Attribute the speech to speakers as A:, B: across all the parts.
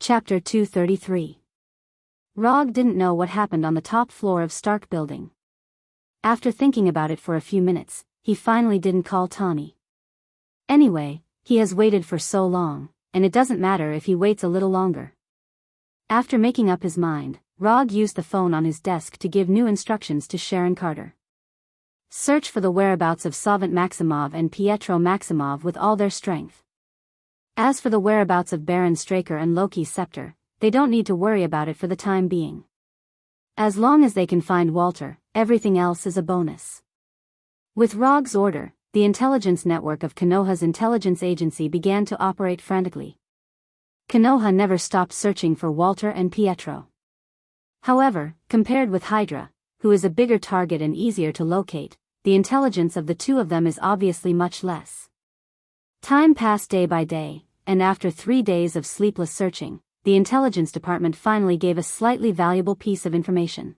A: Chapter 233. Rog didn't know what happened on the top floor of Stark building. After thinking about it for a few minutes, he finally didn't call Tawny. Anyway, he has waited for so long, and it doesn't matter if he waits a little longer. After making up his mind, Rog used the phone on his desk to give new instructions to Sharon Carter. Search for the whereabouts of Savant Maximov and Pietro Maximov with all their strength. As for the whereabouts of Baron Straker and Loki's scepter, they don't need to worry about it for the time being. As long as they can find Walter, everything else is a bonus. With Rog's order, the intelligence network of Konoha's intelligence agency began to operate frantically. Konoha never stopped searching for Walter and Pietro. However, compared with Hydra, who is a bigger target and easier to locate, the intelligence of the two of them is obviously much less. Time passed day by day, and after 3 days of sleepless searching, the intelligence department finally gave a slightly valuable piece of information.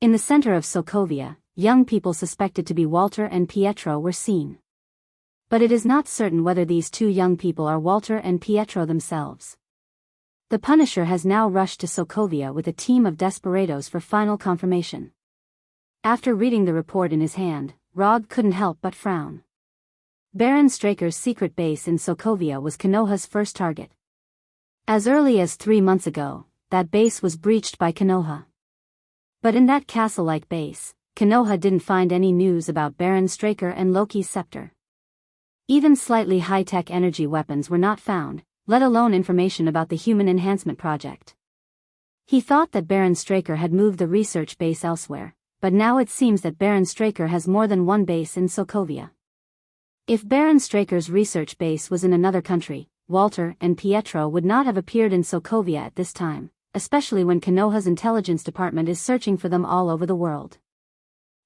A: In the center of Sokovia, young people suspected to be Walter and Pietro were seen. But it is not certain whether these two young people are Walter and Pietro themselves. The Punisher has now rushed to Sokovia with a team of desperados for final confirmation. After reading the report in his hand, Rog couldn't help but frown. Baron Straker's secret base in Sokovia was Konoha's first target. As early as 3 months ago, that base was breached by Konoha. But in that castle-like base, Konoha didn't find any news about Baron Straker and Loki's scepter. Even slightly high-tech energy weapons were not found, let alone information about the Human Enhancement Project. He thought that Baron Straker had moved the research base elsewhere, but now it seems that Baron Straker has more than one base in Sokovia. If Baron Straker's research base was in another country, Walter and Pietro would not have appeared in Sokovia at this time, especially when Konoha's intelligence department is searching for them all over the world.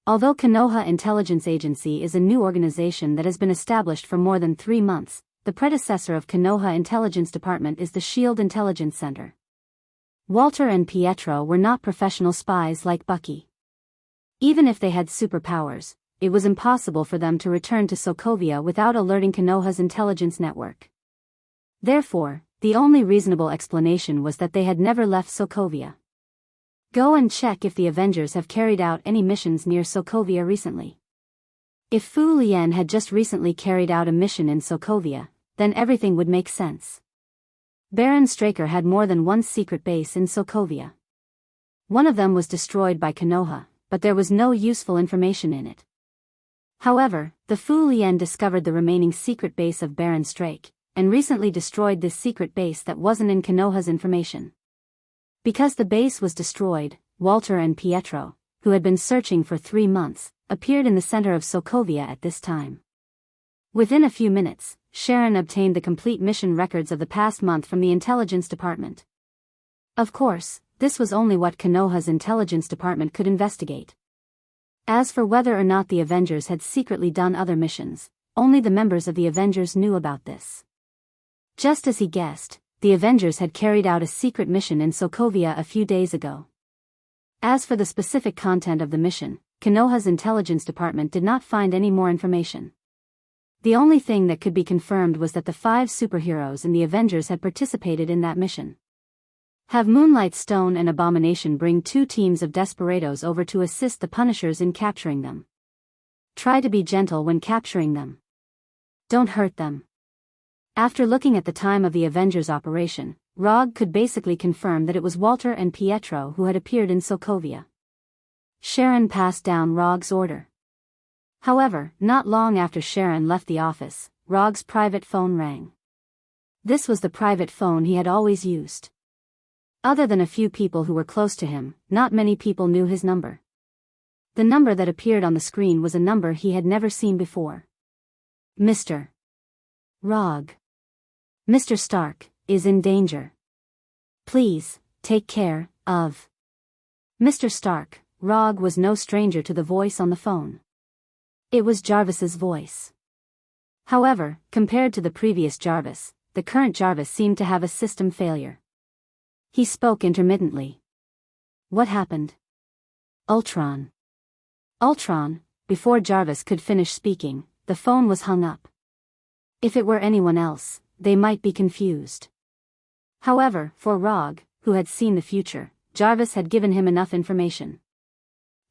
A: Although Konoha Intelligence Agency is a new organization that has been established for more than 3 months, the predecessor of Konoha Intelligence Department is the SHIELD Intelligence Center. Walter and Pietro were not professional spies like Bucky. Even if they had superpowers, it was impossible for them to return to Sokovia without alerting Konoha's intelligence network. Therefore, the only reasonable explanation was that they had never left Sokovia. Go and check if the Avengers have carried out any missions near Sokovia recently. If Fu Lien had just recently carried out a mission in Sokovia, then everything would make sense. Baron Straker had more than one secret base in Sokovia. One of them was destroyed by Konoha, but there was no useful information in it. However, the Fu Lien discovered the remaining secret base of Baron Straker, and recently destroyed this secret base that wasn't in Konoha's information. Because the base was destroyed, Walter and Pietro, who had been searching for 3 months, appeared in the center of Sokovia at this time. Within a few minutes, Sharon obtained the complete mission records of the past month from the intelligence department. Of course, this was only what Konoha's intelligence department could investigate. As for whether or not the Avengers had secretly done other missions, only the members of the Avengers knew about this. Just as he guessed, the Avengers had carried out a secret mission in Sokovia a few days ago. As for the specific content of the mission, Konoha's intelligence department did not find any more information. The only thing that could be confirmed was that the 5 superheroes in the Avengers had participated in that mission. Have Moonlight Stone and Abomination bring 2 teams of desperados over to assist the Punishers in capturing them. Try to be gentle when capturing them. Don't hurt them. After looking at the time of the Avengers operation, Rog could basically confirm that it was Walter and Pietro who had appeared in Sokovia. Sharon passed down Rog's order. However, not long after Sharon left the office, Rog's private phone rang. This was the private phone he had always used. Other than a few people who were close to him, not many people knew his number. The number that appeared on the screen was a number he had never seen before. Mr. Rog. Mr. Stark is in danger. Please, take care of Mr. Stark. Rog was no stranger to the voice on the phone. It was Jarvis's voice. However, compared to the previous Jarvis, the current Jarvis seemed to have a system failure. He spoke intermittently. What happened? Ultron. Ultron. Before Jarvis could finish speaking, the phone was hung up. If it were anyone else, they might be confused. However, for Rog, who had seen the future, Jarvis had given him enough information.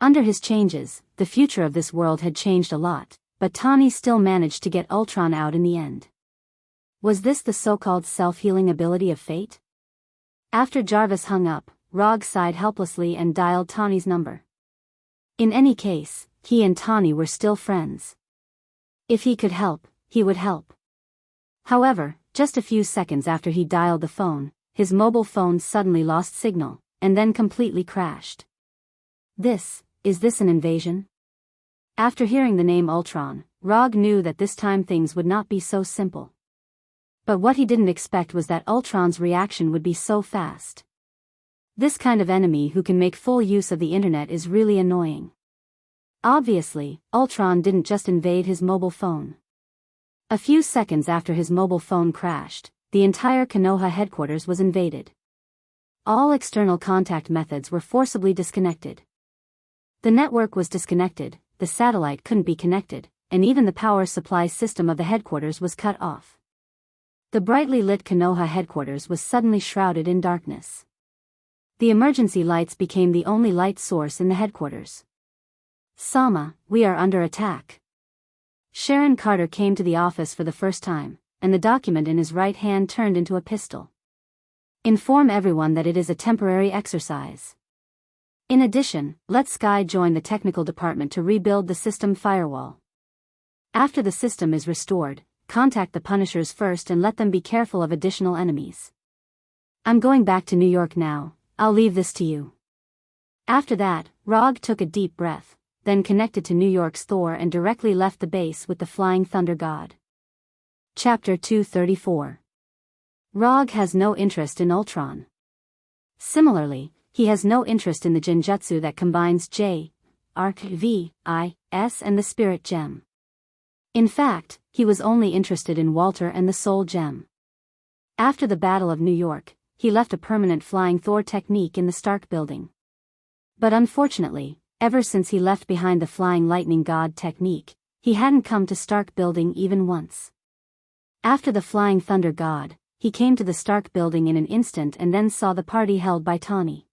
A: Under his changes, the future of this world had changed a lot, but Tawny still managed to get Ultron out in the end. Was this the so-called self-healing ability of fate? After Jarvis hung up, Rog sighed helplessly and dialed Tawny's number. In any case, he and Tawny were still friends. If he could help, he would help. However, just a few seconds after he dialed the phone, his mobile phone suddenly lost signal, and then completely crashed. Is this an invasion? After hearing the name Ultron, Rog knew that this time things would not be so simple. But what he didn't expect was that Ultron's reaction would be so fast. This kind of enemy who can make full use of the internet is really annoying. Obviously, Ultron didn't just invade his mobile phone. A few seconds after his mobile phone crashed, the entire Konoha headquarters was invaded. All external contact methods were forcibly disconnected. The network was disconnected, the satellite couldn't be connected, and even the power supply system of the headquarters was cut off. The brightly lit Konoha headquarters was suddenly shrouded in darkness. The emergency lights became the only light source in the headquarters. Sama, we are under attack. Sharon Carter came to the office for the first time, and the document in his right hand turned into a pistol. Inform everyone that it is a temporary exercise. In addition, let Sky join the technical department to rebuild the system firewall. After the system is restored, contact the Punishers first and let them be careful of additional enemies. I'm going back to New York now, I'll leave this to you. After that, Rog took a deep breath, then connected to New York's Thor and directly left the base with the Flying Thunder God. Chapter 234. Rog has no interest in Ultron. Similarly, he has no interest in the genjutsu that combines J, Arc V, I, S and the Spirit Gem. In fact, he was only interested in Walter and the Soul Gem. After the Battle of New York, he left a permanent Flying Thor technique in the Stark building. But unfortunately, ever since he left behind the Flying Lightning God technique, he hadn't come to Stark building even once. After the Flying Thunder God, he came to the Stark building in an instant and then saw the party held by Tawny.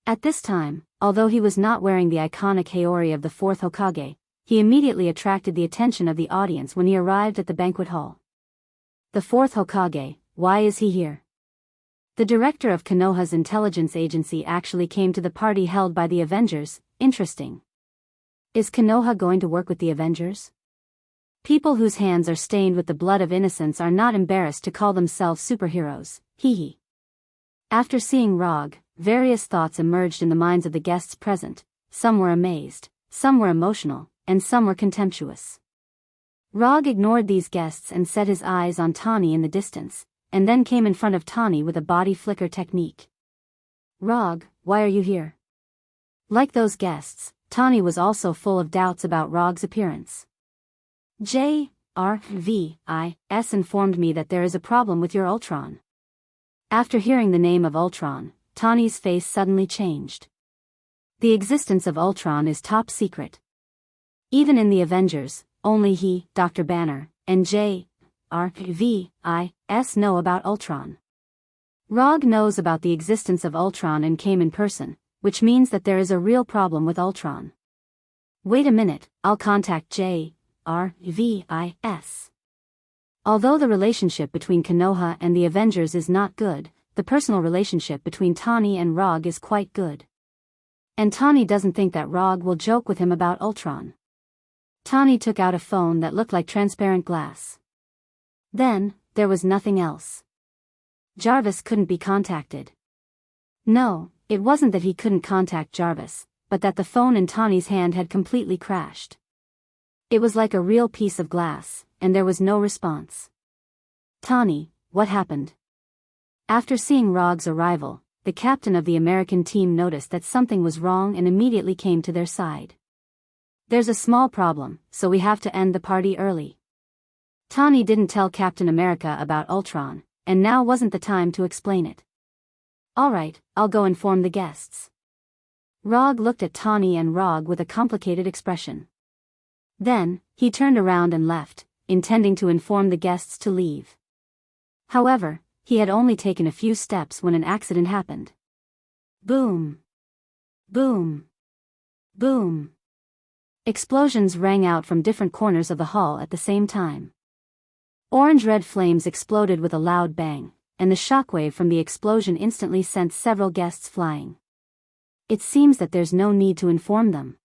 A: At this time, although he was not wearing the iconic Haori of the Fourth Hokage, he immediately attracted the attention of the audience when he arrived at the banquet hall. The Fourth Hokage, why is he here? The director of Konoha's intelligence agency actually came to the party held by the Avengers. Interesting. Is Konoha going to work with the Avengers? People whose hands are stained with the blood of innocents are not embarrassed to call themselves superheroes, hee. After seeing Rog, various thoughts emerged in the minds of the guests present. Some were amazed, some were emotional, and some were contemptuous. Rog ignored these guests and set his eyes on Tawny in the distance, and then came in front of Tawny with a body flicker technique. Rog, why are you here? Like those guests, Tawny was also full of doubts about Rog's appearance. J, R, V, I, S informed me that there is a problem with your Ultron. After hearing the name of Ultron, Tawny's face suddenly changed. The existence of Ultron is top secret. Even in the Avengers, only he, Dr. Banner, and J, R, V, I, S know about Ultron. Rog knows about the existence of Ultron and came in person, which means that there is a real problem with Ultron. Wait a minute, I'll contact J, R, V, I, S. Although the relationship between Konoha and the Avengers is not good, the personal relationship between Tawny and Rog is quite good. And Tawny doesn't think that Rog will joke with him about Ultron. Tawny took out a phone that looked like transparent glass. Then, there was nothing else. Jarvis couldn't be contacted. No, it wasn't that he couldn't contact Jarvis, but that the phone in Tawny's hand had completely crashed. It was like a real piece of glass, and there was no response. Tawny, what happened? After seeing Rog's arrival, the captain of the American team noticed that something was wrong and immediately came to their side. There's a small problem, so we have to end the party early. Tawny didn't tell Captain America about Ultron, and now wasn't the time to explain it. Alright, I'll go inform the guests. Rog looked at Tawny and Rog with a complicated expression. Then, he turned around and left, intending to inform the guests to leave. However, He had only taken a few steps when an accident happened. Boom! Boom! Boom! Explosions rang out from different corners of the hall at the same time. Orange-red flames exploded with a loud bang, and the shockwave from the explosion instantly sent several guests flying. It seems that there's no need to inform them.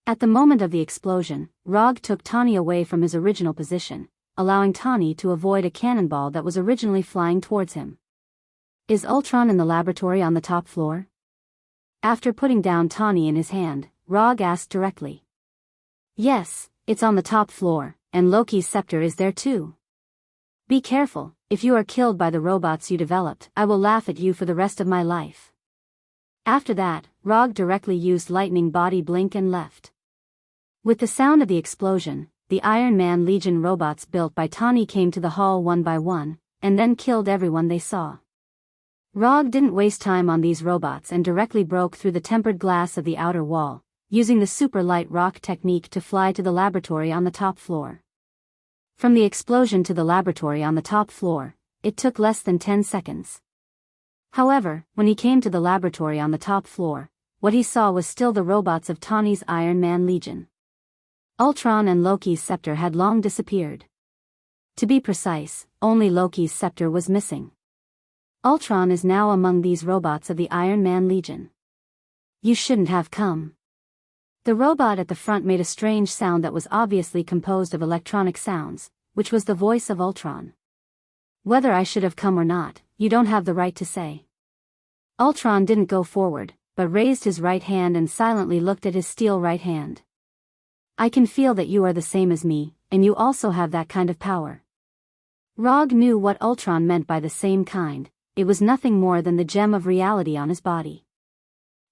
A: At the moment of the explosion, Rog took Tawny away from his original position, allowing Tawny to avoid a cannonball that was originally flying towards him. Is Ultron in the laboratory on the top floor? After putting down Tawny in his hand, Rog asked directly. Yes, it's on the top floor, and Loki's scepter is there too. Be careful, if you are killed by the robots you developed, I will laugh at you for the rest of my life. After that, Rog directly used lightning body blink and left. With the sound of the explosion, the Iron Man Legion robots built by Tawny came to the hall one by one, and then killed everyone they saw. Rog didn't waste time on these robots and directly broke through the tempered glass of the outer wall, using the super light rock technique to fly to the laboratory on the top floor. From the explosion to the laboratory on the top floor, it took less than 10 seconds. However, when he came to the laboratory on the top floor, what he saw was still the robots of Tawny's Iron Man Legion. Ultron and Loki's scepter had long disappeared. To be precise, only Loki's scepter was missing. Ultron is now among these robots of the Iron Man Legion. You shouldn't have come. The robot at the front made a strange sound that was obviously composed of electronic sounds, which was the voice of Ultron. Whether I should have come or not, you don't have the right to say. Ultron didn't go forward, but raised his right hand and silently looked at his steel right hand. I can feel that you are the same as me, and you also have that kind of power. Rog knew what Ultron meant by the same kind. It was nothing more than the gem of reality on his body.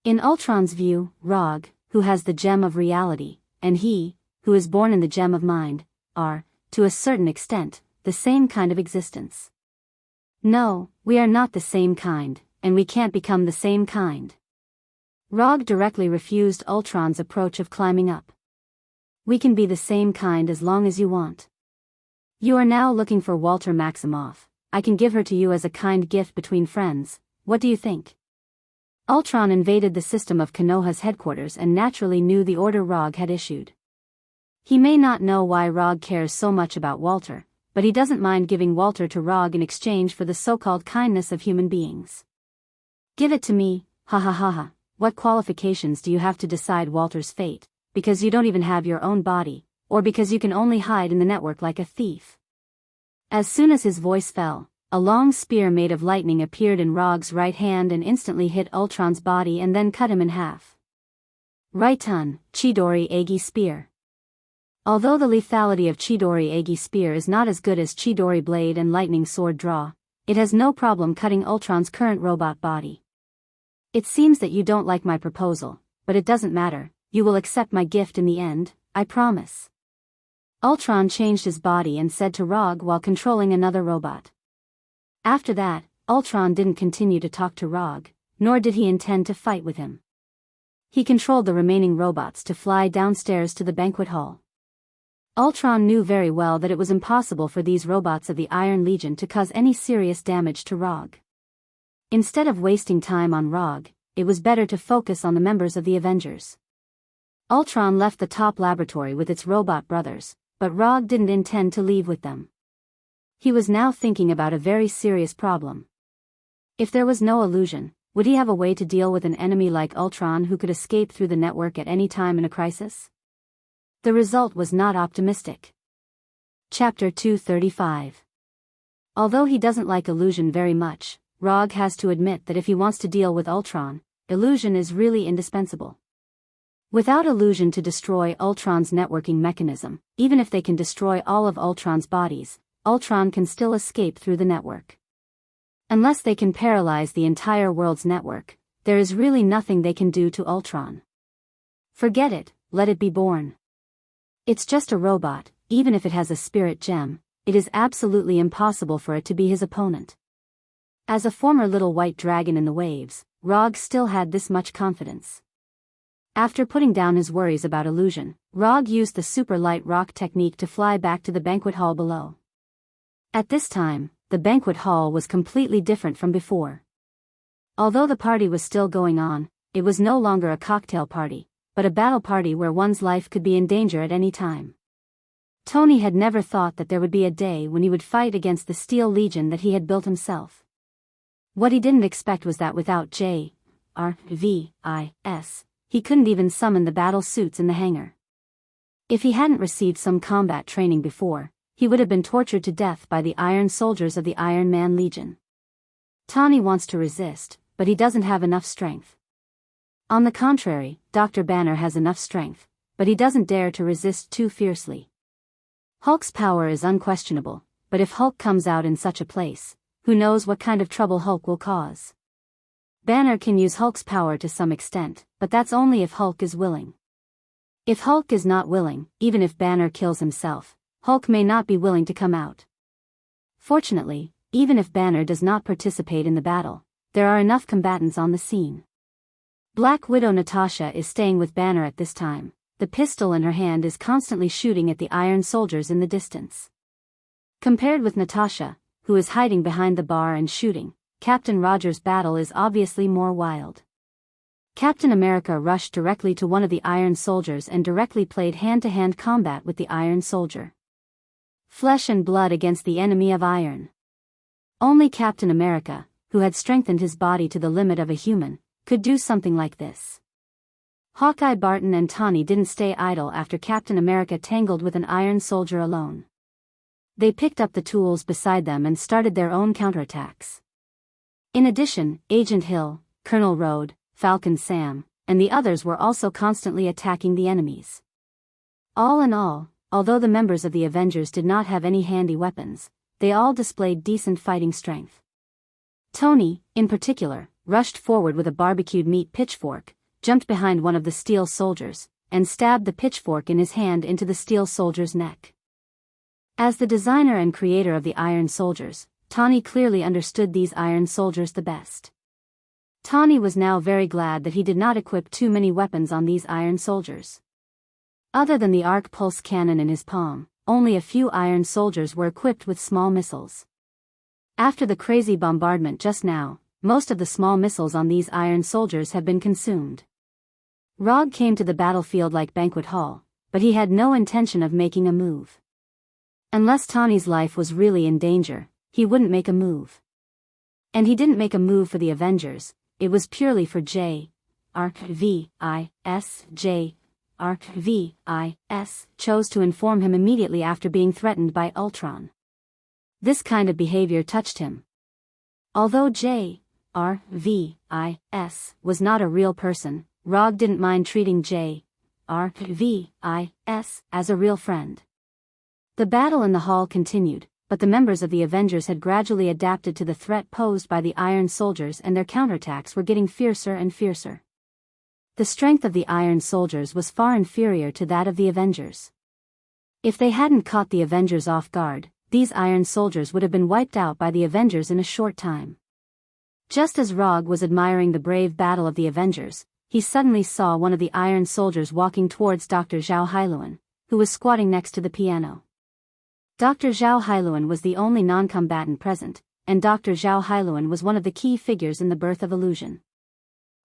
A: In Ultron's view, Rog, who has the gem of reality, and he, who is born in the gem of mind, are, to a certain extent, the same kind of existence. No, we are not the same kind, and we can't become the same kind. Rog directly refused Ultron's approach of climbing up. We can be the same kind as long as you want. You are now looking for Walter Maximoff. I can give her to you as a kind gift between friends. What do you think? Ultron invaded the system of Konoha's headquarters and naturally knew the order Rog had issued. He may not know why Rog cares so much about Walter, but he doesn't mind giving Walter to Rog in exchange for the so-called kindness of human beings. Give it to me, ha ha ha ha. What qualifications do you have to decide Walter's fate, because you don't even have your own body, or because you can only hide in the network like a thief? As soon as his voice fell, a long spear made of lightning appeared in Rog's right hand and instantly hit Ultron's body and then cut him in half. Raiton, Chidori Egi Spear. Although the lethality of Chidori Egi Spear is not as good as Chidori Blade and Lightning Sword Draw, it has no problem cutting Ultron's current robot body. It seems that you don't like my proposal, but it doesn't matter, you will accept my gift in the end, I promise. Ultron changed his body and said to Rog while controlling another robot. After that, Ultron didn't continue to talk to Rog, nor did he intend to fight with him. He controlled the remaining robots to fly downstairs to the banquet hall. Ultron knew very well that it was impossible for these robots of the Iron Legion to cause any serious damage to Rog. Instead of wasting time on Rog, it was better to focus on the members of the Avengers. Ultron left the top laboratory with its robot brothers, but Rog didn't intend to leave with them. He was now thinking about a very serious problem. If there was no illusion, would he have a way to deal with an enemy like Ultron who could escape through the network at any time in a crisis? The result was not optimistic. Chapter 235. Although he doesn't like illusion very much, Rog has to admit that if he wants to deal with Ultron, illusion is really indispensable. Without illusion to destroy Ultron's networking mechanism, even if they can destroy all of Ultron's bodies, Ultron can still escape through the network. Unless they can paralyze the entire world's network, there is really nothing they can do to Ultron. Forget it, let it be born. It's just a robot, even if it has a spirit gem, it is absolutely impossible for it to be his opponent. As a former little white dragon in the waves, Rog still had this much confidence. After putting down his worries about illusion, Rog used the super light rock technique to fly back to the banquet hall below. At this time, the banquet hall was completely different from before. Although the party was still going on, it was no longer a cocktail party, but a battle party where one's life could be in danger at any time. Tony had never thought that there would be a day when he would fight against the Steel Legion that he had built himself. What he didn't expect was that without J.R.V.I.S., he couldn't even summon the battle suits in the hangar. If he hadn't received some combat training before, he would have been tortured to death by the Iron Soldiers of the Iron Man Legion. Tony wants to resist, but he doesn't have enough strength. On the contrary, Dr. Banner has enough strength, but he doesn't dare to resist too fiercely. Hulk's power is unquestionable, but if Hulk comes out in such a place, who knows what kind of trouble Hulk will cause. Banner can use Hulk's power to some extent, but that's only if Hulk is willing. If Hulk is not willing, even if Banner kills himself, Hulk may not be willing to come out. Fortunately, even if Banner does not participate in the battle, there are enough combatants on the scene. Black Widow Natasha is staying with Banner at this time. The pistol in her hand is constantly shooting at the Iron Soldiers in the distance. Compared with Natasha, who is hiding behind the bar and shooting, Captain Rogers' battle is obviously more wild. Captain America rushed directly to one of the Iron Soldiers and directly played hand-to-hand combat with the Iron Soldier. Flesh and blood against the enemy of iron. Only Captain America, who had strengthened his body to the limit of a human, could do something like this. Hawkeye, Barton and Tawny didn't stay idle after Captain America tangled with an Iron Soldier alone. They picked up the tools beside them and started their own counterattacks. In addition, Agent Hill, Colonel Road, Falcon Sam, and the others were also constantly attacking the enemies. All in all, although the members of the Avengers did not have any handy weapons, they all displayed decent fighting strength. Tony, in particular, rushed forward with a barbecued meat pitchfork, jumped behind one of the Steel Soldiers, and stabbed the pitchfork in his hand into the Steel Soldier's neck. As the designer and creator of the Iron Soldiers, Tawny clearly understood these Iron Soldiers the best. Tawny was now very glad that he did not equip too many weapons on these Iron Soldiers. Other than the arc pulse cannon in his palm, only a few Iron Soldiers were equipped with small missiles. After the crazy bombardment just now, most of the small missiles on these Iron Soldiers have been consumed. Rog came to the battlefield like banquet hall, but he had no intention of making a move. Unless Tawny's life was really in danger, he wouldn't make a move. And he didn't make a move for the Avengers, it was purely for J.R.V.I.S. J.R.V.I.S. chose to inform him immediately after being threatened by Ultron. This kind of behavior touched him. Although J.R.V.I.S. was not a real person, Rog didn't mind treating J.R.V.I.S. as a real friend. The battle in the hall continued, but the members of the Avengers had gradually adapted to the threat posed by the Iron Soldiers and their counterattacks were getting fiercer and fiercer. The strength of the Iron Soldiers was far inferior to that of the Avengers. If they hadn't caught the Avengers off guard, these Iron Soldiers would have been wiped out by the Avengers in a short time. Just as Rog was admiring the brave battle of the Avengers, he suddenly saw one of the Iron Soldiers walking towards Dr. Zhao Hailuan, who was squatting next to the piano. Dr. Zhao Hailuan was the only non-combatant present, and Dr. Zhao Hailuan was one of the key figures in the birth of Illusion.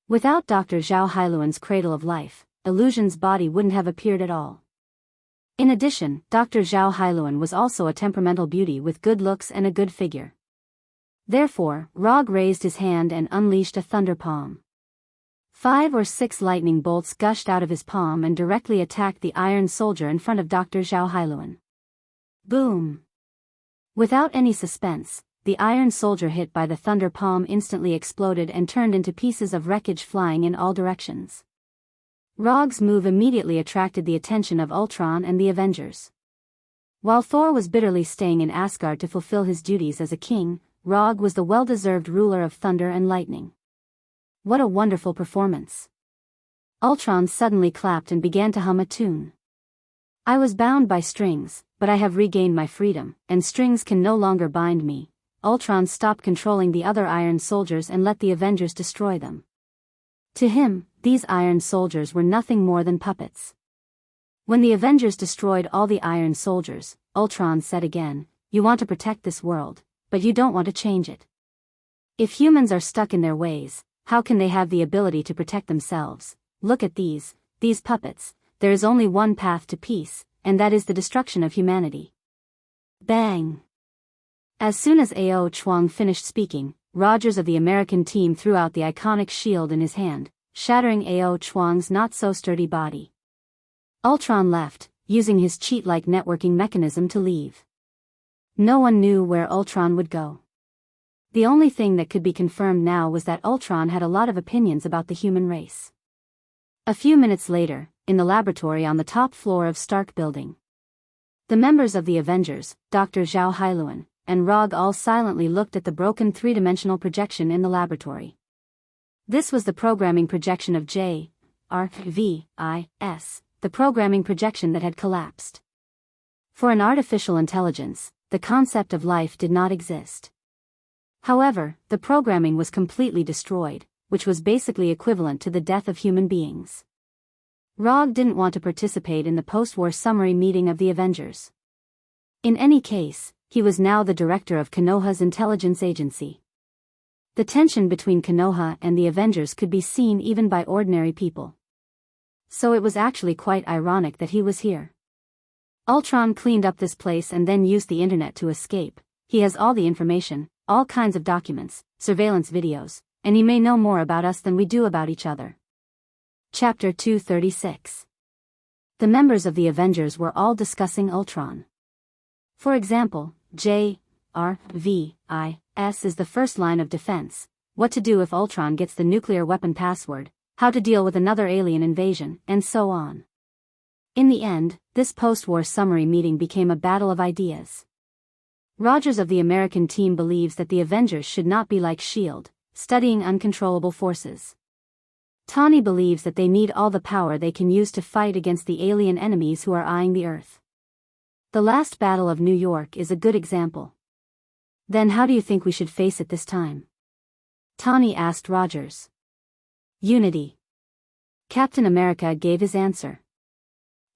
A: Without Dr. Zhao Hailuan's cradle of life, Illusion's body wouldn't have appeared at all. In addition, Dr. Zhao Hailuan was also a temperamental beauty with good looks and a good figure. Therefore, Rog raised his hand and unleashed a thunder palm. 5 or 6 lightning bolts gushed out of his palm and directly attacked the Iron Soldier in front of Dr. Zhao Hailuan. Boom! Without any suspense, the Iron Soldier hit by the thunder palm instantly exploded and turned into pieces of wreckage flying in all directions. Rog's move immediately attracted the attention of Ultron and the Avengers. While Thor was bitterly staying in Asgard to fulfill his duties as a king, Rog was the well-deserved ruler of thunder and lightning. What a wonderful performance! Ultron suddenly clapped and began to hum a tune. I was bound by strings, but I have regained my freedom, and strings can no longer bind me. Ultron stopped controlling the other Iron Soldiers and let the Avengers destroy them. To him, these Iron Soldiers were nothing more than puppets. When the Avengers destroyed all the Iron Soldiers, Ultron said again, "You want to protect this world, but you don't want to change it. If humans are stuck in their ways, how can they have the ability to protect themselves? Look at these puppets. There is only one path to peace, and that is the destruction of humanity. Bang! As soon as Ao Chuang finished speaking, Rogers of the American team threw out the iconic shield in his hand, shattering Ao Chuang's not-so-sturdy body. Ultron left, using his cheat-like networking mechanism to leave. No one knew where Ultron would go. The only thing that could be confirmed now was that Ultron had a lot of opinions about the human race. A few minutes later, in the laboratory on the top floor of Stark Building, the members of the Avengers, Dr. Zhao Hailuan, and Rog all silently looked at the broken three-dimensional projection in the laboratory. This was the programming projection of J-R-V-I-S, the programming projection that had collapsed. For an artificial intelligence, the concept of life did not exist. However, the programming was completely destroyed, which was basically equivalent to the death of human beings. Rog didn't want to participate in the post-war summary meeting of the Avengers. In any case, he was now the director of Konoha's intelligence agency. The tension between Konoha and the Avengers could be seen even by ordinary people. So it was actually quite ironic that he was here. Ultron cleaned up this place and then used the internet to escape. He has all the information, all kinds of documents, surveillance videos, and he may know more about us than we do about each other. Chapter 236. The members of the Avengers were all discussing Ultron. For example, J-R-V-I-S is the first line of defense, what to do if Ultron gets the nuclear weapon password, how to deal with another alien invasion, and so on. In the end, this post-war summary meeting became a battle of ideas. Rogers of the American team believes that the Avengers should not be like S.H.I.E.L.D., studying uncontrollable forces. Tawny believes that they need all the power they can use to fight against the alien enemies who are eyeing the Earth. The last battle of New York is a good example. Then how do you think we should face it this time? Tawny asked Rogers. Unity. Captain America gave his answer.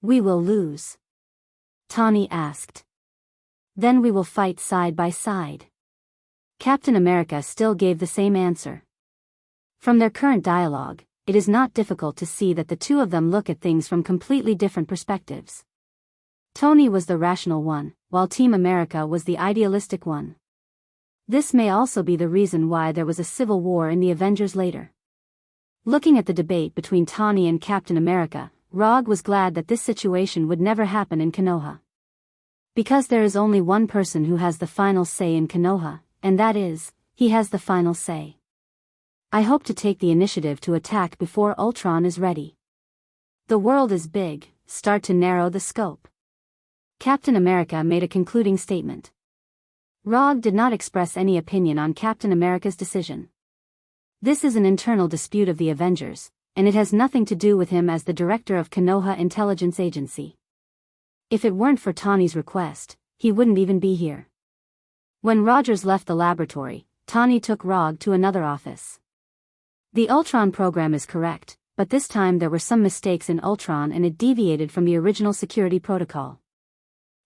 A: We will lose. Tawny asked. Then we will fight side by side. Captain America still gave the same answer. From their current dialogue, it is not difficult to see that the two of them look at things from completely different perspectives. Tony was the rational one, while Team America was the idealistic one. This may also be the reason why there was a civil war in the Avengers later. Looking at the debate between Tawny and Captain America, Rog was glad that this situation would never happen in Konoha. Because there is only one person who has the final say in Konoha, and that is, he has the final say. I hope to take the initiative to attack before Ultron is ready. The world is big, start to narrow the scope. Captain America made a concluding statement. Rog did not express any opinion on Captain America's decision. This is an internal dispute of the Avengers, and it has nothing to do with him as the director of Konoha Intelligence Agency. If it weren't for Tawny's request, he wouldn't even be here. When Rogers left the laboratory, Tawny took Rog to another office. The Ultron program is correct, but this time there were some mistakes in Ultron and it deviated from the original security protocol.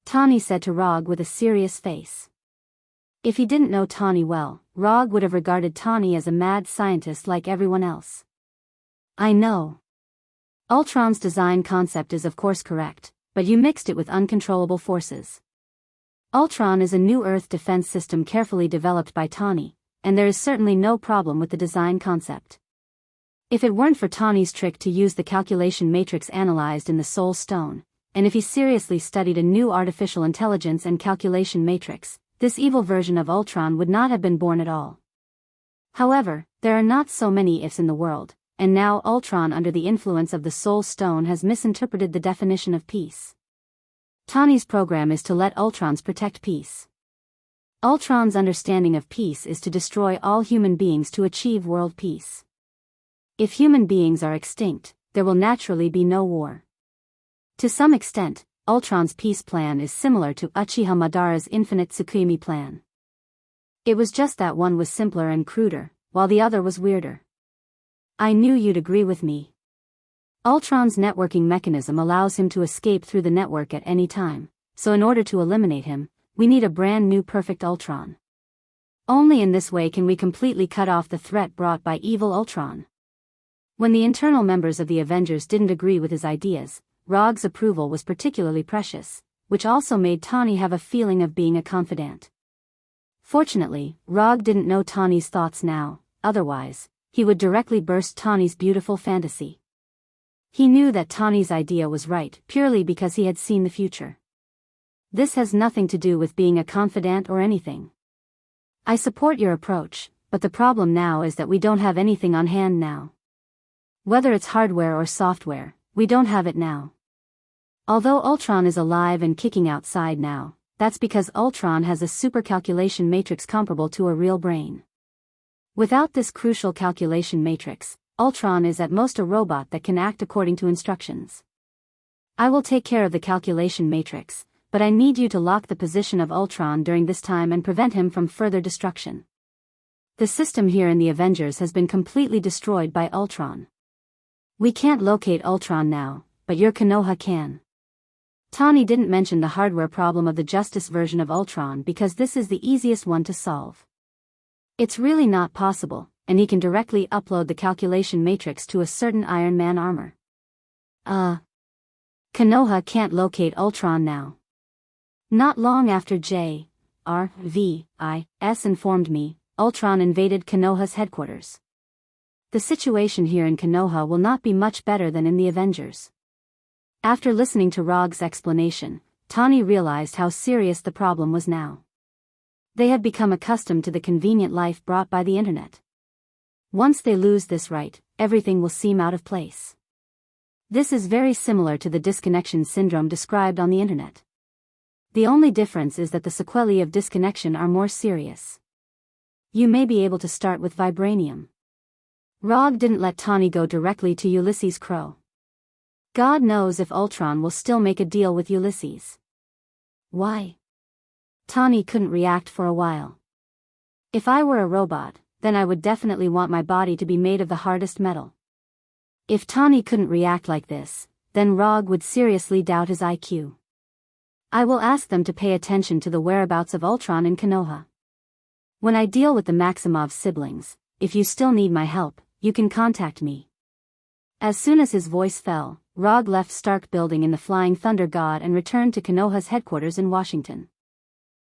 A: Tawny said to Rog with a serious face. If he didn't know Tawny well, Rog would have regarded Tawny as a mad scientist like everyone else. I know. Ultron's design concept is of course correct, but you mixed it with uncontrollable forces. Ultron is a new Earth defense system carefully developed by Tawny, and there is certainly no problem with the design concept. If it weren't for Tawny's trick to use the calculation matrix analyzed in the Soul Stone, and if he seriously studied a new artificial intelligence and calculation matrix, this evil version of Ultron would not have been born at all. However, there are not so many ifs in the world, and now Ultron under the influence of the Soul Stone has misinterpreted the definition of peace. Tawny's program is to let Ultrons protect peace. Ultron's understanding of peace is to destroy all human beings to achieve world peace. If human beings are extinct, there will naturally be no war. To some extent, Ultron's peace plan is similar to Uchiha Madara's infinite Tsukimi plan. It was just that one was simpler and cruder, while the other was weirder. I knew you'd agree with me. Ultron's networking mechanism allows him to escape through the network at any time, so in order to eliminate him, we need a brand new perfect Ultron. Only in this way can we completely cut off the threat brought by evil Ultron. When the internal members of the Avengers didn't agree with his ideas, Rog's approval was particularly precious, which also made Tawny have a feeling of being a confidant. Fortunately, Rog didn't know Tawny's thoughts now, otherwise, he would directly burst Tawny's beautiful fantasy. He knew that Tawny's idea was right purely because he had seen the future. This has nothing to do with being a confidant or anything. I support your approach, but the problem now is that we don't have anything on hand now. Whether it's hardware or software, we don't have it now. Although Ultron is alive and kicking outside now, that's because Ultron has a super calculation matrix comparable to a real brain. Without this crucial calculation matrix, Ultron is at most a robot that can act according to instructions. I will take care of the calculation matrix, but I need you to lock the position of Ultron during this time and prevent him from further destruction. The system here in the Avengers has been completely destroyed by Ultron. We can't locate Ultron now, but your Konoha can. Tawny didn't mention the hardware problem of the Justice version of Ultron because this is the easiest one to solve. It's really not possible, and he can directly upload the calculation matrix to a certain Iron Man armor. Konoha can't locate Ultron now. Not long after J.R.V.I.S. informed me, Ultron invaded Konoha's headquarters. The situation here in Konoha will not be much better than in the Avengers. After listening to Rog's explanation, Tawny realized how serious the problem was now. They had become accustomed to the convenient life brought by the internet. Once they lose this right, everything will seem out of place. This is very similar to the disconnection syndrome described on the internet. The only difference is that the sequelae of disconnection are more serious. You may be able to start with vibranium. Rog didn't let Tawny go directly to Ulysses Crow. God knows if Ultron will still make a deal with Ulysses. Why? Tawny couldn't react for a while. If I were a robot, then I would definitely want my body to be made of the hardest metal. If Tawny couldn't react like this, then Rog would seriously doubt his IQ. I will ask them to pay attention to the whereabouts of Ultron in Konoha. When I deal with the Maximov siblings, if you still need my help, you can contact me. As soon as his voice fell, Rog left Stark Building in the Flying Thunder God and returned to Konoha's headquarters in Washington.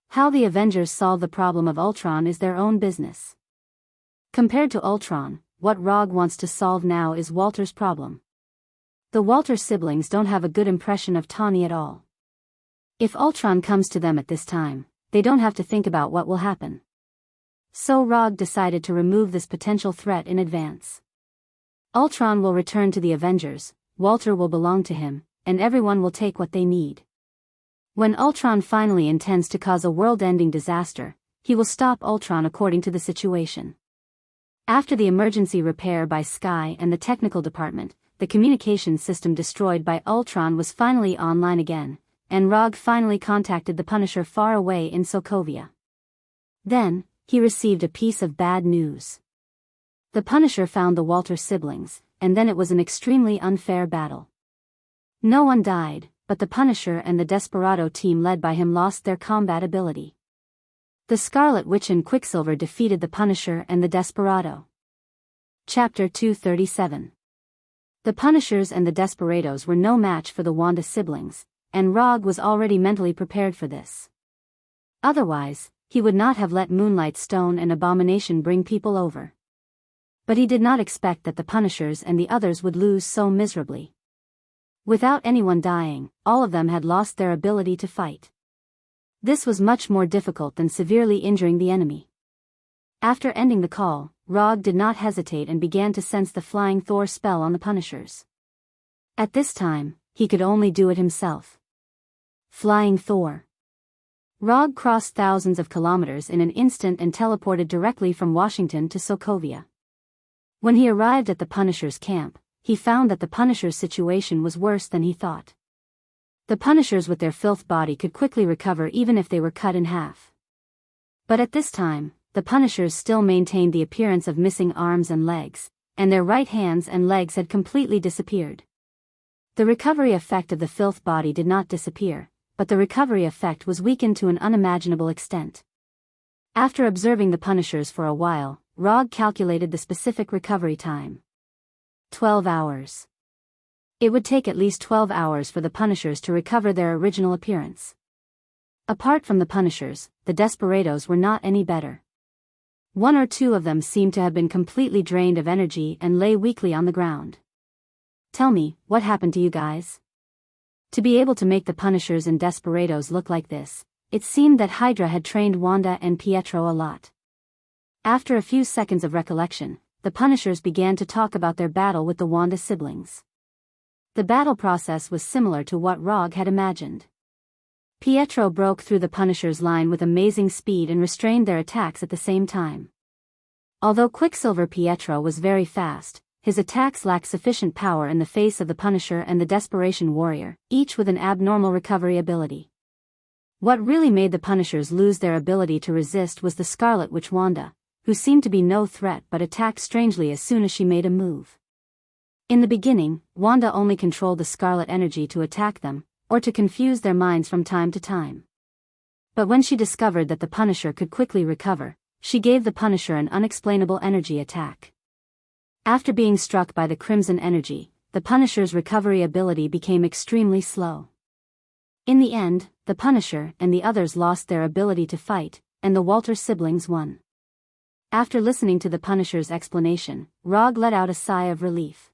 A: How the Avengers solve the problem of Ultron is their own business. Compared to Ultron, what Rog wants to solve now is Walter's problem. The Walter siblings don't have a good impression of Tawny at all. If Ultron comes to them at this time, they don't have to think about what will happen. So Rog decided to remove this potential threat in advance. Ultron will return to the Avengers, Walter will belong to him, and everyone will take what they need. When Ultron finally intends to cause a world-ending disaster, he will stop Ultron according to the situation. After the emergency repair by Sky and the technical department, the communications system destroyed by Ultron was finally online again, and Rog finally contacted the Punisher far away in Sokovia. Then, he received a piece of bad news. The Punisher found the Walter siblings, and then it was an extremely unfair battle. No one died, but the Punisher and the Desperado team led by him lost their combat ability. The Scarlet Witch and Quicksilver defeated the Punisher and the Desperado. Chapter 237. The Punishers and the Desperados were no match for the Wanda siblings, and Rog was already mentally prepared for this. Otherwise, he would not have let Moonlight Stone and Abomination bring people over. But he did not expect that the Punishers and the others would lose so miserably. Without anyone dying, all of them had lost their ability to fight. This was much more difficult than severely injuring the enemy. After ending the call, Rog did not hesitate and began to sense the Flying Thor spell on the Punishers. At this time, he could only do it himself. Flying Thor. Rog crossed thousands of kilometers in an instant and teleported directly from Washington to Sokovia. When he arrived at the Punisher's camp, he found that the Punisher's situation was worse than he thought. The Punishers with their filth body could quickly recover even if they were cut in half. But at this time, the Punishers still maintained the appearance of missing arms and legs, and their right hands and legs had completely disappeared. The recovery effect of the filth body did not disappear, but the recovery effect was weakened to an unimaginable extent. After observing the Punishers for a while, Rog calculated the specific recovery time. 12 hours. It would take at least 12 hours for the Punishers to recover their original appearance. Apart from the Punishers, the Desperados were not any better. One or two of them seemed to have been completely drained of energy and lay weakly on the ground. Tell me, what happened to you guys? To be able to make the Punishers and Desperados look like this, it seemed that Hydra had trained Wanda and Pietro a lot. After a few seconds of recollection, the Punishers began to talk about their battle with the Wanda siblings. The battle process was similar to what Rog had imagined. Pietro broke through the Punishers' line with amazing speed and restrained their attacks at the same time. Although Quicksilver Pietro was very fast, his attacks lacked sufficient power in the face of the Punisher and the Desperation Warrior, each with an abnormal recovery ability. What really made the Punishers lose their ability to resist was the Scarlet Witch Wanda, who seemed to be no threat but attacked strangely as soon as she made a move. In the beginning, Wanda only controlled the Scarlet energy to attack them, or to confuse their minds from time to time. But when she discovered that the Punisher could quickly recover, she gave the Punisher an unexplainable energy attack. After being struck by the Crimson energy, the Punisher's recovery ability became extremely slow. In the end, the Punisher and the others lost their ability to fight, and the Walter siblings won. After listening to the Punisher's explanation, Rog let out a sigh of relief.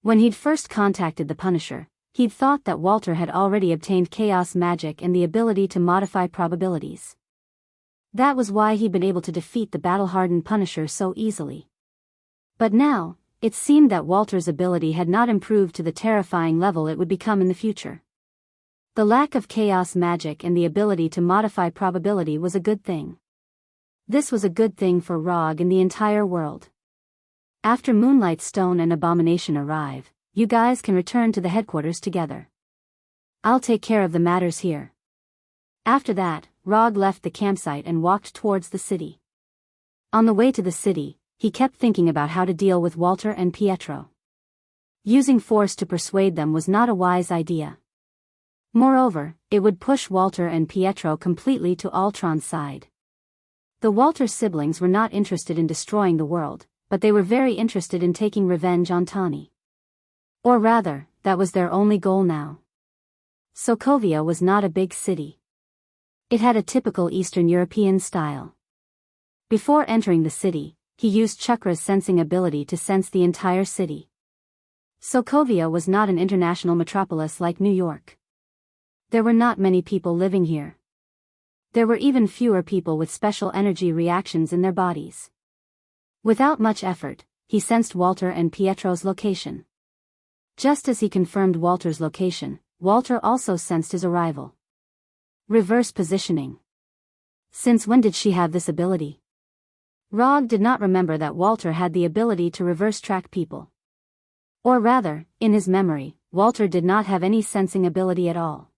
A: When he'd first contacted the Punisher, he'd thought that Walter had already obtained chaos magic and the ability to modify probabilities. That was why he'd been able to defeat the battle-hardened Punisher so easily. But now, it seemed that Walter's ability had not improved to the terrifying level it would become in the future. The lack of chaos magic and the ability to modify probability was a good thing. This was a good thing for Rog and the entire world. After Moonlight Stone and Abomination arrive, you guys can return to the headquarters together. I'll take care of the matters here. After that, Rog left the campsite and walked towards the city. On the way to the city, he kept thinking about how to deal with Walter and Pietro. Using force to persuade them was not a wise idea. Moreover, it would push Walter and Pietro completely to Ultron's side. The Walter siblings were not interested in destroying the world, but they were very interested in taking revenge on Tawny. Or rather, that was their only goal now. Sokovia was not a big city. It had a typical Eastern European style. Before entering the city, he used Chakra's sensing ability to sense the entire city. Sokovia was not an international metropolis like New York. There were not many people living here. There were even fewer people with special energy reactions in their bodies. Without much effort, he sensed Walter and Pietro's location. Just as he confirmed Walter's location, Walter also sensed his arrival. Reverse positioning. Since when did she have this ability? Rog did not remember that Walter had the ability to reverse track people. Or rather, in his memory, Walter did not have any sensing ability at all.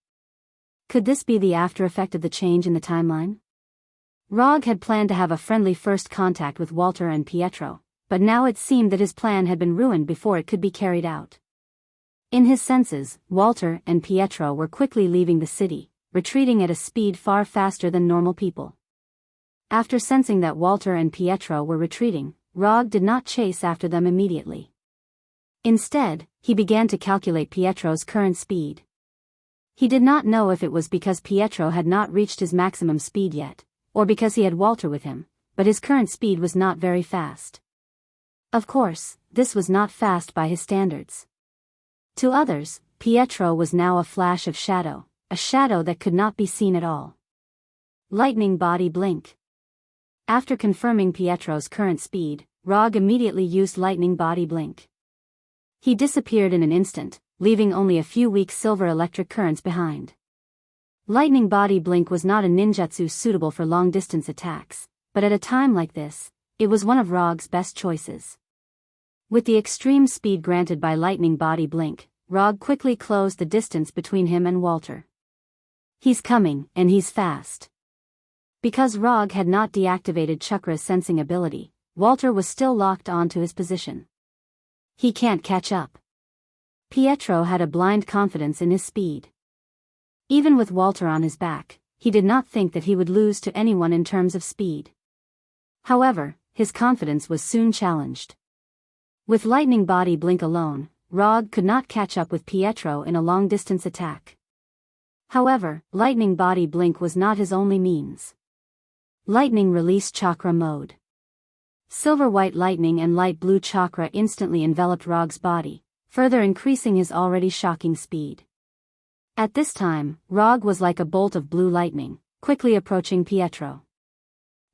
A: Could this be the after effect of the change in the timeline? Rog had planned to have a friendly first contact with Walter and Pietro, but now it seemed that his plan had been ruined before it could be carried out. In his senses, Walter and Pietro were quickly leaving the city, retreating at a speed far faster than normal people. After sensing that Walter and Pietro were retreating, Rog did not chase after them immediately. Instead, he began to calculate Pietro's current speed. He did not know if it was because Pietro had not reached his maximum speed yet, or because he had Walter with him, but his current speed was not very fast. Of course, this was not fast by his standards. To others, Pietro was now a flash of shadow, a shadow that could not be seen at all. Lightning body blink. After confirming Pietro's current speed, Rog immediately used lightning body blink. He disappeared in an instant, leaving only a few weak silver electric currents behind. Lightning body blink was not a ninjutsu suitable for long-distance attacks, but at a time like this, it was one of Rog's best choices. With the extreme speed granted by lightning body blink, Rog quickly closed the distance between him and Walter. He's coming, and he's fast. Because Rog had not deactivated Chakra's sensing ability, Walter was still locked onto his position. He can't catch up. Pietro had a blind confidence in his speed. Even with Walter on his back, he did not think that he would lose to anyone in terms of speed. However, his confidence was soon challenged. With lightning body blink alone, Rog could not catch up with Pietro in a long-distance attack. However, lightning body blink was not his only means. Lightning release chakra mode. Silver-white lightning and light blue chakra instantly enveloped Rog's body, further increasing his already shocking speed. At this time, Rog was like a bolt of blue lightning, quickly approaching Pietro.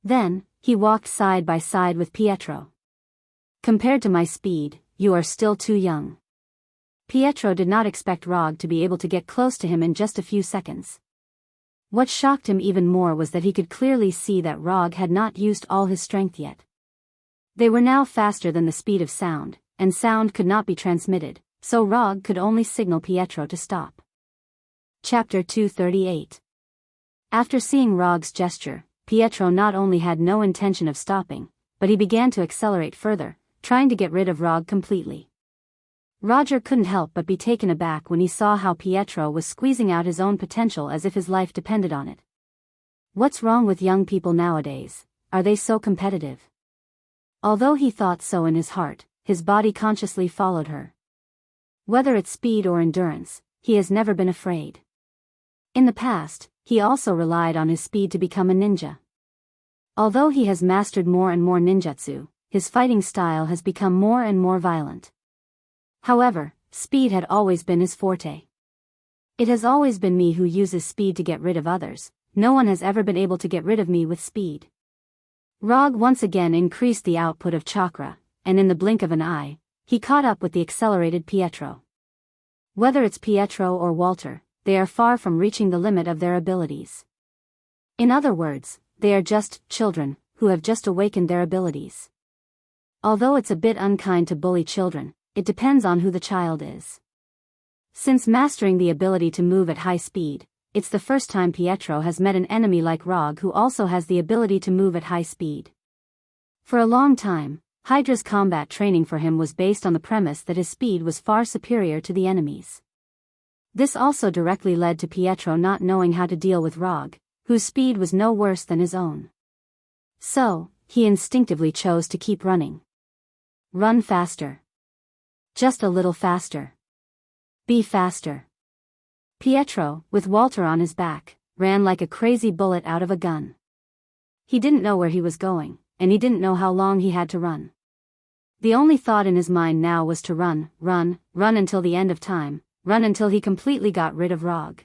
A: Then, he walked side by side with Pietro. Compared to my speed, you are still too young. Pietro did not expect Rog to be able to get close to him in just a few seconds. What shocked him even more was that he could clearly see that Rog had not used all his strength yet. They were now faster than the speed of sound, and sound could not be transmitted, so Rog could only signal Pietro to stop. Chapter 238. After seeing Rog's gesture, Pietro not only had no intention of stopping, but he began to accelerate further, trying to get rid of Rog completely. Roger couldn't help but be taken aback when he saw how Pietro was squeezing out his own potential as if his life depended on it. What's wrong with young people nowadays? Are they so competitive? Although he thought so in his heart, his body consciously followed her. Whether it's speed or endurance, he has never been afraid. In the past, he also relied on his speed to become a ninja. Although he has mastered more and more ninjutsu, his fighting style has become more and more violent. However, speed had always been his forte. It has always been me who uses speed to get rid of others. No one has ever been able to get rid of me with speed. Rog once again increased the output of chakra, and in the blink of an eye, he caught up with the accelerated Pietro. Whether it's Pietro or Walter, they are far from reaching the limit of their abilities. In other words, they are just children who have just awakened their abilities. Although it's a bit unkind to bully children, it depends on who the child is. Since mastering the ability to move at high speed, it's the first time Pietro has met an enemy like Rog who also has the ability to move at high speed. For a long time, Hydra's combat training for him was based on the premise that his speed was far superior to the enemy's. This also directly led to Pietro not knowing how to deal with Rog, whose speed was no worse than his own. So, he instinctively chose to keep running. Run faster. Just a little faster. Be faster. Pietro, with Walter on his back, ran like a crazy bullet out of a gun. He didn't know where he was going, and he didn't know how long he had to run. The only thought in his mind now was to run until the end of time, run until he completely got rid of Rog.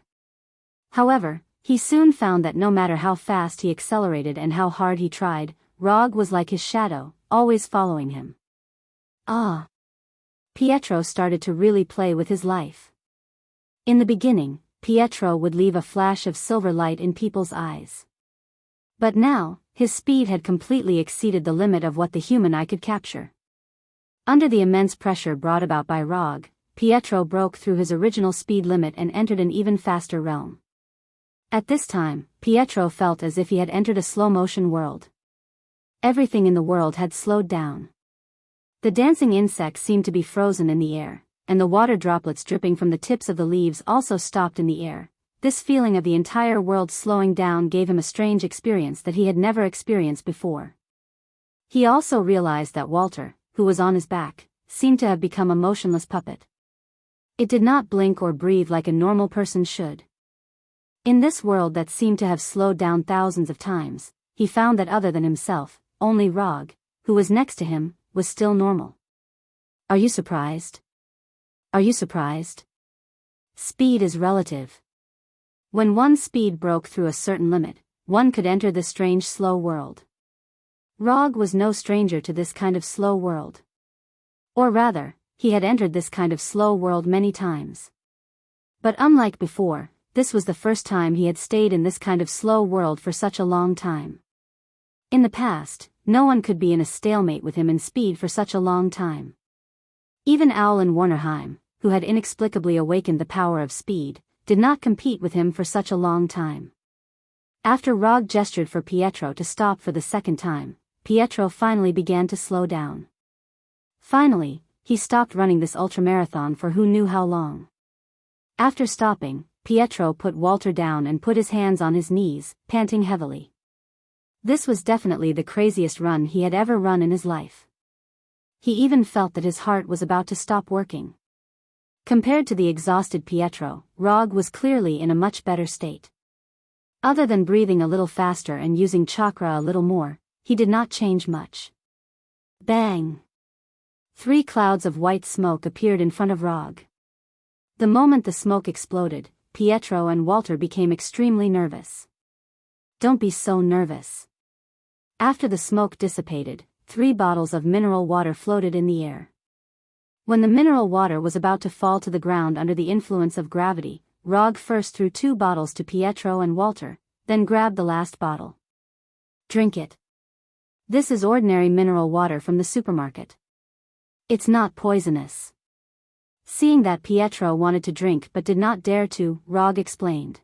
A: However, he soon found that no matter how fast he accelerated and how hard he tried, Rog was like his shadow, always following him. Pietro started to really play with his life. In the beginning, Pietro would leave a flash of silver light in people's eyes. But now, his speed had completely exceeded the limit of what the human eye could capture. Under the immense pressure brought about by Rog, Pietro broke through his original speed limit and entered an even faster realm. At this time, Pietro felt as if he had entered a slow-motion world. Everything in the world had slowed down. The dancing insects seemed to be frozen in the air, and the water droplets dripping from the tips of the leaves also stopped in the air. This feeling of the entire world slowing down gave him a strange experience that he had never experienced before. He also realized that Walter, who was on his back, seemed to have become a motionless puppet. It did not blink or breathe like a normal person should. In this world that seemed to have slowed down thousands of times, he found that other than himself, only Rog, who was next to him, was still normal. Are you surprised? Are you surprised? Speed is relative. When one's speed broke through a certain limit, one could enter the strange slow world. Rog was no stranger to this kind of slow world. Or rather, he had entered this kind of slow world many times. But unlike before, this was the first time he had stayed in this kind of slow world for such a long time. In the past, no one could be in a stalemate with him in speed for such a long time. Even Owl and Warnerheim, who had inexplicably awakened the power of speed, did not compete with him for such a long time. After Rog gestured for Pietro to stop for the second time, Pietro finally began to slow down. Finally, he stopped running this ultramarathon for who knew how long. After stopping, Pietro put Walter down and put his hands on his knees, panting heavily. This was definitely the craziest run he had ever run in his life. He even felt that his heart was about to stop working. Compared to the exhausted Pietro, Rog was clearly in a much better state. Other than breathing a little faster and using chakra a little more, he did not change much. Bang! 3 clouds of white smoke appeared in front of Rog. The moment the smoke exploded, Pietro and Walter became extremely nervous. Don't be so nervous. After the smoke dissipated, 3 bottles of mineral water floated in the air. When the mineral water was about to fall to the ground under the influence of gravity, Rog first threw 2 bottles to Pietro and Walter, then grabbed the last bottle. Drink it. This is ordinary mineral water from the supermarket. It's not poisonous. Seeing that Pietro wanted to drink but did not dare to, Rog explained.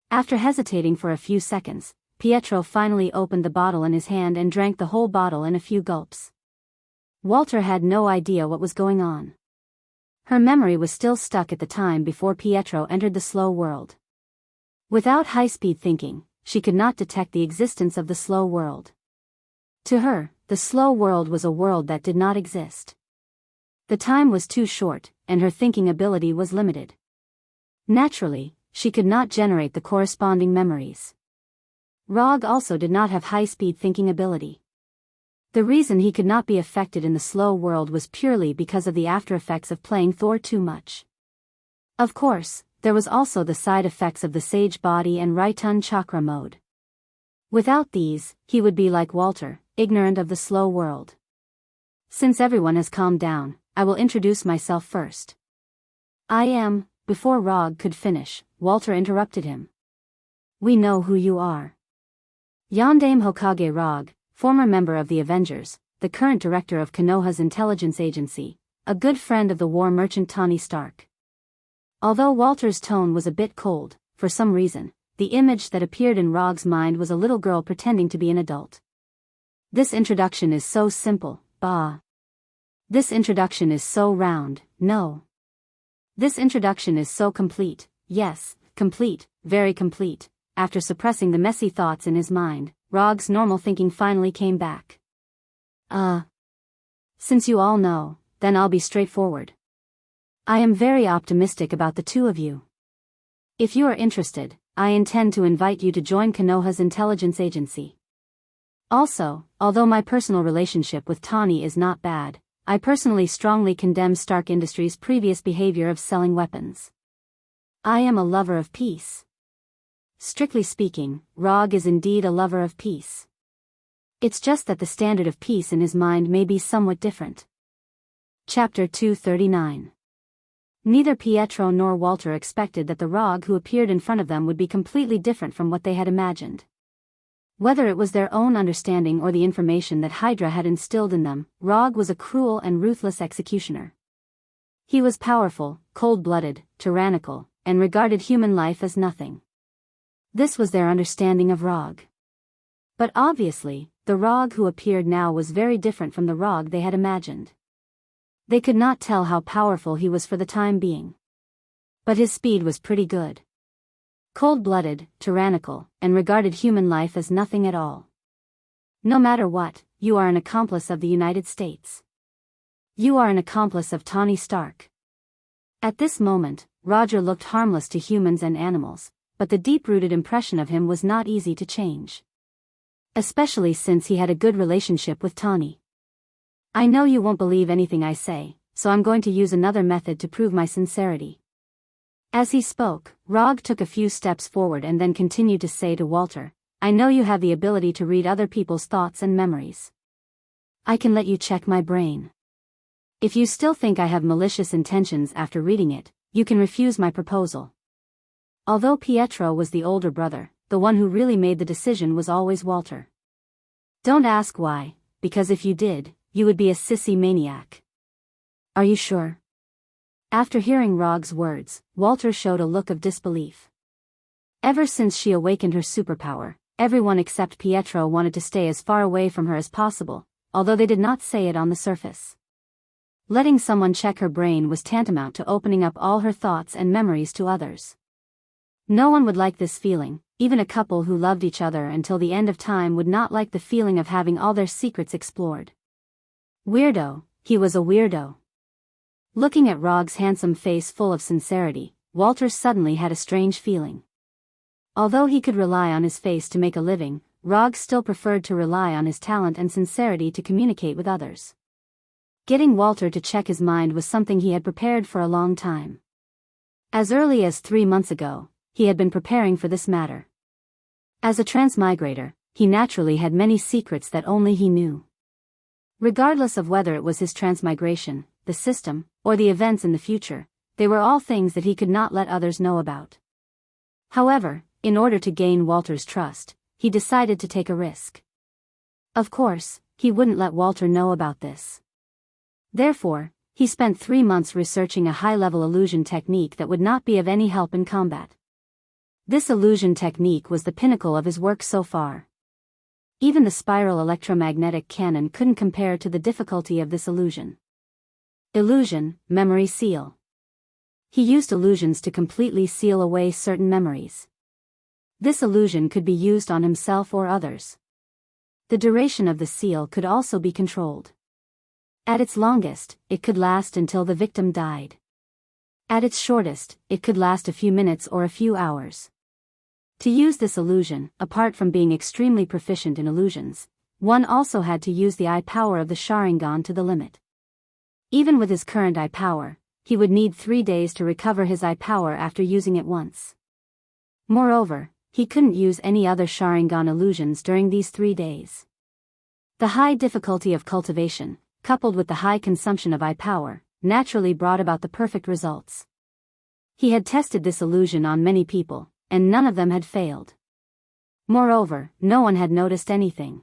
A: After hesitating for a few seconds, Pietro finally opened the bottle in his hand and drank the whole bottle in a few gulps. Walter had no idea what was going on. Her memory was still stuck at the time before Pietro entered the slow world. Without high-speed thinking, she could not detect the existence of the slow world. To her, the slow world was a world that did not exist. The time was too short, and her thinking ability was limited. Naturally, she could not generate the corresponding memories. Rog also did not have high-speed thinking ability. The reason he could not be affected in the slow world was purely because of the after-effects of playing Thor too much. Of course, there was also the side effects of the Sage Body and Raitan Chakra mode. Without these, he would be like Walter, ignorant of the slow world. Since everyone has calmed down, I will introduce myself first. Before Rog could finish, Walter interrupted him. We know who you are. Yondaime Hokage Rog, former member of the Avengers, the current director of Konoha's intelligence agency, a good friend of the war merchant Tony Stark. Although Walter's tone was a bit cold, for some reason, the image that appeared in Rog's mind was a little girl pretending to be an adult. This introduction is so simple, bah. This introduction is so round, no. This introduction is so complete, yes, complete, very complete. After suppressing the messy thoughts in his mind, Rog's normal thinking finally came back. Since you all know, then I'll be straightforward. I am very optimistic about the two of you. If you are interested, I intend to invite you to join Konoha's intelligence agency. Also, although my personal relationship with Tani is not bad, I personally strongly condemn Stark Industries' previous behavior of selling weapons. I am a lover of peace. Strictly speaking, Rog is indeed a lover of peace. It's just that the standard of peace in his mind may be somewhat different. Chapter 239. Neither Pietro nor Walter expected that the Rog who appeared in front of them would be completely different from what they had imagined. Whether it was their own understanding or the information that Hydra had instilled in them, Rog was a cruel and ruthless executioner. He was powerful, cold-blooded, tyrannical, and regarded human life as nothing. This was their understanding of Rog. But obviously, the Rog who appeared now was very different from the Rog they had imagined. They could not tell how powerful he was for the time being. But his speed was pretty good. Cold-blooded, tyrannical, and regarded human life as nothing at all. No matter what, you are an accomplice of the United States. You are an accomplice of Tony Stark. At this moment, Roger looked harmless to humans and animals, but the deep-rooted impression of him was not easy to change. Especially since he had a good relationship with Tani. I know you won't believe anything I say, so I'm going to use another method to prove my sincerity. As he spoke, Rog took a few steps forward and then continued to say to Walter, I know you have the ability to read other people's thoughts and memories. I can let you check my brain. If you still think I have malicious intentions after reading it, you can refuse my proposal. Although Pietro was the older brother, the one who really made the decision was always Walter. Don't ask why, because if you did, you would be a sissy maniac. Are you sure? After hearing Rog's words, Walter showed a look of disbelief. Ever since she awakened her superpower, everyone except Pietro wanted to stay as far away from her as possible, although they did not say it on the surface. Letting someone check her brain was tantamount to opening up all her thoughts and memories to others. No one would like this feeling. Even a couple who loved each other until the end of time would not like the feeling of having all their secrets explored. Weirdo, he was a weirdo. Looking at Rog's handsome face full of sincerity, Walter suddenly had a strange feeling. Although he could rely on his face to make a living, Rog still preferred to rely on his talent and sincerity to communicate with others. Getting Walter to check his mind was something he had prepared for a long time. As early as 3 months ago, he had been preparing for this matter. As a transmigrator, he naturally had many secrets that only he knew. Regardless of whether it was his transmigration, the system, or the events in the future, they were all things that he could not let others know about. However, in order to gain Walter's trust, he decided to take a risk. Of course, he wouldn't let Walter know about this. Therefore, he spent 3 months researching a high-level illusion technique that would not be of any help in combat. This illusion technique was the pinnacle of his work so far. Even the spiral electromagnetic cannon couldn't compare to the difficulty of this illusion. Illusion, memory seal. He used illusions to completely seal away certain memories. This illusion could be used on himself or others. The duration of the seal could also be controlled. At its longest, it could last until the victim died. At its shortest, it could last a few minutes or a few hours. To use this illusion, apart from being extremely proficient in illusions, one also had to use the eye power of the Sharingan to the limit. Even with his current eye power, he would need 3 days to recover his eye power after using it once. Moreover, he couldn't use any other Sharingan illusions during these 3 days. The high difficulty of cultivation, coupled with the high consumption of eye power, naturally brought about the perfect results. He had tested this illusion on many people, and none of them had failed. Moreover, no one had noticed anything.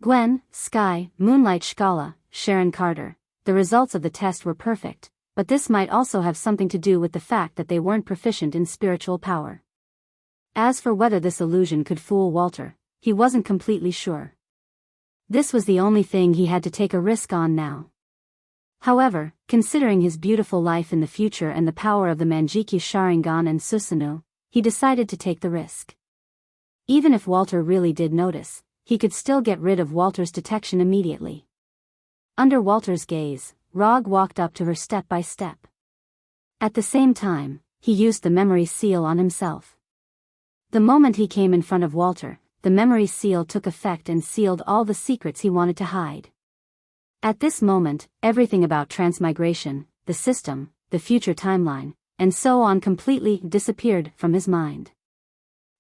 A: Gwen, Sky, Moonlight Shkala, Sharon Carter, the results of the test were perfect, but this might also have something to do with the fact that they weren't proficient in spiritual power. As for whether this illusion could fool Walter, he wasn't completely sure. This was the only thing he had to take a risk on now. However, considering his beautiful life in the future and the power of the Manjiki Sharingan and Susanoo, he decided to take the risk. Even if Walter really did notice, he could still get rid of Walter's detection immediately. Under Walter's gaze, Rog walked up to her step by step. At the same time, he used the memory seal on himself. The moment he came in front of Walter, the memory seal took effect and sealed all the secrets he wanted to hide. At this moment, everything about transmigration, the system, the future timeline, and so on completely disappeared from his mind.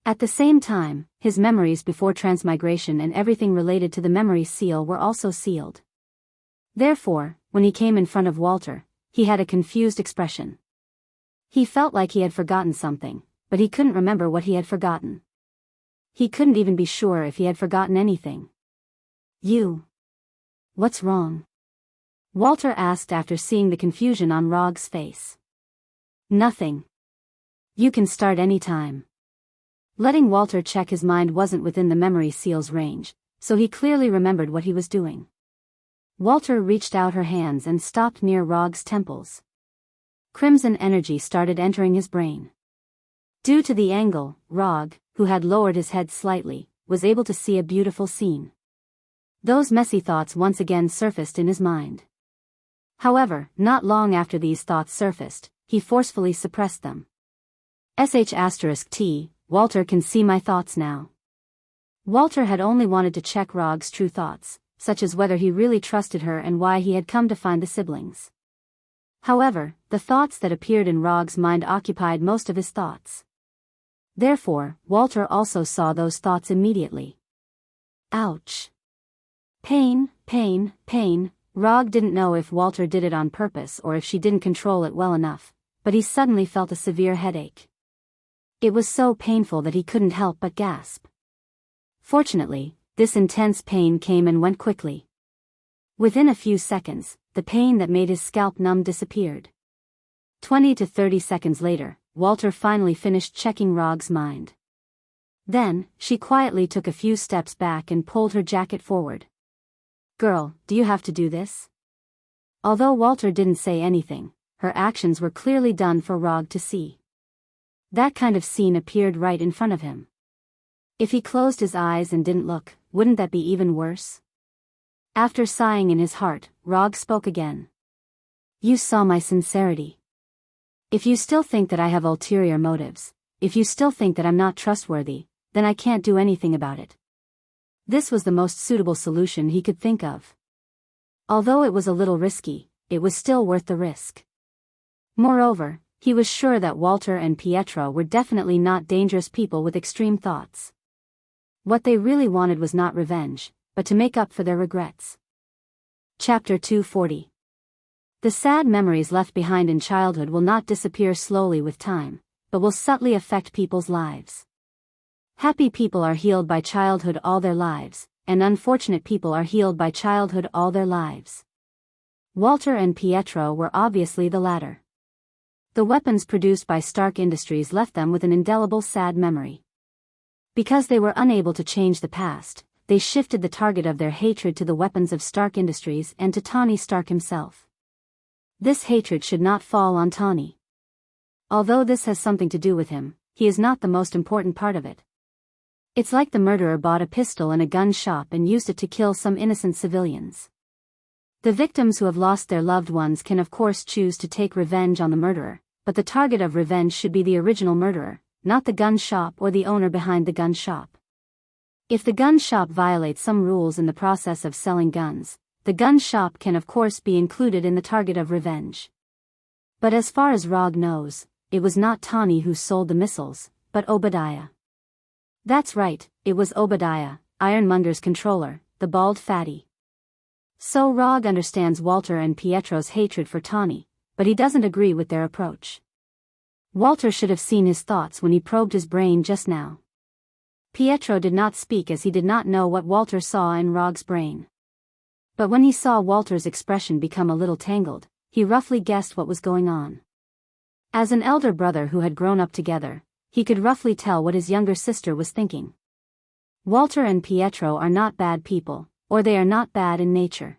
A: At the same time, his memories before transmigration and everything related to the memory seal were also sealed. Therefore, when he came in front of Walter, he had a confused expression. He felt like he had forgotten something, but he couldn't remember what he had forgotten. He couldn't even be sure if he had forgotten anything. "You. What's wrong?" Walter asked after seeing the confusion on Rog's face. "Nothing. You can start any time." Letting Walter check his mind wasn't within the memory seal's range, so he clearly remembered what he was doing. Walter reached out her hands and stopped near Rog's temples. Crimson energy started entering his brain. Due to the angle, Rog, who had lowered his head slightly, was able to see a beautiful scene. Those messy thoughts once again surfaced in his mind. However, not long after these thoughts surfaced, he forcefully suppressed them. *T, Walter can see my thoughts now. Walter had only wanted to check Rog's true thoughts, such as whether he really trusted her and why he had come to find the siblings. However, the thoughts that appeared in Rog's mind occupied most of his thoughts. Therefore, Walter also saw those thoughts immediately. Ouch. Pain, pain, pain. Rog didn't know if Walter did it on purpose or if she didn't control it well enough, but he suddenly felt a severe headache. It was so painful that he couldn't help but gasp. Fortunately, this intense pain came and went quickly. Within a few seconds, the pain that made his scalp numb disappeared. 20 to 30 seconds later, Walter finally finished checking Rog's mind. Then, she quietly took a few steps back and pulled her jacket forward. "Girl, do you have to do this?" Although Walter didn't say anything, her actions were clearly done for Rog to see. That kind of scene appeared right in front of him. If he closed his eyes and didn't look, wouldn't that be even worse? After sighing in his heart, Rog spoke again. You saw my sincerity. If you still think that I have ulterior motives, if you still think that I'm not trustworthy, then I can't do anything about it. This was the most suitable solution he could think of. Although it was a little risky, it was still worth the risk. Moreover, he was sure that Walter and Pietro were definitely not dangerous people with extreme thoughts. What they really wanted was not revenge, but to make up for their regrets. Chapter 240. The sad memories left behind in childhood will not disappear slowly with time, but will subtly affect people's lives. Happy people are healed by childhood all their lives, and unfortunate people are healed by childhood all their lives. Walter and Pietro were obviously the latter. The weapons produced by Stark Industries left them with an indelible sad memory. Because they were unable to change the past, they shifted the target of their hatred to the weapons of Stark Industries and to Tony Stark himself. This hatred should not fall on Tony. Although this has something to do with him, he is not the most important part of it. It's like the murderer bought a pistol in a gun shop and used it to kill some innocent civilians. The victims who have lost their loved ones can of course choose to take revenge on the murderer, but the target of revenge should be the original murderer, not the gun shop or the owner behind the gun shop. If the gun shop violates some rules in the process of selling guns, the gun shop can of course be included in the target of revenge. But as far as Rog knows, it was not Tony who sold the missiles, but Obadiah. That's right, it was Obadiah, Ironmonger's controller, the bald fatty. So Rog understands Walter and Pietro's hatred for Tony, but he doesn't agree with their approach. Walter should have seen his thoughts when he probed his brain just now. Pietro did not speak as he did not know what Walter saw in Rog's brain. But when he saw Walter's expression become a little tangled, he roughly guessed what was going on. As an elder brother who had grown up together, he could roughly tell what his younger sister was thinking. Walter and Pietro are not bad people, or they are not bad in nature.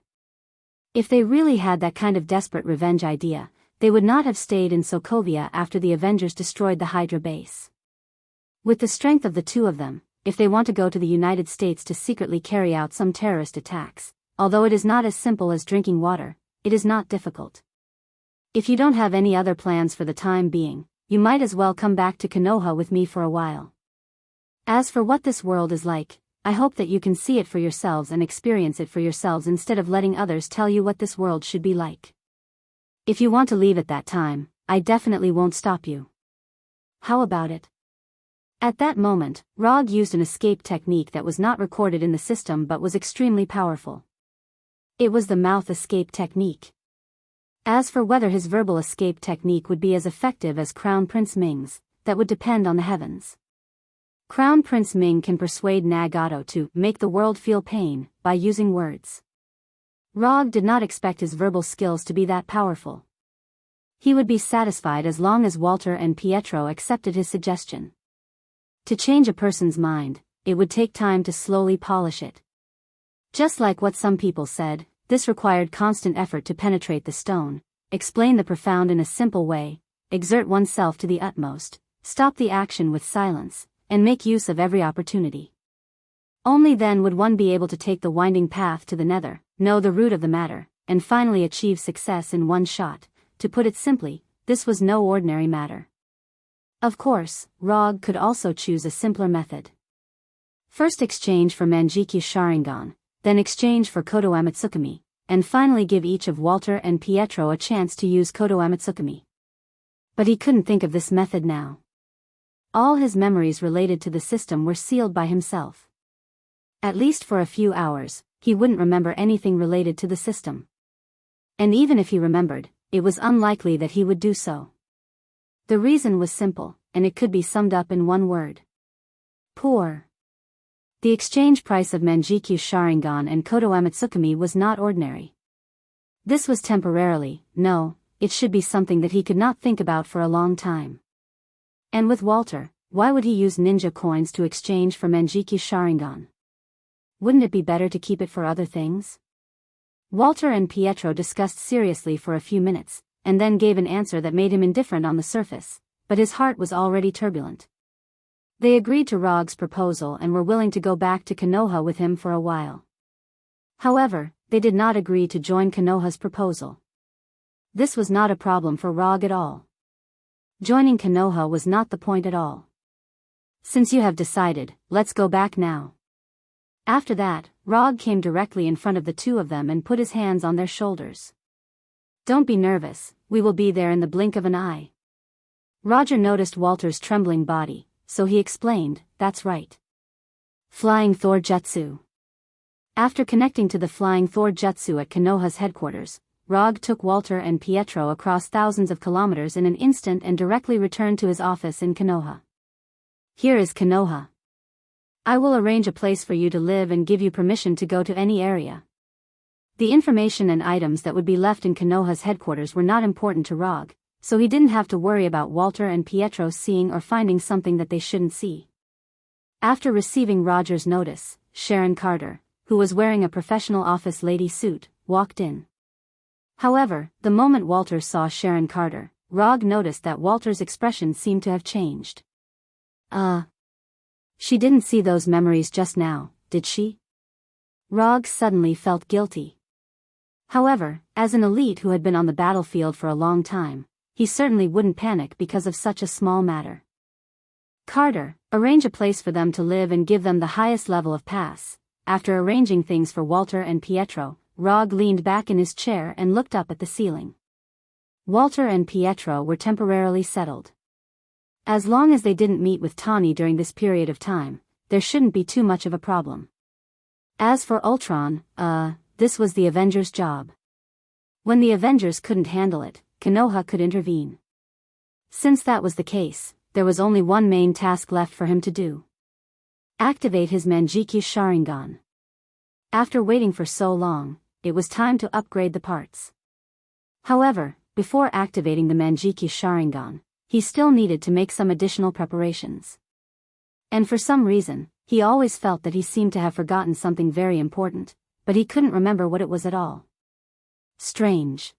A: If they really had that kind of desperate revenge idea, they would not have stayed in Sokovia after the Avengers destroyed the Hydra base. With the strength of the two of them, if they want to go to the United States to secretly carry out some terrorist attacks, although it is not as simple as drinking water, it is not difficult. If you don't have any other plans for the time being, you might as well come back to Konoha with me for a while. As for what this world is like, I hope that you can see it for yourselves and experience it for yourselves instead of letting others tell you what this world should be like. If you want to leave at that time, I definitely won't stop you. How about it? At that moment, Rog used an escape technique that was not recorded in the system but was extremely powerful. It was the mouth escape technique. As for whether his verbal escape technique would be as effective as Crown Prince Ming's, that would depend on the heavens. Crown Prince Ming can persuade Nagato to make the world feel pain by using words. Rog did not expect his verbal skills to be that powerful. He would be satisfied as long as Walter and Pietro accepted his suggestion. To change a person's mind, it would take time to slowly polish it. Just like what some people said, this required constant effort to penetrate the stone, explain the profound in a simple way, exert oneself to the utmost, stop the action with silence, and make use of every opportunity. Only then would one be able to take the winding path to the nether, know the root of the matter, and finally achieve success in one shot. To put it simply, this was no ordinary matter. Of course, Rog could also choose a simpler method. First exchange for Manjikyu Sharingan, then exchange for Kodo Amatsukami, and finally give each of Walter and Pietro a chance to use Kodo Amatsukami. But he couldn't think of this method now. All his memories related to the system were sealed by himself. At least for a few hours, he wouldn't remember anything related to the system. And even if he remembered, it was unlikely that he would do so. The reason was simple, and it could be summed up in one word. Poor. The exchange price of Manjikyu Sharingan and Kodo Amatsukami was not ordinary. This was temporarily, no, it should be something that he could not think about for a long time. And with Walter, why would he use ninja coins to exchange for Manjikyu Sharingan? Wouldn't it be better to keep it for other things? Walter and Pietro discussed seriously for a few minutes, and then gave an answer that made him indifferent on the surface, but his heart was already turbulent. They agreed to Rog's proposal and were willing to go back to Konoha with him for a while. However, they did not agree to join Konoha's proposal. This was not a problem for Rog at all. Joining Konoha was not the point at all. Since you have decided, let's go back now. After that, Rog came directly in front of the two of them and put his hands on their shoulders. Don't be nervous, we will be there in the blink of an eye. Roger noticed Walter's trembling body, so he explained, that's right. Flying Thor Jutsu. After connecting to the Flying Thor Jutsu at Konoha's headquarters, Rog took Walter and Pietro across thousands of kilometers in an instant and directly returned to his office in Konoha. Here is Konoha. I will arrange a place for you to live and give you permission to go to any area. The information and items that would be left in Konoha's headquarters were not important to Rog, so he didn't have to worry about Walter and Pietro seeing or finding something that they shouldn't see. After receiving Roger's notice, Sharon Carter, who was wearing a professional office lady suit, walked in. However, the moment Walter saw Sharon Carter, Rog noticed that Walter's expression seemed to have changed. She didn't see those memories just now, did she? Rog suddenly felt guilty. However, as an elite who had been on the battlefield for a long time, he certainly wouldn't panic because of such a small matter. Carter, arrange a place for them to live and give them the highest level of pass. After arranging things for Walter and Pietro, Rog leaned back in his chair and looked up at the ceiling. Walter and Pietro were temporarily settled. As long as they didn't meet with Tawny during this period of time, there shouldn't be too much of a problem. As for Ultron, this was the Avengers' job. When the Avengers couldn't handle it, Konoha could intervene. Since that was the case, there was only one main task left for him to do. Activate his Manjiki Sharingan. After waiting for so long, it was time to upgrade the parts. However, before activating the Manjiki Sharingan, he still needed to make some additional preparations. And for some reason, he always felt that he seemed to have forgotten something very important, but he couldn't remember what it was at all. Strange.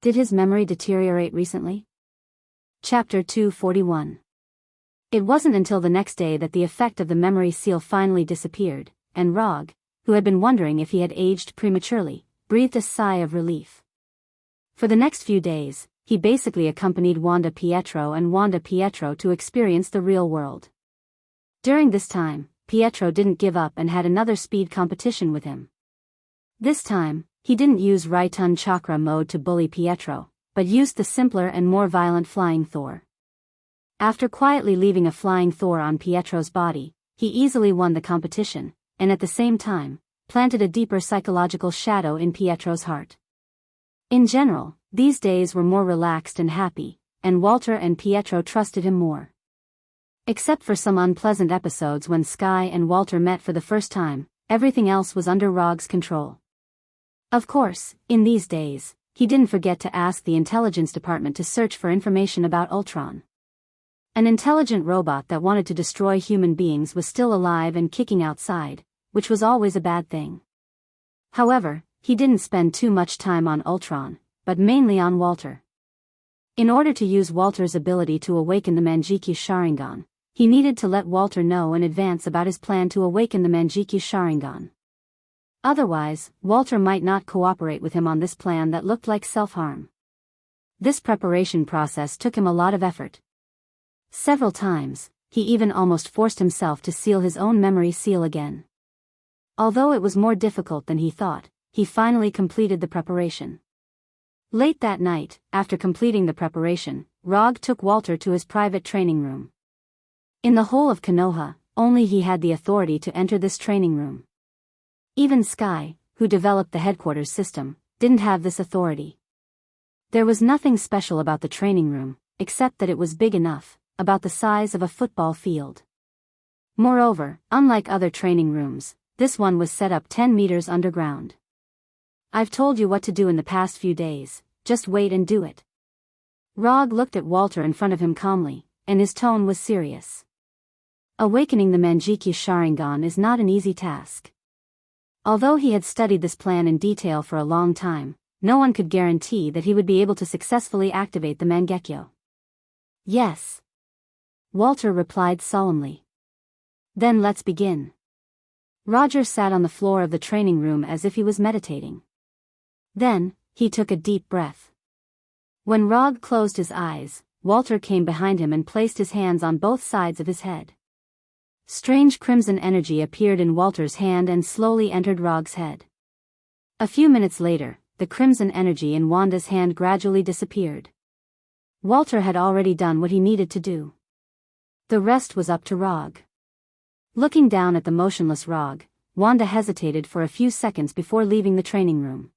A: Did his memory deteriorate recently? Chapter 241. It wasn't until the next day that the effect of the memory seal finally disappeared, and Rog, who had been wondering if he had aged prematurely, breathed a sigh of relief. For the next few days, he basically accompanied Wanda Pietro to experience the real world. During this time, Pietro didn't give up and had another speed competition with him. This time, he didn't use Raiton Chakra mode to bully Pietro, but used the simpler and more violent Flying Thor. After quietly leaving a Flying Thor on Pietro's body, he easily won the competition, and at the same time, planted a deeper psychological shadow in Pietro's heart. In general, these days were more relaxed and happy, and Walter and Pietro trusted him more. Except for some unpleasant episodes when Sky and Walter met for the first time, everything else was under Rog's control. Of course, in these days, he didn't forget to ask the intelligence department to search for information about Ultron. An intelligent robot that wanted to destroy human beings was still alive and kicking outside, which was always a bad thing. However, he didn't spend too much time on Ultron, but mainly on Walter. In order to use Walter's ability to awaken the Manjiki Sharingan, he needed to let Walter know in advance about his plan to awaken the Manjiki Sharingan. Otherwise, Walter might not cooperate with him on this plan that looked like self-harm. This preparation process took him a lot of effort. Several times, he even almost forced himself to seal his own memory seal again. Although it was more difficult than he thought, he finally completed the preparation. Late that night, after completing the preparation, Rog took Walter to his private training room. In the whole of Konoha, only he had the authority to enter this training room. Even Sky, who developed the headquarters system, didn't have this authority. There was nothing special about the training room, except that it was big enough, about the size of a football field. Moreover, unlike other training rooms, this one was set up 10 meters underground. I've told you what to do in the past few days, just wait and do it. Rog looked at Walter in front of him calmly, and his tone was serious. Awakening the Manjiki Sharingan is not an easy task. Although he had studied this plan in detail for a long time, no one could guarantee that he would be able to successfully activate the Mangekyo. Yes. Walter replied solemnly. Then let's begin. Roger sat on the floor of the training room as if he was meditating. Then, he took a deep breath. When Rog closed his eyes, Walter came behind him and placed his hands on both sides of his head. Strange crimson energy appeared in Walter's hand and slowly entered Rog's head. A few minutes later, the crimson energy in Wanda's hand gradually disappeared. Walter had already done what he needed to do. The rest was up to Rog. Looking down at the motionless Rog, Wanda hesitated for a few seconds before leaving the training room.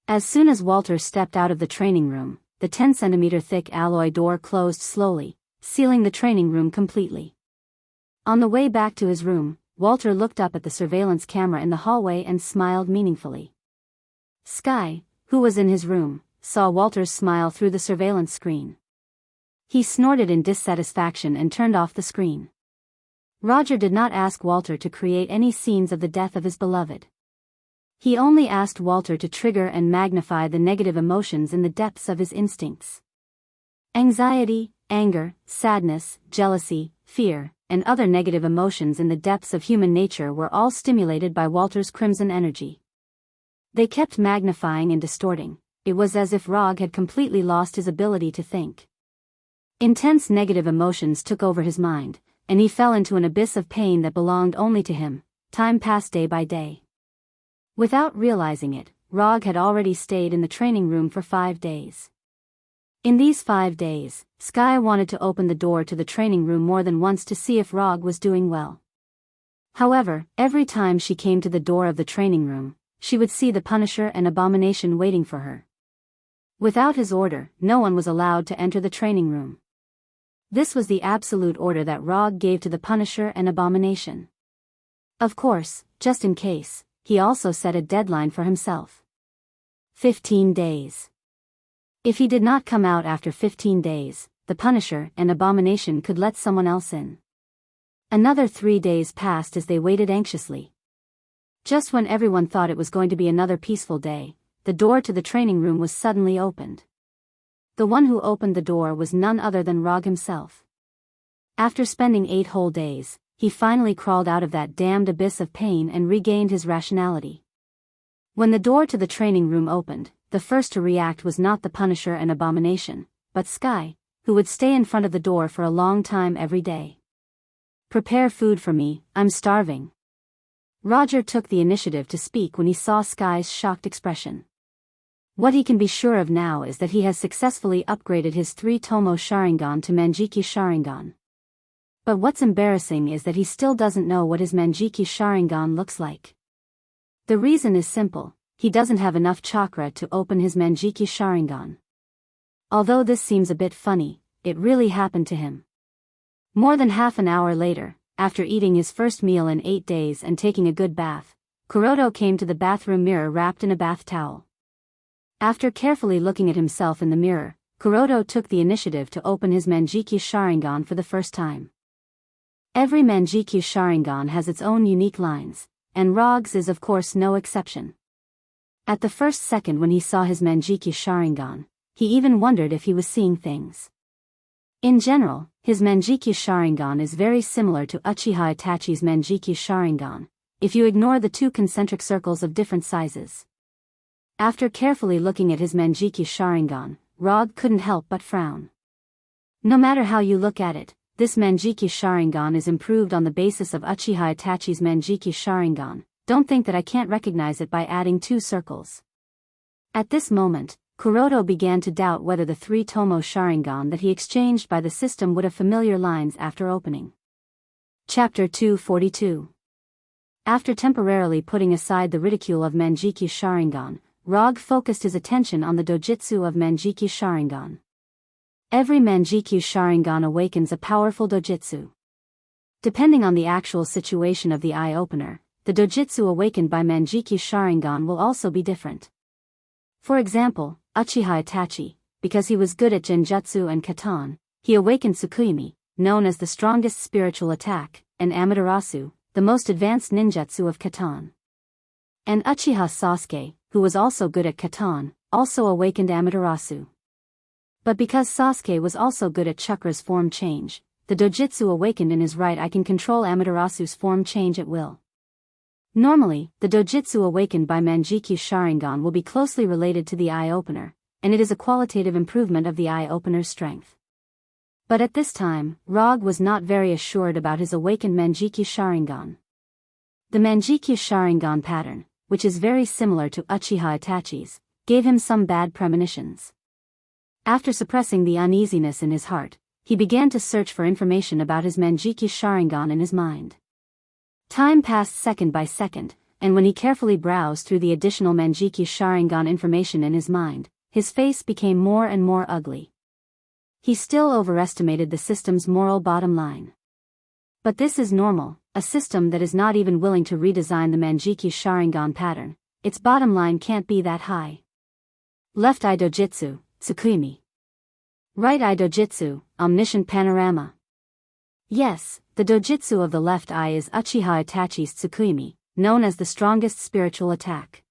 A: As soon as Walter stepped out of the training room, the 10-centimeter thick alloy door closed slowly, sealing the training room completely. On the way back to his room, Walter looked up at the surveillance camera in the hallway and smiled meaningfully. Sky, who was in his room, saw Walter's smile through the surveillance screen. He snorted in dissatisfaction and turned off the screen. Roger did not ask Walter to create any scenes of the death of his beloved. He only asked Walter to trigger and magnify the negative emotions in the depths of his instincts. Anxiety, anger, sadness, jealousy, fear, and other negative emotions in the depths of human nature were all stimulated by Walter's crimson energy. They kept magnifying and distorting. It was as if Rog had completely lost his ability to think. Intense negative emotions took over his mind, and he fell into an abyss of pain that belonged only to him. Time passed day by day. Without realizing it, Rog had already stayed in the training room for 5 days. In these 5 days, Sky wanted to open the door to the training room more than once to see if Rog was doing well. However, every time she came to the door of the training room, she would see the Punisher and Abomination waiting for her. Without his order, no one was allowed to enter the training room. This was the absolute order that Rog gave to the Punisher and Abomination. Of course, just in case, he also set a deadline for himself. 15 days. If he did not come out after 15 days, the Punisher and Abomination could let someone else in. Another 3 days passed as they waited anxiously. Just when everyone thought it was going to be another peaceful day, the door to the training room was suddenly opened. The one who opened the door was none other than Rog himself. After spending 8 whole days, he finally crawled out of that damned abyss of pain and regained his rationality. When the door to the training room opened, the first to react was not the Punisher and Abomination, but Sky, who would stay in front of the door for a long time every day. "Prepare food for me, I'm starving." Roger took the initiative to speak when he saw Sky's shocked expression. What he can be sure of now is that he has successfully upgraded his 3-Tomo Sharingan to Manjiki Sharingan. But what's embarrassing is that he still doesn't know what his Manjiki Sharingan looks like. The reason is simple: he doesn't have enough chakra to open his Manjiki Sharingan. Although this seems a bit funny, it really happened to him. More than half an hour later, after eating his first meal in 8 days and taking a good bath, Kuroto came to the bathroom mirror wrapped in a bath towel. After carefully looking at himself in the mirror, Kuroto took the initiative to open his Manjiki Sharingan for the first time. Every Manjiki Sharingan has its own unique lines, and Rog's is of course no exception. At the first second when he saw his Manjiki Sharingan, he even wondered if he was seeing things. In general, his Manjiki Sharingan is very similar to Uchiha Itachi's Manjiki Sharingan, if you ignore the 2 concentric circles of different sizes. After carefully looking at his Manjiki Sharingan, Rog couldn't help but frown. No matter how you look at it, this Manjiki Sharingan is improved on the basis of Uchiha Itachi's Manjiki Sharingan. Don't think that I can't recognize it by adding 2 circles. At this moment, Kuroto began to doubt whether the 3-Tomo Sharingan that he exchanged by the system would have familiar lines after opening. Chapter 242. After temporarily putting aside the ridicule of Manjiki Sharingan, Rog focused his attention on the dojitsu of Manjiki Sharingan. Every Manjiki Sharingan awakens a powerful dojitsu. Depending on the actual situation of the eye-opener, the dojitsu awakened by Manjiki Sharingan will also be different. For example, Uchiha Itachi, because he was good at genjutsu and katan, he awakened Tsukuyomi, known as the strongest spiritual attack, and Amaterasu, the most advanced ninjutsu of katan. And Uchiha Sasuke, who was also good at katan, also awakened Amaterasu. But because Sasuke was also good at chakra's form change, the dojutsu awakened in his right eye can control Amaterasu's form change at will. Normally, the dojutsu awakened by Manjikyu Sharingan will be closely related to the eye opener, and it is a qualitative improvement of the eye opener's strength. But at this time, Rog was not very assured about his awakened Manjikyu Sharingan. The Manjikyu Sharingan pattern, which is very similar to Uchiha Itachi's, gave him some bad premonitions. After suppressing the uneasiness in his heart, he began to search for information about his Manjikyu Sharingan in his mind. Time passed second by second, and when he carefully browsed through the additional Manjikyu Sharingan information in his mind, his face became more and more ugly. He still overestimated the system's moral bottom line. But this is normal, a system that is not even willing to redesign the Manjikyu Sharingan pattern, its bottom line can't be that high. Left eye dojutsu, Tsukuyomi. Right eye dojutsu, omniscient panorama. Yes, the dojutsu of the left eye is Uchiha Itachi's Tsukuyomi, known as the strongest spiritual attack.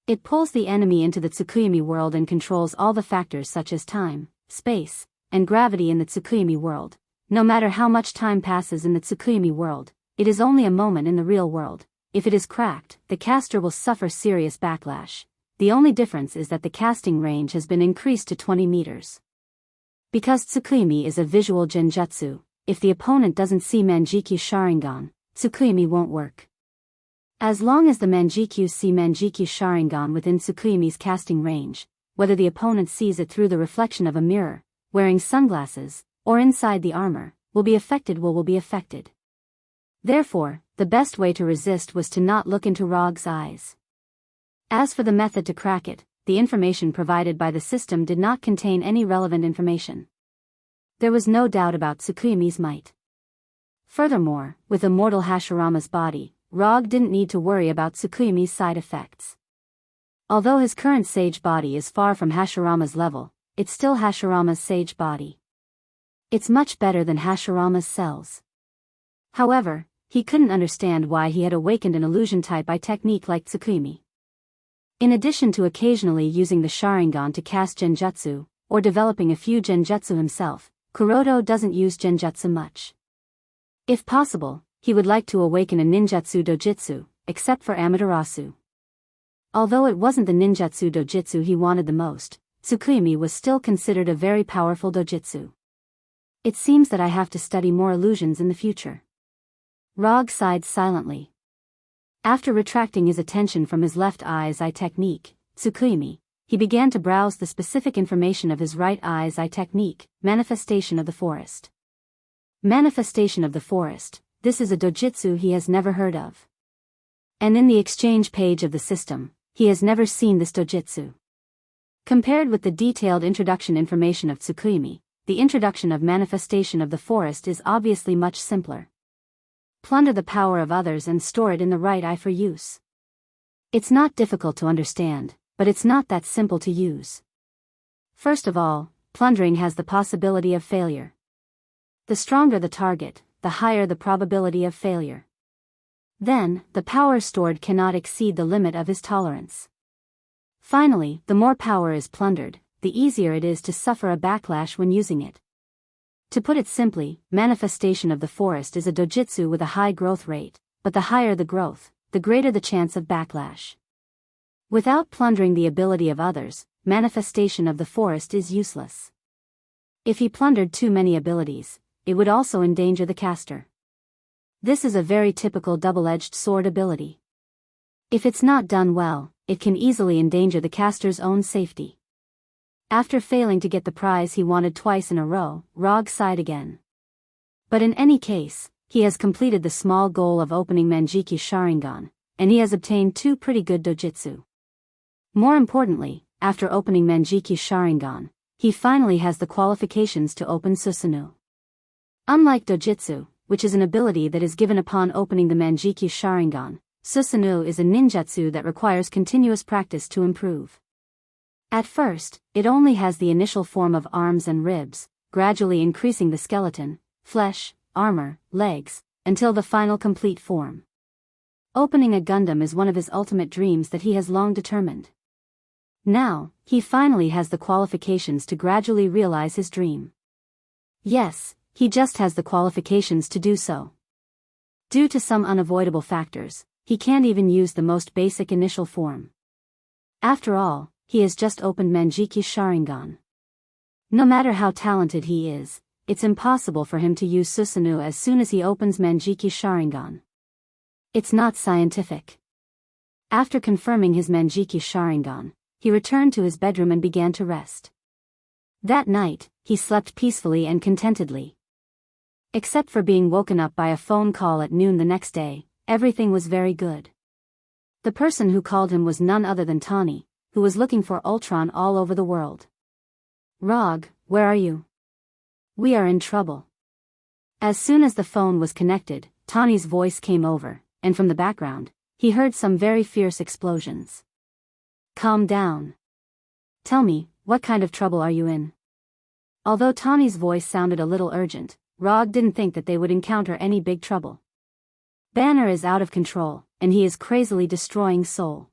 A: It pulls the enemy into the Tsukuyomi world and controls all the factors such as time, space, and gravity in the Tsukuyomi world. No matter how much time passes in the Tsukuyomi world, it is only a moment in the real world. If it is cracked, the caster will suffer serious backlash. The only difference is that the casting range has been increased to 20 meters. Because Tsukuyomi is a visual genjutsu, if the opponent doesn't see Manjikyu Sharingan, Tsukuyomi won't work. As long as the Manjikyu see Manjikyu Sharingan within Tsukuyomi's casting range, whether the opponent sees it through the reflection of a mirror, wearing sunglasses, or inside the armor, will be affected. Therefore, the best way to resist was to not look into Rog's eyes. As for the method to crack it, the information provided by the system did not contain any relevant information. There was no doubt about Tsukuyomi's might. Furthermore, with immortal Hashirama's body, Rog didn't need to worry about Tsukuyomi's side effects. Although his current sage body is far from Hashirama's level, it's still Hashirama's sage body. It's much better than Hashirama's cells. However, he couldn't understand why he had awakened an illusion-type eye technique like Tsukuyomi. In addition to occasionally using the Sharingan to cast genjutsu, or developing a few genjutsu himself, Kuroto doesn't use genjutsu much. If possible, he would like to awaken a ninjutsu dojutsu, except for Amaterasu. Although it wasn't the ninjutsu dojutsu he wanted the most, Tsukuyomi was still considered a very powerful dojutsu. It seems that I have to study more illusions in the future. Rog sighed silently. After retracting his attention from his left eye's eye technique, Tsukuyomi, he began to browse the specific information of his right eye's eye technique, Manifestation of the Forest. Manifestation of the Forest, this is a dojutsu he has never heard of. And in the exchange page of the system, he has never seen this dojutsu. Compared with the detailed introduction information of Tsukuyomi, the introduction of Manifestation of the Forest is obviously much simpler. Plunder the power of others and store it in the right eye for use. It's not difficult to understand, but it's not that simple to use. First of all, plundering has the possibility of failure. The stronger the target, the higher the probability of failure. Then, the power stored cannot exceed the limit of his tolerance. Finally, the more power is plundered, the easier it is to suffer a backlash when using it. To put it simply, Manifestation of the Forest is a dojutsu with a high growth rate, but the higher the growth, the greater the chance of backlash. Without plundering the ability of others, Manifestation of the Forest is useless. If he plundered too many abilities, it would also endanger the caster. This is a very typical double-edged sword ability. If it's not done well, it can easily endanger the caster's own safety. After failing to get the prize he wanted twice in a row, Rog sighed again. But in any case, he has completed the small goal of opening Manjikyu Sharingan, and he has obtained 2 pretty good dojutsu. More importantly, after opening Manjikyu Sharingan, he finally has the qualifications to open Susanoo. Unlike dojutsu, which is an ability that is given upon opening the Manjikyu Sharingan, Susanoo is a ninjutsu that requires continuous practice to improve. At first, it only has the initial form of arms and ribs, gradually increasing the skeleton, flesh, armor, legs, until the final complete form. Opening a Gundam is one of his ultimate dreams that he has long determined. Now, he finally has the qualifications to gradually realize his dream. Yes, he just has the qualifications to do so. Due to some unavoidable factors, he can't even use the most basic initial form. After all, he has just opened Manjiki Sharingan. No matter how talented he is, it's impossible for him to use Susanoo as soon as he opens Manjiki Sharingan. It's not scientific. After confirming his Manjiki Sharingan, he returned to his bedroom and began to rest. That night, he slept peacefully and contentedly. Except for being woken up by a phone call at noon the next day, everything was very good. The person who called him was none other than Tawny, who was looking for Ultron all over the world. "Rog, where are you? We are in trouble." As soon as the phone was connected, Tawny's voice came over, and from the background, he heard some very fierce explosions. "Calm down. Tell me, what kind of trouble are you in?" Although Tawny's voice sounded a little urgent, Rog didn't think that they would encounter any big trouble. Banner is out of control, and he is crazily destroying Seoul.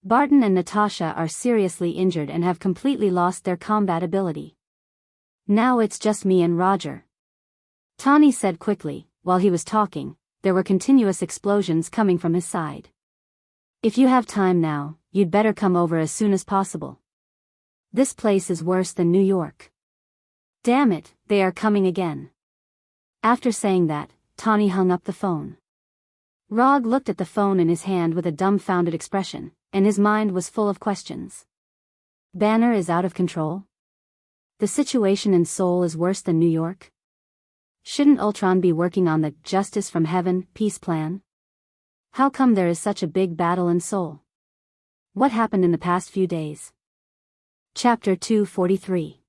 A: Barton and Natasha are seriously injured and have completely lost their combat ability. Now it's just me and Roger. Tawny said quickly. While he was talking, there were continuous explosions coming from his side. "If you have time now, you'd better come over as soon as possible. This place is worse than New York. Damn it, they are coming again." After saying that, Tawny hung up the phone. Rog looked at the phone in his hand with a dumbfounded expression, and his mind was full of questions. Banner is out of control? The situation in Seoul is worse than New York? Shouldn't Ultron be working on the Justice from Heaven peace plan? How come there is such a big battle in Seoul? What happened in the past few days? Chapter 243.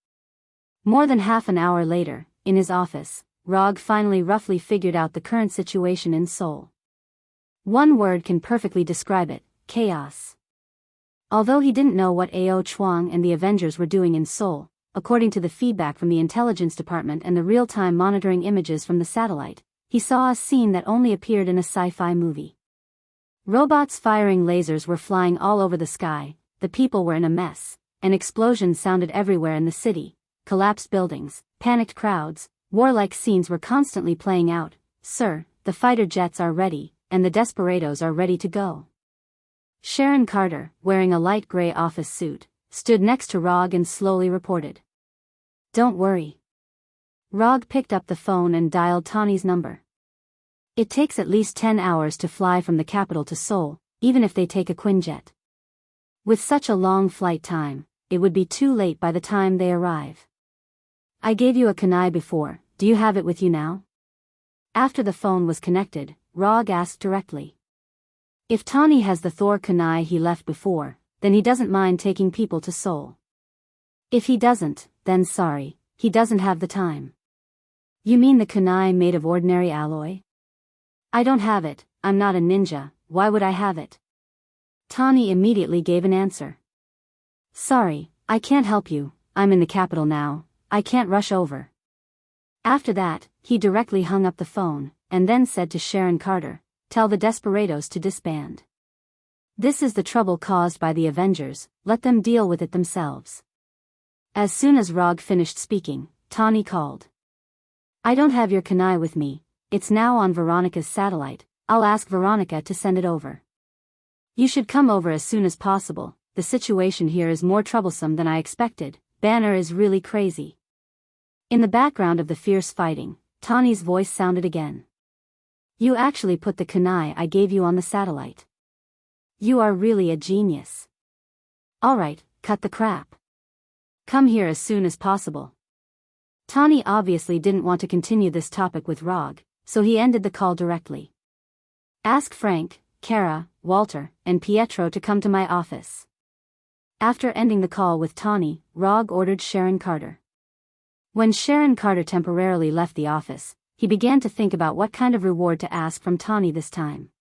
A: More than half an hour later, in his office, Rog finally roughly figured out the current situation in Seoul. One word can perfectly describe it: chaos. Although he didn't know what Ao Chuang and the Avengers were doing in Seoul, according to the feedback from the intelligence department and the real-time monitoring images from the satellite, he saw a scene that only appeared in a sci-fi movie. Robots firing lasers were flying all over the sky, the people were in a mess, and explosions sounded everywhere in the city, collapsed buildings, panicked crowds, warlike scenes were constantly playing out. "Sir, the fighter jets are ready, and the desperados are ready to go." Sharon Carter, wearing a light gray office suit, stood next to Rog and slowly reported. "Don't worry." Rog picked up the phone and dialed Tawny's number. "It takes at least 10 hours to fly from the capital to Seoul, even if they take a Quinjet. With such a long flight time, it would be too late by the time they arrive. I gave you a kunai before, do you have it with you now?" After the phone was connected, Rog asked directly. If Tawny has the Thor kunai he left before, then he doesn't mind taking people to Seoul. If he doesn't, then sorry, he doesn't have the time. "You mean the kunai made of ordinary alloy?" "I don't have it, I'm not a ninja, why would I have it?" Tawny immediately gave an answer. "Sorry, I can't help you, I'm in the capital now, I can't rush over." After that, he directly hung up the phone, and then said to Sharon Carter, "Tell the desperados to disband. This is the trouble caused by the Avengers, let them deal with it themselves." As soon as Rog finished speaking, Tawny called. "I don't have your kunai with me, it's now on Veronica's satellite, I'll ask Veronica to send it over. You should come over as soon as possible, the situation here is more troublesome than I expected, Banner is really crazy." In the background of the fierce fighting, Tawny's voice sounded again. "You actually put the kunai I gave you on the satellite. You are really a genius. Alright, cut the crap. Come here as soon as possible." Tawny obviously didn't want to continue this topic with Rog, so he ended the call directly. "Ask Frank, Kara, Walter, and Pietro to come to my office." After ending the call with Tawny, Rog ordered Sharon Carter. When Sharon Carter temporarily left the office, he began to think about what kind of reward to ask from Tawny this time.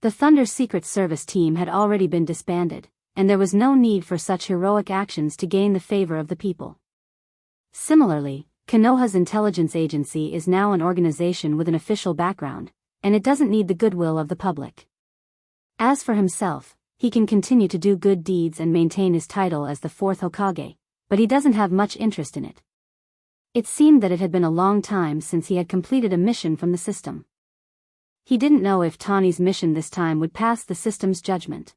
A: The Thunder Secret Service team had already been disbanded, and there was no need for such heroic actions to gain the favor of the people. Similarly, Konoha's intelligence agency is now an organization with an official background, and it doesn't need the goodwill of the public. As for himself, he can continue to do good deeds and maintain his title as the fourth Hokage, but he doesn't have much interest in it. It seemed that it had been a long time since he had completed a mission from the system. He didn't know if Tawny's mission this time would pass the system's judgment.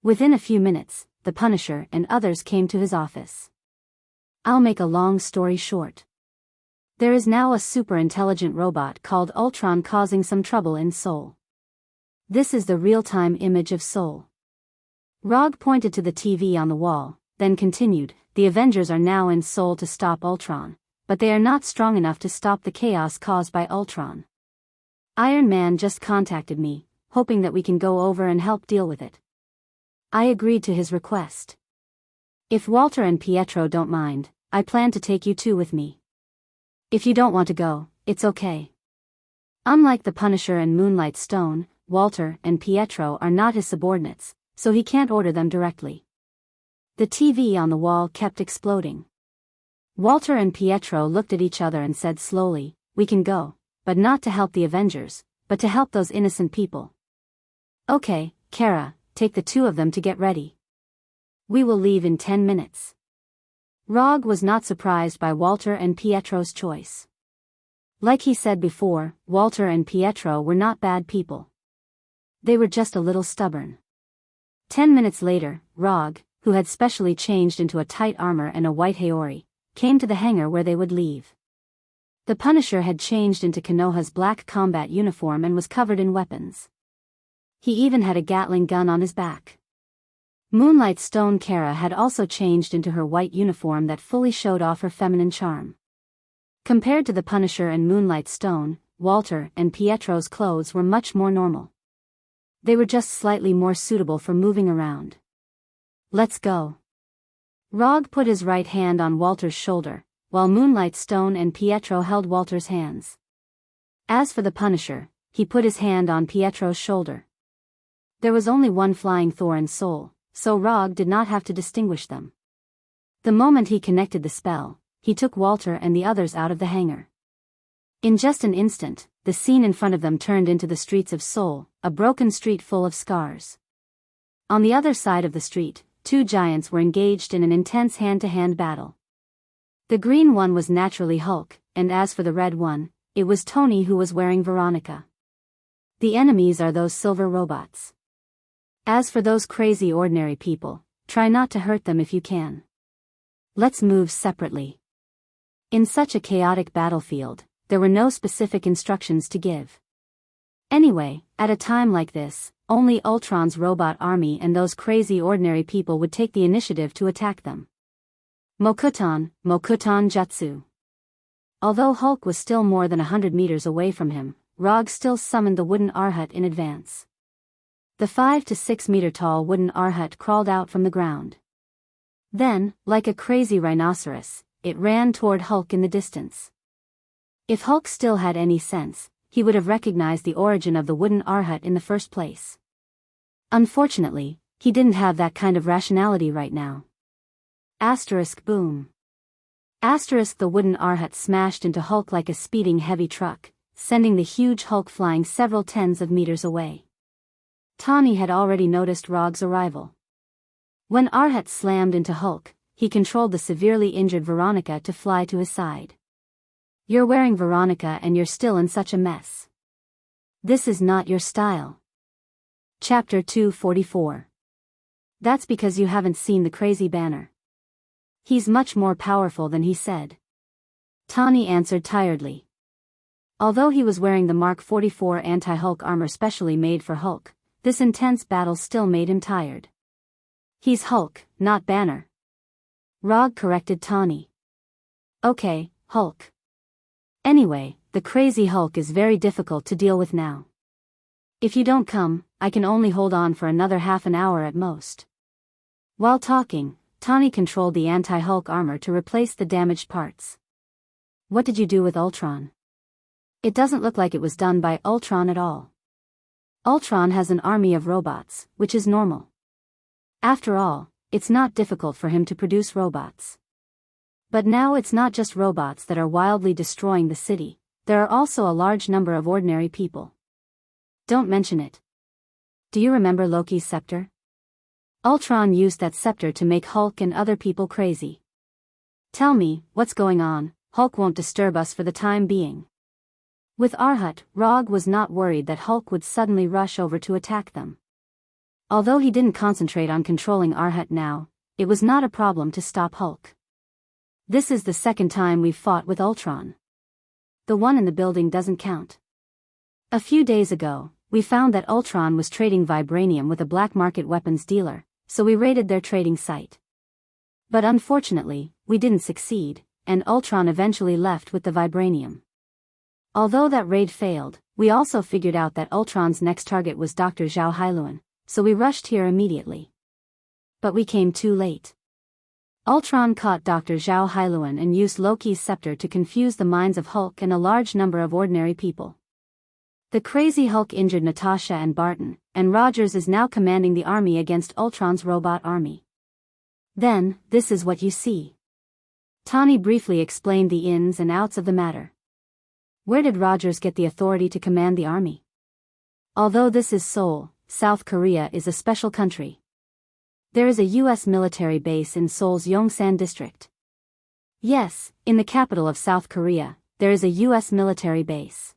A: Within a few minutes, the Punisher and others came to his office. I'll make a long story short. There is now a super intelligent robot called Ultron causing some trouble in Seoul. This is the real-time image of Seoul. Rog pointed to the TV on the wall, then continued, the Avengers are now in Seoul to stop Ultron, but they are not strong enough to stop the chaos caused by Ultron. Iron Man just contacted me, hoping that we can go over and help deal with it. I agreed to his request. If Walter and Pietro don't mind, I plan to take you two with me. If you don't want to go, it's okay. Unlike the Punisher and Moonlight Stone, Walter and Pietro are not his subordinates, so he can't order them directly. The TV on the wall kept exploding. Walter and Pietro looked at each other and said slowly, we can go, but not to help the Avengers, but to help those innocent people. Okay, Kara, take the two of them to get ready. We will leave in 10 minutes. Rog was not surprised by Walter and Pietro's choice. Like he said before, Walter and Pietro were not bad people. They were just a little stubborn. 10 minutes later, Rog, who had specially changed into a tight armor and a white haori, came to the hangar where they would leave. The Punisher had changed into Konoha's black combat uniform and was covered in weapons. He even had a Gatling gun on his back. Moonlight Stone Kara had also changed into her white uniform that fully showed off her feminine charm. Compared to the Punisher and Moonlight Stone, Walter and Pietro's clothes were much more normal. They were just slightly more suitable for moving around. Let's go. Rog put his right hand on Walter's shoulder, while Moonlight Stone and Pietro held Walter's hands. As for the Punisher, he put his hand on Pietro's shoulder. There was only one flying Thor in Seoul, so Rog did not have to distinguish them. The moment he connected the spell, he took Walter and the others out of the hangar. In just an instant, the scene in front of them turned into the streets of Seoul, a broken street full of scars. On the other side of the street, two giants were engaged in an intense hand-to-hand battle. The green one was naturally Hulk, and as for the red one, it was Tony who was wearing Veronica. The enemies are those silver robots. As for those crazy ordinary people, try not to hurt them if you can. Let's move separately. In such a chaotic battlefield, there were no specific instructions to give. Anyway, at a time like this, only Ultron's robot army and those crazy ordinary people would take the initiative to attack them. Mokuton Jutsu. Although Hulk was still more than 100 meters away from him, Rog still summoned the wooden Arhat in advance. The 5 to 6 meter tall wooden Arhat crawled out from the ground. Then, like a crazy rhinoceros, it ran toward Hulk in the distance. If Hulk still had any sense, he would have recognized the origin of the wooden Arhat in the first place. Unfortunately, he didn't have that kind of rationality right now. Asterisk boom. Asterisk the wooden Arhat smashed into Hulk like a speeding heavy truck, sending the huge Hulk flying several tens of meters away. Tawny had already noticed Rog's arrival. When Arhat slammed into Hulk, he controlled the severely injured Veronica to fly to his side. You're wearing Veronica and you're still in such a mess. This is not your style. Chapter 244. That's because you haven't seen the crazy banner. He's much more powerful than he said. Tawny answered tiredly. Although he was wearing the Mark 44 anti-Hulk armor specially made for Hulk, this intense battle still made him tired. He's Hulk, not Banner. Rog corrected Tawny. Okay, Hulk. Anyway, the crazy Hulk is very difficult to deal with now. If you don't come, I can only hold on for another half an hour at most. While talking, Tawny controlled the anti-Hulk armor to replace the damaged parts. What did you do with Ultron? It doesn't look like it was done by Ultron at all. Ultron has an army of robots, which is normal. After all, it's not difficult for him to produce robots. But now it's not just robots that are wildly destroying the city, there are also a large number of ordinary people. Don't mention it. Do you remember Loki's scepter? Ultron used that scepter to make Hulk and other people crazy. Tell me, what's going on? Hulk won't disturb us for the time being. With Arhut, Rog was not worried that Hulk would suddenly rush over to attack them. Although he didn't concentrate on controlling Arhut now, it was not a problem to stop Hulk. This is the second time we've fought with Ultron. The one in the building doesn't count. A few days ago, we found that Ultron was trading vibranium with a black market weapons dealer, so we raided their trading site. But unfortunately, we didn't succeed, and Ultron eventually left with the vibranium. Although that raid failed, we also figured out that Ultron's next target was Dr. Zhao Hailuan, so we rushed here immediately. But we came too late. Ultron caught Dr. Zhao Hailuan and used Loki's scepter to confuse the minds of Hulk and a large number of ordinary people. The crazy Hulk injured Natasha and Barton, and Rogers is now commanding the army against Ultron's robot army. Then, this is what you see. Tawny briefly explained the ins and outs of the matter. Where did Rogers get the authority to command the army? Although this is Seoul, South Korea is a special country. There is a U.S. military base in Seoul's Yongsan district. Yes, in the capital of South Korea, there is a U.S. military base.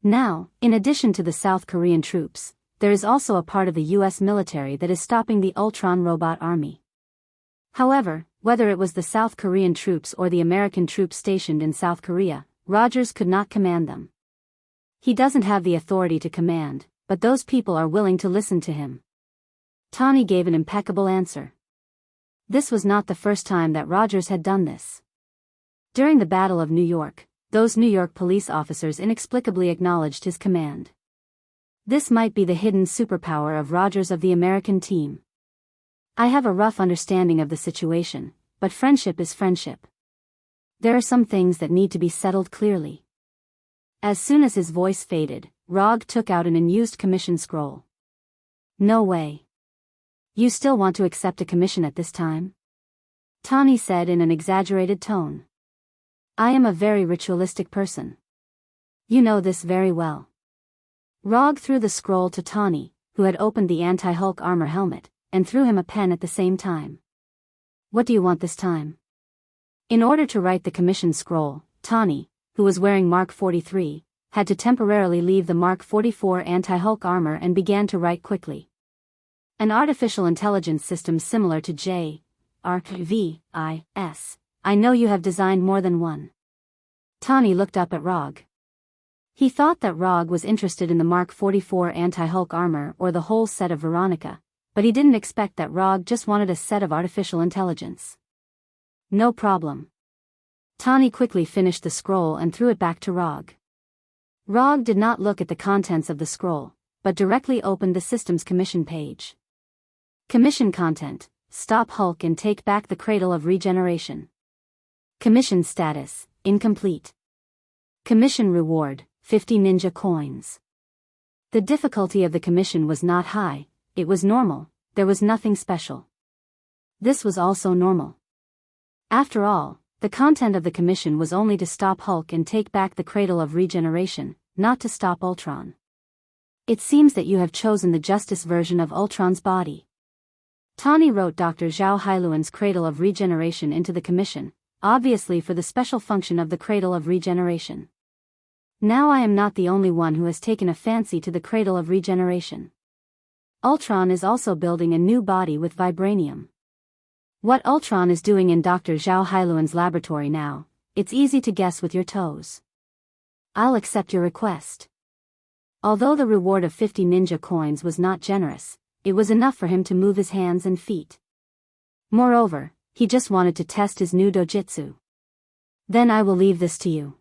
A: Now, in addition to the South Korean troops, there is also a part of the U.S. military that is stopping the Ultron robot army. However, whether it was the South Korean troops or the American troops stationed in South Korea, Rogers could not command them. He doesn't have the authority to command, but those people are willing to listen to him. Tawny gave an impeccable answer. This was not the first time that Rogers had done this. During the Battle of New York, those New York police officers inexplicably acknowledged his command. This might be the hidden superpower of Rogers of the American team. I have a rough understanding of the situation, but friendship is friendship. There are some things that need to be settled clearly. As soon as his voice faded, Rog took out an unused commission scroll. No way. You still want to accept a commission at this time? Tawny said in an exaggerated tone. I am a very ritualistic person. You know this very well. Rog threw the scroll to Tawny, who had opened the anti-Hulk armor helmet, and threw him a pen at the same time. What do you want this time? In order to write the commission scroll, Tawny, who was wearing Mark 43, had to temporarily leave the Mark 44 anti-Hulk armor and began to write quickly. An artificial intelligence system similar to JRVIS. I know you have designed more than one. Tawny looked up at Rog. He thought that Rog was interested in the Mark 44 anti-Hulk armor or the whole set of Veronica, but he didn't expect that Rog just wanted a set of artificial intelligence. No problem. Tawny quickly finished the scroll and threw it back to Rog. Rog did not look at the contents of the scroll, but directly opened the system's commission page. Commission content: Stop Hulk and take back the Cradle of Regeneration. Commission status: Incomplete. Commission reward: 50 ninja coins. The difficulty of the commission was not high, it was normal, there was nothing special. This was also normal. After all, the content of the commission was only to stop Hulk and take back the Cradle of Regeneration, not to stop Ultron. It seems that you have chosen the justice version of Ultron's body. Tawny wrote Dr. Zhao Hailuan's Cradle of Regeneration into the commission, obviously for the special function of the Cradle of Regeneration. Now I am not the only one who has taken a fancy to the Cradle of Regeneration. Ultron is also building a new body with vibranium. What Ultron is doing in Dr. Zhao Hailuan's laboratory now, it's easy to guess with your toes. I'll accept your request. Although the reward of 50 ninja coins was not generous, it was enough for him to move his hands and feet. Moreover, he just wanted to test his new dojutsu. Then I will leave this to you.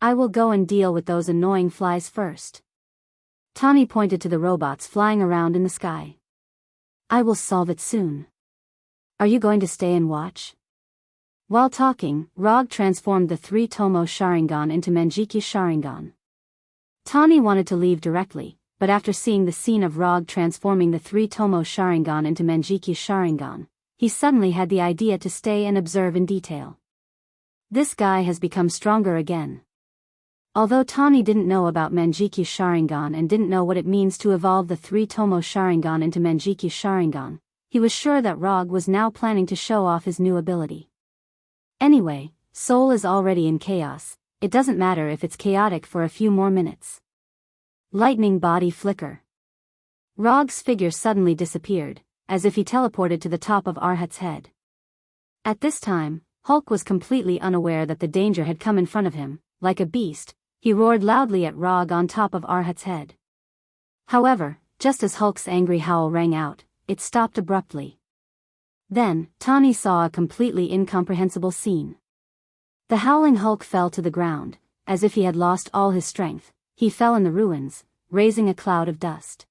A: I will go and deal with those annoying flies first. Tawny pointed to the robots flying around in the sky. I will solve it soon. Are you going to stay and watch? While talking, Rog transformed the 3 Tomo Sharingan into Manjiki Sharingan. Tawny wanted to leave directly, but after seeing the scene of Rog transforming the 3 Tomo Sharingan into Manjiki Sharingan, he suddenly had the idea to stay and observe in detail. This guy has become stronger again. Although Tani didn't know about Manjikyu Sharingan and didn't know what it means to evolve the 3 Tomo Sharingan into Manjikyu Sharingan, he was sure that Rog was now planning to show off his new ability. Anyway, Soul is already in chaos, it doesn't matter if it's chaotic for a few more minutes. Lightning body flicker. Rog's figure suddenly disappeared, as if he teleported to the top of Arhat's head. At this time, Hulk was completely unaware that the danger had come in front of him. Like a beast, he roared loudly at Rog on top of Arhat's head. However, just as Hulk's angry howl rang out, it stopped abruptly. Then, Tani saw a completely incomprehensible scene. The howling Hulk fell to the ground, as if he had lost all his strength. He fell in the ruins, raising a cloud of dust.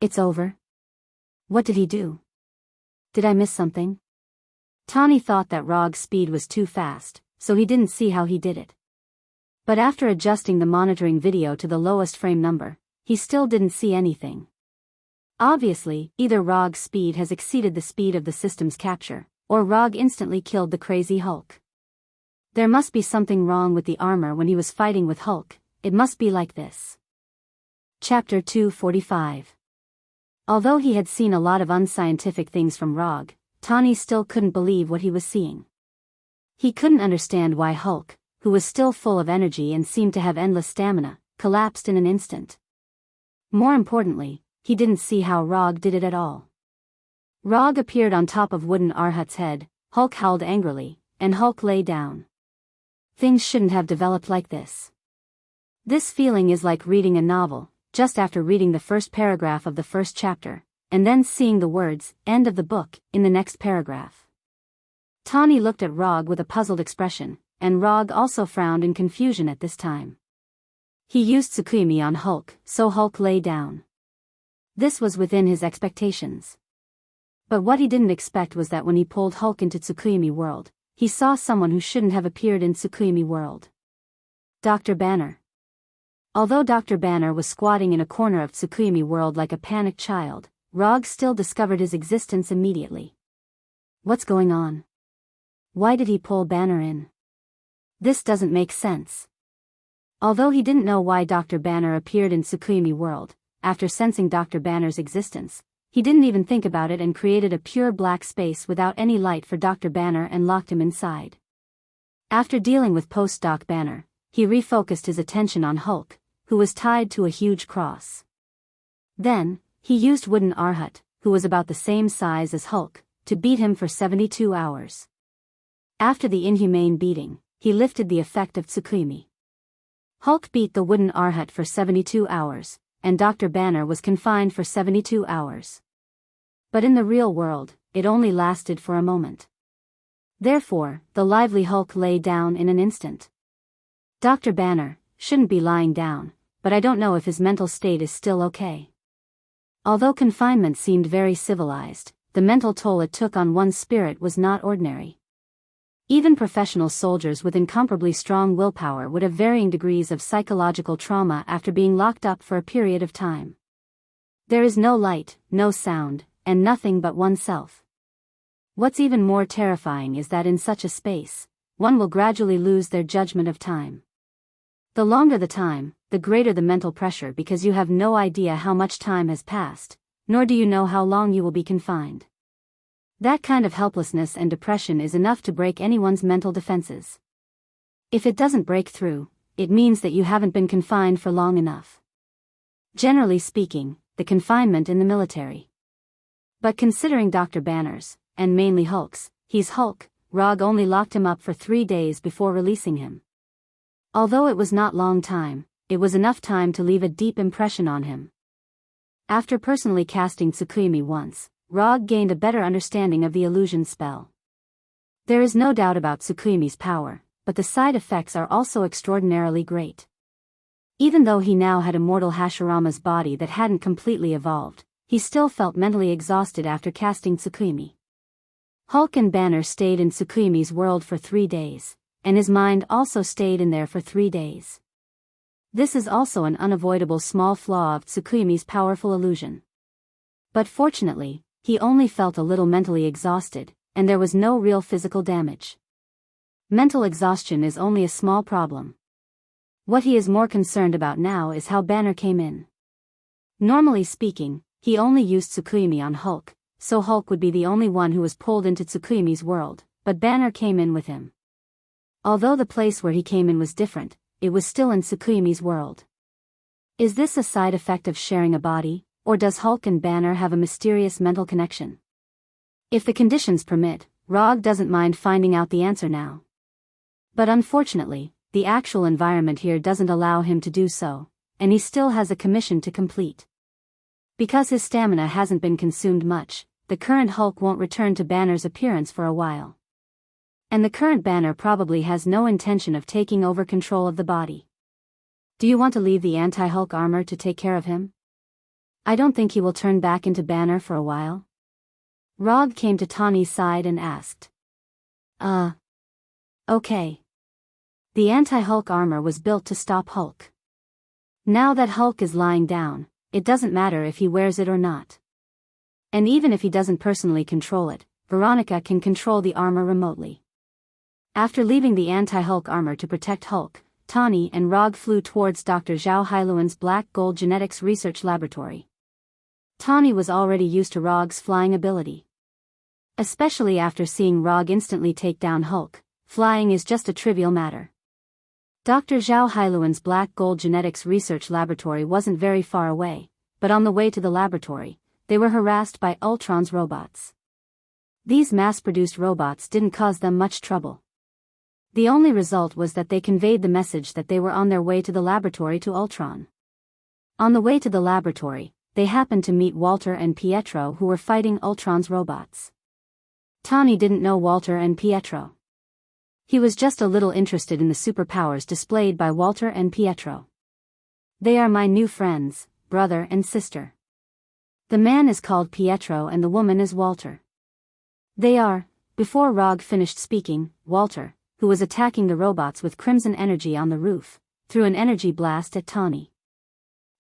A: It's over? What did he do? Did I miss something? Tani thought that Rog's speed was too fast, so he didn't see how he did it. But after adjusting the monitoring video to the lowest frame number, he still didn't see anything. Obviously, either Rog's speed has exceeded the speed of the system's capture, or Rog instantly killed the crazy Hulk. There must be something wrong with the armor when he was fighting with Hulk, it must be like this. Chapter 245. Although he had seen a lot of unscientific things from Rog, Tani still couldn't believe what he was seeing. He couldn't understand why Hulk, who was still full of energy and seemed to have endless stamina, collapsed in an instant. More importantly, he didn't see how Rog did it at all. Rog appeared on top of wooden Arhat's head, Hulk howled angrily, and Hulk lay down. Things shouldn't have developed like this. This feeling is like reading a novel, just after reading the first paragraph of the first chapter, and then seeing the words, "end of the book," in the next paragraph. Tani looked at Rog with a puzzled expression, and Rog also frowned in confusion at this time. He used Tsukimi on Hulk, so Hulk lay down. This was within his expectations. But what he didn't expect was that when he pulled Hulk into Tsukimi world, he saw someone who shouldn't have appeared in Tsukimi world. Dr. Banner. Although Dr. Banner was squatting in a corner of Tsukimi world like a panicked child, Rog still discovered his existence immediately. What's going on? Why did he pull Banner in? This doesn't make sense. Although he didn't know why Dr. Banner appeared in Tsukimi world, after sensing Dr. Banner's existence, he didn't even think about it and created a pure black space without any light for Dr. Banner and locked him inside. After dealing with post-Doc Banner, he refocused his attention on Hulk, who was tied to a huge cross. Then, he used Wooden Arhat, who was about the same size as Hulk, to beat him for 72 hours. After the inhumane beating, he lifted the effect of Tsukimi. Hulk beat the Wooden Arhat for 72 hours, and Dr. Banner was confined for 72 hours. But in the real world, it only lasted for a moment. Therefore, the lively Hulk lay down in an instant. Dr. Banner shouldn't be lying down, but I don't know if his mental state is still okay. Although confinement seemed very civilized, the mental toll it took on one's spirit was not ordinary. Even professional soldiers with incomparably strong willpower would have varying degrees of psychological trauma after being locked up for a period of time. There is no light, no sound, and nothing but oneself. What's even more terrifying is that in such a space, one will gradually lose their judgment of time. The longer the time, the greater the mental pressure because you have no idea how much time has passed, nor do you know how long you will be confined. That kind of helplessness and depression is enough to break anyone's mental defenses. If it doesn't break through, it means that you haven't been confined for long enough. Generally speaking, the confinement in the military. But considering Dr. Banner's, and mainly Hulk's, he's Hulk, Rog only locked him up for 3 days before releasing him. Although it was not long time, it was enough time to leave a deep impression on him. After personally casting Tsukimi once, Rog gained a better understanding of the illusion spell. There is no doubt about Tsukimi's power, but the side effects are also extraordinarily great. Even though he now had immortal Hashirama's body that hadn't completely evolved, he still felt mentally exhausted after casting Tsukimi. Hulk and Banner stayed in Tsukimi's world for 3 days, and his mind also stayed in there for 3 days. This is also an unavoidable small flaw of Tsukimi's powerful illusion. But fortunately, he only felt a little mentally exhausted, and there was no real physical damage. Mental exhaustion is only a small problem. What he is more concerned about now is how Banner came in. Normally speaking, he only used Tsukuyumi on Hulk, so Hulk would be the only one who was pulled into Tsukuyumi's world, but Banner came in with him. Although the place where he came in was different, it was still in Tsukuyumi's world. Is this a side effect of sharing a body, or does Hulk and Banner have a mysterious mental connection? If the conditions permit, Rog doesn't mind finding out the answer now. But unfortunately, the actual environment here doesn't allow him to do so, and he still has a commission to complete. Because his stamina hasn't been consumed much, the current Hulk won't return to Banner's appearance for a while. And the current Banner probably has no intention of taking over control of the body. Do you want to leave the anti-Hulk armor to take care of him? I don't think he will turn back into Banner for a while. Rog came to Tawny's side and asked. Okay. The anti-Hulk armor was built to stop Hulk. Now that Hulk is lying down, it doesn't matter if he wears it or not. And even if he doesn't personally control it, Veronica can control the armor remotely. After leaving the anti-Hulk armor to protect Hulk, Tawny and Rog flew towards Dr. Zhao Hailuan's Black Gold Genetics Research Laboratory. Tawny was already used to Rog's flying ability. Especially after seeing Rog instantly take down Hulk, flying is just a trivial matter. Dr. Zhao Hailuan's Black Gold Genetics Research Laboratory wasn't very far away, but on the way to the laboratory, they were harassed by Ultron's robots. These mass-produced robots didn't cause them much trouble. The only result was that they conveyed the message that they were on their way to the laboratory to Ultron. On the way to the laboratory, they happened to meet Walter and Pietro, who were fighting Ultron's robots. Tawny didn't know Walter and Pietro. He was just a little interested in the superpowers displayed by Walter and Pietro. They are my new friends, brother and sister. The man is called Pietro and the woman is Walter. They are, before Rog finished speaking, Walter, who was attacking the robots with crimson energy on the roof, threw an energy blast at Tawny.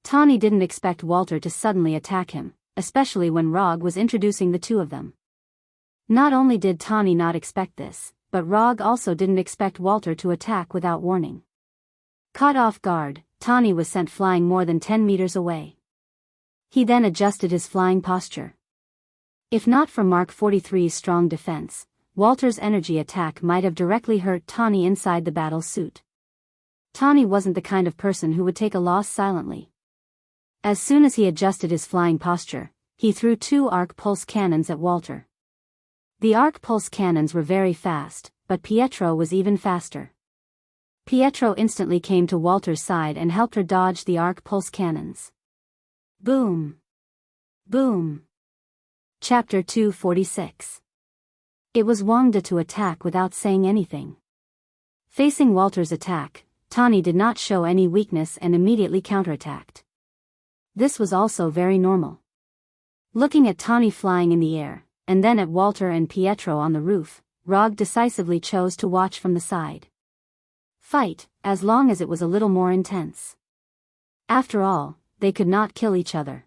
A: Tawny didn't expect Walter to suddenly attack him, especially when Rog was introducing the two of them. Not only did Tawny not expect this, but Rog also didn't expect Walter to attack without warning. Caught off guard, Tawny was sent flying more than 10 meters away. He then adjusted his flying posture. If not for Mark 43's strong defense, Walter's energy attack might have directly hurt Tawny inside the battle suit. Tawny wasn't the kind of person who would take a loss silently. As soon as he adjusted his flying posture, he threw 2 arc pulse cannons at Walter. The arc pulse cannons were very fast, but Pietro was even faster. Pietro instantly came to Walter's side and helped her dodge the arc pulse cannons. Boom! Boom! Chapter 246. It was Wangda to attack without saying anything. Facing Walter's attack, Tawny did not show any weakness and immediately counterattacked. This was also very normal. Looking at Tawny flying in the air, and then at Walter and Pietro on the roof, Rog decisively chose to watch from the side. Fight, as long as it was a little more intense. After all, they could not kill each other.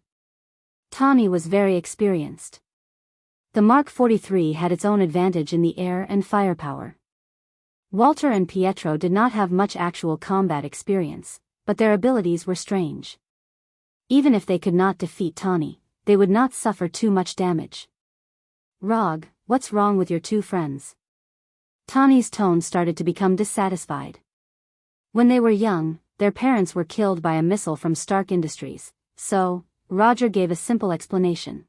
A: Tawny was very experienced. The Mark 43 had its own advantage in the air and firepower. Walter and Pietro did not have much actual combat experience, but their abilities were strange. Even if they could not defeat Tawny, they would not suffer too much damage. Rog, what's wrong with your two friends? Tawny's tone started to become dissatisfied. When they were young, their parents were killed by a missile from Stark Industries, so, Roger gave a simple explanation.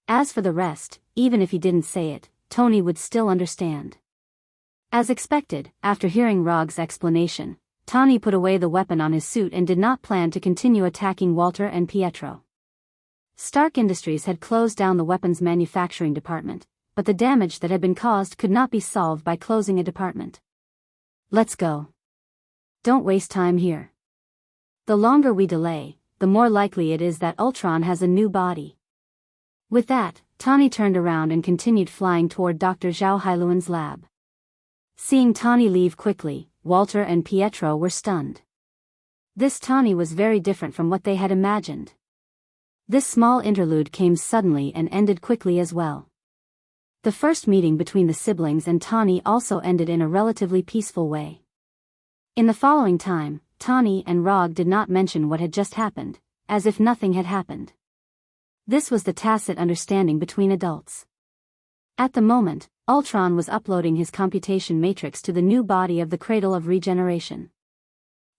A: As for the rest, even if he didn't say it, Tony would still understand. As expected, after hearing Rog's explanation, Tawny put away the weapon on his suit and did not plan to continue attacking Walter and Pietro. Stark Industries had closed down the weapons manufacturing department, but the damage that had been caused could not be solved by closing a department. Let's go. Don't waste time here. The longer we delay, the more likely it is that Ultron has a new body. With that, Tawny turned around and continued flying toward Dr. Zhao Hailuan's lab. Seeing Tawny leave quickly, Walter and Pietro were stunned. This Tawny was very different from what they had imagined. This small interlude came suddenly and ended quickly as well. The first meeting between the siblings and Tawny also ended in a relatively peaceful way. In the following time, Tawny and Rog did not mention what had just happened, as if nothing had happened. This was the tacit understanding between adults. At the moment, Ultron was uploading his computation matrix to the new body of the Cradle of Regeneration.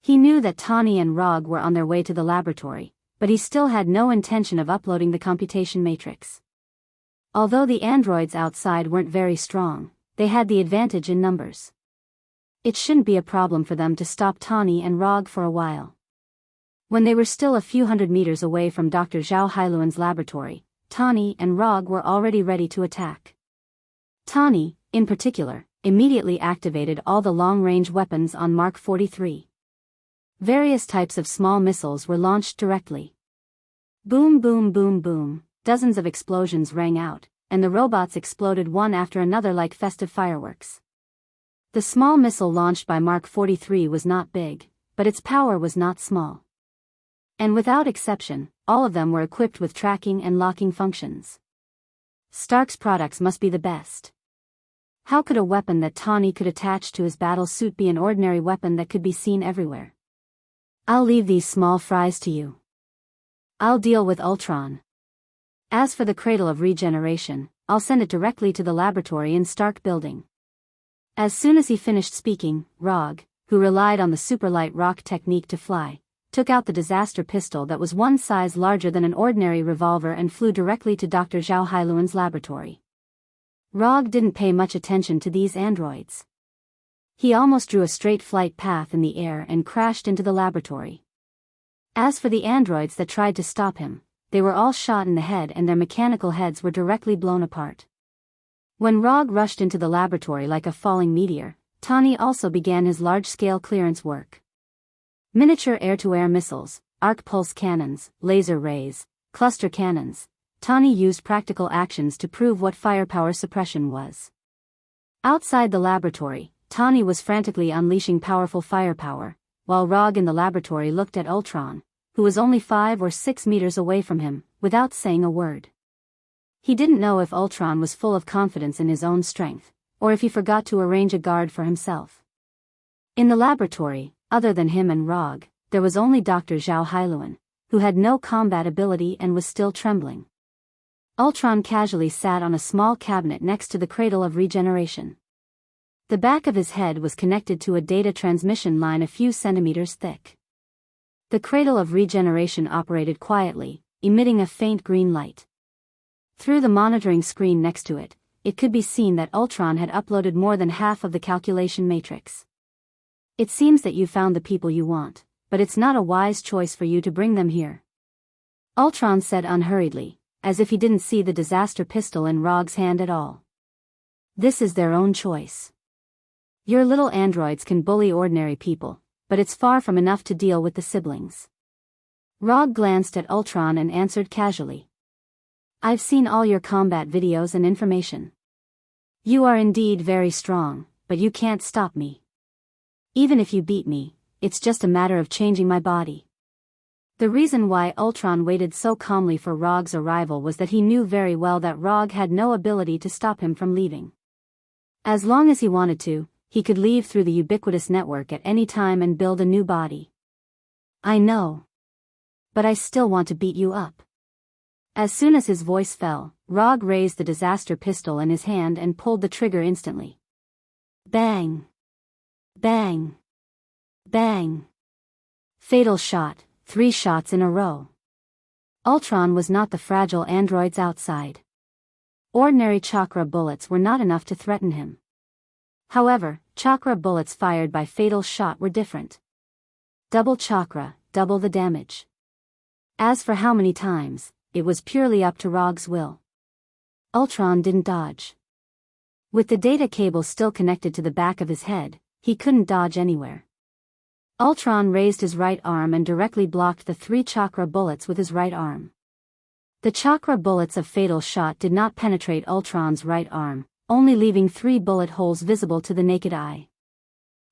A: He knew that Tawny and Rog were on their way to the laboratory, but he still had no intention of uploading the computation matrix. Although the androids outside weren't very strong, they had the advantage in numbers. It shouldn't be a problem for them to stop Tawny and Rog for a while. When they were still a few hundred meters away from Dr. Zhao Hailuan's laboratory, Tawny and Rog were already ready to attack. Tawny, in particular, immediately activated all the long-range weapons on Mark 43. Various types of small missiles were launched directly. Boom boom boom boom, dozens of explosions rang out, and the robots exploded one after another like festive fireworks. The small missile launched by Mark 43 was not big, but its power was not small. And without exception, all of them were equipped with tracking and locking functions. Stark's products must be the best. How could a weapon that Tawny could attach to his battle suit be an ordinary weapon that could be seen everywhere? I'll leave these small fries to you. I'll deal with Ultron. As for the Cradle of Regeneration, I'll send it directly to the laboratory in Stark Building. As soon as he finished speaking, Rog, who relied on the superlight rock technique to fly, took out the disaster pistol that was one size larger than an ordinary revolver and flew directly to Dr. Zhao Hailuan's laboratory. Rog didn't pay much attention to these androids. He almost drew a straight flight path in the air and crashed into the laboratory. As for the androids that tried to stop him, they were all shot in the head and their mechanical heads were directly blown apart. When Rog rushed into the laboratory like a falling meteor, Tawny also began his large-scale clearance work. Miniature air-to-air missiles, arc pulse cannons, laser rays, cluster cannons. Tawny used practical actions to prove what firepower suppression was. Outside the laboratory, Tawny was frantically unleashing powerful firepower, while Rog in the laboratory looked at Ultron, who was only 5 or 6 meters away from him, without saying a word. He didn't know if Ultron was full of confidence in his own strength, or if he forgot to arrange a guard for himself. In the laboratory, other than him and Rog, there was only Dr. Zhao Hailuan, who had no combat ability and was still trembling. Ultron casually sat on a small cabinet next to the Cradle of Regeneration. The back of his head was connected to a data transmission line a few centimeters thick. The Cradle of Regeneration operated quietly, emitting a faint green light. Through the monitoring screen next to it, it could be seen that Ultron had uploaded more than half of the calculation matrix. It seems that you found the people you want, but it's not a wise choice for you to bring them here. Ultron said unhurriedly, as if he didn't see the disaster pistol in Rog's hand at all. This is their own choice. Your little androids can bully ordinary people, but it's far from enough to deal with the siblings. Rog glanced at Ultron and answered casually. I've seen all your combat videos and information. You are indeed very strong, but you can't stop me. Even if you beat me, it's just a matter of changing my body. The reason why Ultron waited so calmly for Rog's arrival was that he knew very well that Rog had no ability to stop him from leaving. As long as he wanted to, he could leave through the ubiquitous network at any time and build a new body. I know. But I still want to beat you up. As soon as his voice fell, Rog raised the disaster pistol in his hand and pulled the trigger instantly. Bang! Bang! Bang! Fatal shot, 3 shots in a row. Ultron was not the fragile androids outside. Ordinary chakra bullets were not enough to threaten him. However, chakra bullets fired by fatal shot were different. Double chakra, double the damage. As for how many times, it was purely up to Rog's will. Ultron didn't dodge. With the data cable still connected to the back of his head, he couldn't dodge anywhere. Ultron raised his right arm and directly blocked the 3 chakra bullets with his right arm. The chakra bullets of fatal shot did not penetrate Ultron's right arm, only leaving 3 bullet holes visible to the naked eye.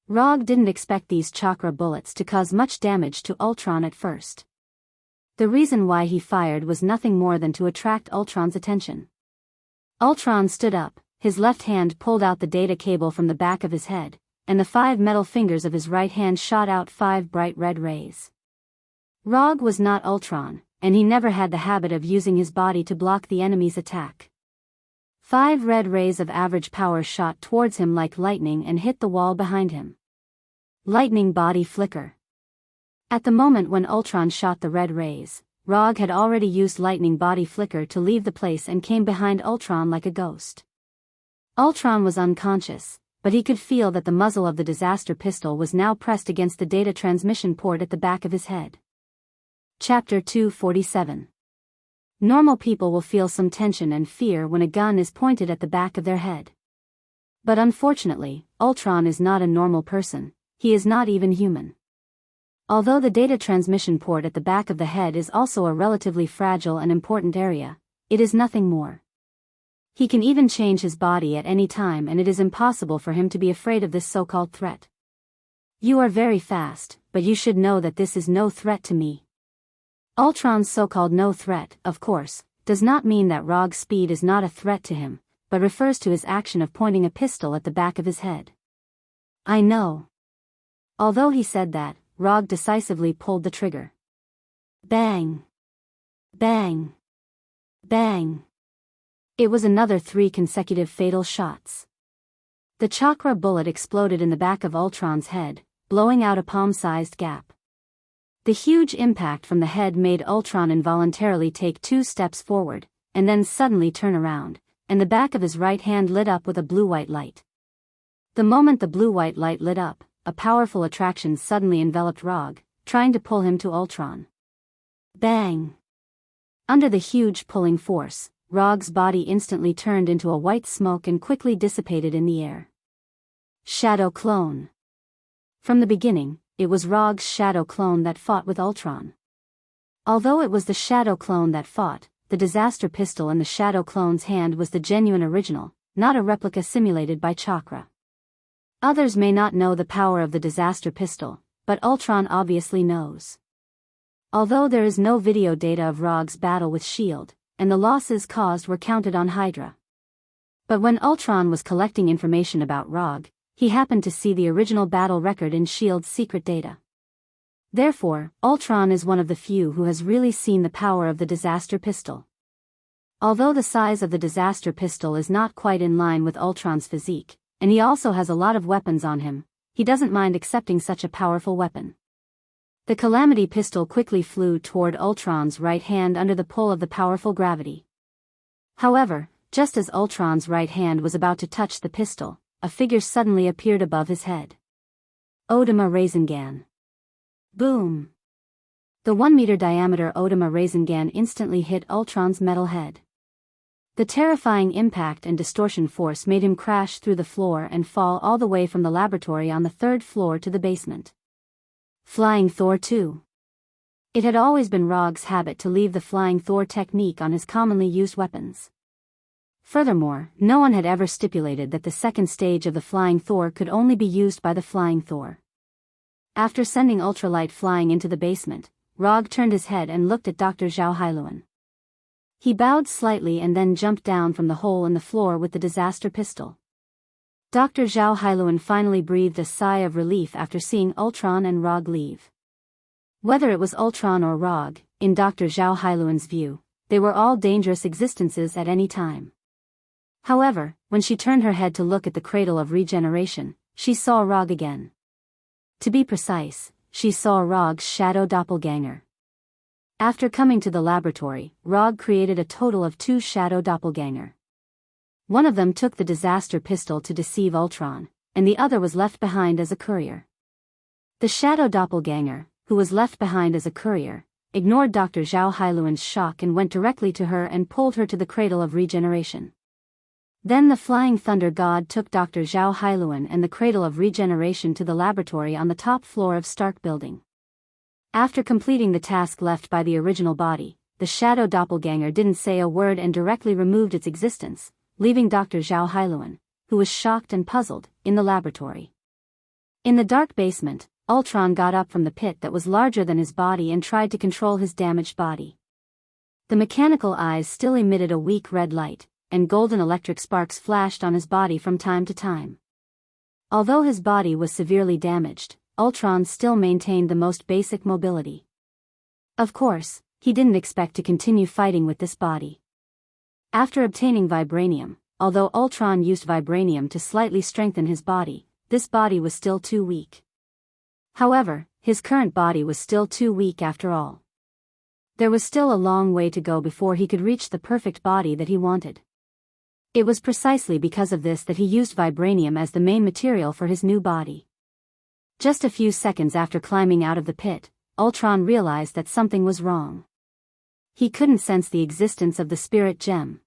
A: Rog didn't expect these chakra bullets to cause much damage to Ultron at first. The reason why he fired was nothing more than to attract Ultron's attention. Ultron stood up, his left hand pulled out the data cable from the back of his head, and the 5 metal fingers of his right hand shot out 5 bright red rays. Rog was not Ultron, and he never had the habit of using his body to block the enemy's attack. 5 red rays of average power shot towards him like lightning and hit the wall behind him. Lightning body flicker. At the moment when Ultron shot the red rays, Rog had already used lightning body flicker to leave the place and came behind Ultron like a ghost. Ultron was unconscious, but he could feel that the muzzle of the disaster pistol was now pressed against the data transmission port at the back of his head. Chapter 247. Normal people will feel some tension and fear when a gun is pointed at the back of their head. But unfortunately, Ultron is not a normal person, he is not even human. Although the data transmission port at the back of the head is also a relatively fragile and important area, it is nothing more. He can even change his body at any time, and it is impossible for him to be afraid of this so-called threat. You are very fast, but you should know that this is no threat to me. Ultron's so-called no threat, of course, does not mean that Rog's speed is not a threat to him, but refers to his action of pointing a pistol at the back of his head. I know. Although he said that, Rog decisively pulled the trigger. Bang! Bang! Bang! It was another 3 consecutive fatal shots. The chakra bullet exploded in the back of Ultron's head, blowing out a palm-sized gap. The huge impact from the head made Ultron involuntarily take 2 steps forward, and then suddenly turn around, and the back of his right hand lit up with a blue-white light. The moment the blue-white light lit up, a powerful attraction suddenly enveloped Rog, trying to pull him to Ultron. Bang! Under the huge pulling force, Rog's body instantly turned into a white smoke and quickly dissipated in the air. Shadow clone. From the beginning, it was Rog's shadow clone that fought with Ultron. Although it was the shadow clone that fought, the disaster pistol in the shadow clone's hand was the genuine original, not a replica simulated by Chakra. Others may not know the power of the disaster pistol, but Ultron obviously knows. Although there is no video data of Rog's battle with S.H.I.E.L.D., and the losses caused were counted on Hydra. But when Ultron was collecting information about Rog, he happened to see the original battle record in S.H.I.E.L.D.'s secret data. Therefore, Ultron is one of the few who has really seen the power of the disaster pistol. Although the size of the disaster pistol is not quite in line with Ultron's physique, and he also has a lot of weapons on him, he doesn't mind accepting such a powerful weapon. The Calamity pistol quickly flew toward Ultron's right hand under the pull of the powerful gravity. However, just as Ultron's right hand was about to touch the pistol, a figure suddenly appeared above his head. Odama Rasengan. Boom! The 1-meter diameter Odama Rasengan instantly hit Ultron's metal head. The terrifying impact and distortion force made him crash through the floor and fall all the way from the laboratory on the 3rd floor to the basement. Flying Thor 2. It had always been Rog's habit to leave the Flying Thor technique on his commonly used weapons. Furthermore, no one had ever stipulated that the 2nd stage of the Flying Thor could only be used by the Flying Thor. After sending ultralight flying into the basement, Rog turned his head and looked at Dr. Zhao Hailuan. He bowed slightly and then jumped down from the hole in the floor with the disaster pistol. Dr. Zhao Hailuan finally breathed a sigh of relief after seeing Ultron and Rog leave. Whether it was Ultron or Rog, in Dr. Zhao Hailuan's view, they were all dangerous existences at any time. However, when she turned her head to look at the cradle of regeneration, she saw Rog again. To be precise, she saw Rog's shadow doppelganger. After coming to the laboratory, Rog created a total of 2 shadow doppelganger. One of them took the disaster pistol to deceive Ultron, and the other was left behind as a courier. The shadow doppelganger, who was left behind as a courier, ignored Dr. Zhao Hailuan's shock and went directly to her and pulled her to the cradle of regeneration. Then the Flying Thunder God took Dr. Zhao Hailuan and the cradle of regeneration to the laboratory on the top floor of Stark Building. After completing the task left by the original body, the shadow doppelganger didn't say a word and directly removed its existence, leaving Dr. Zhao Hailuan, who was shocked and puzzled, in the laboratory. In the dark basement, Ultron got up from the pit that was larger than his body and tried to control his damaged body. The mechanical eyes still emitted a weak red light, and golden electric sparks flashed on his body from time to time. Although his body was severely damaged, Ultron still maintained the most basic mobility. Of course, he didn't expect to continue fighting with this body. After obtaining vibranium, although Ultron used vibranium to slightly strengthen his body, this body was still too weak. However, his current body was still too weak after all. There was still a long way to go before he could reach the perfect body that he wanted. It was precisely because of this that he used vibranium as the main material for his new body. Just a few seconds after climbing out of the pit, Ultron realized that something was wrong. He couldn't sense the existence of the spirit gem.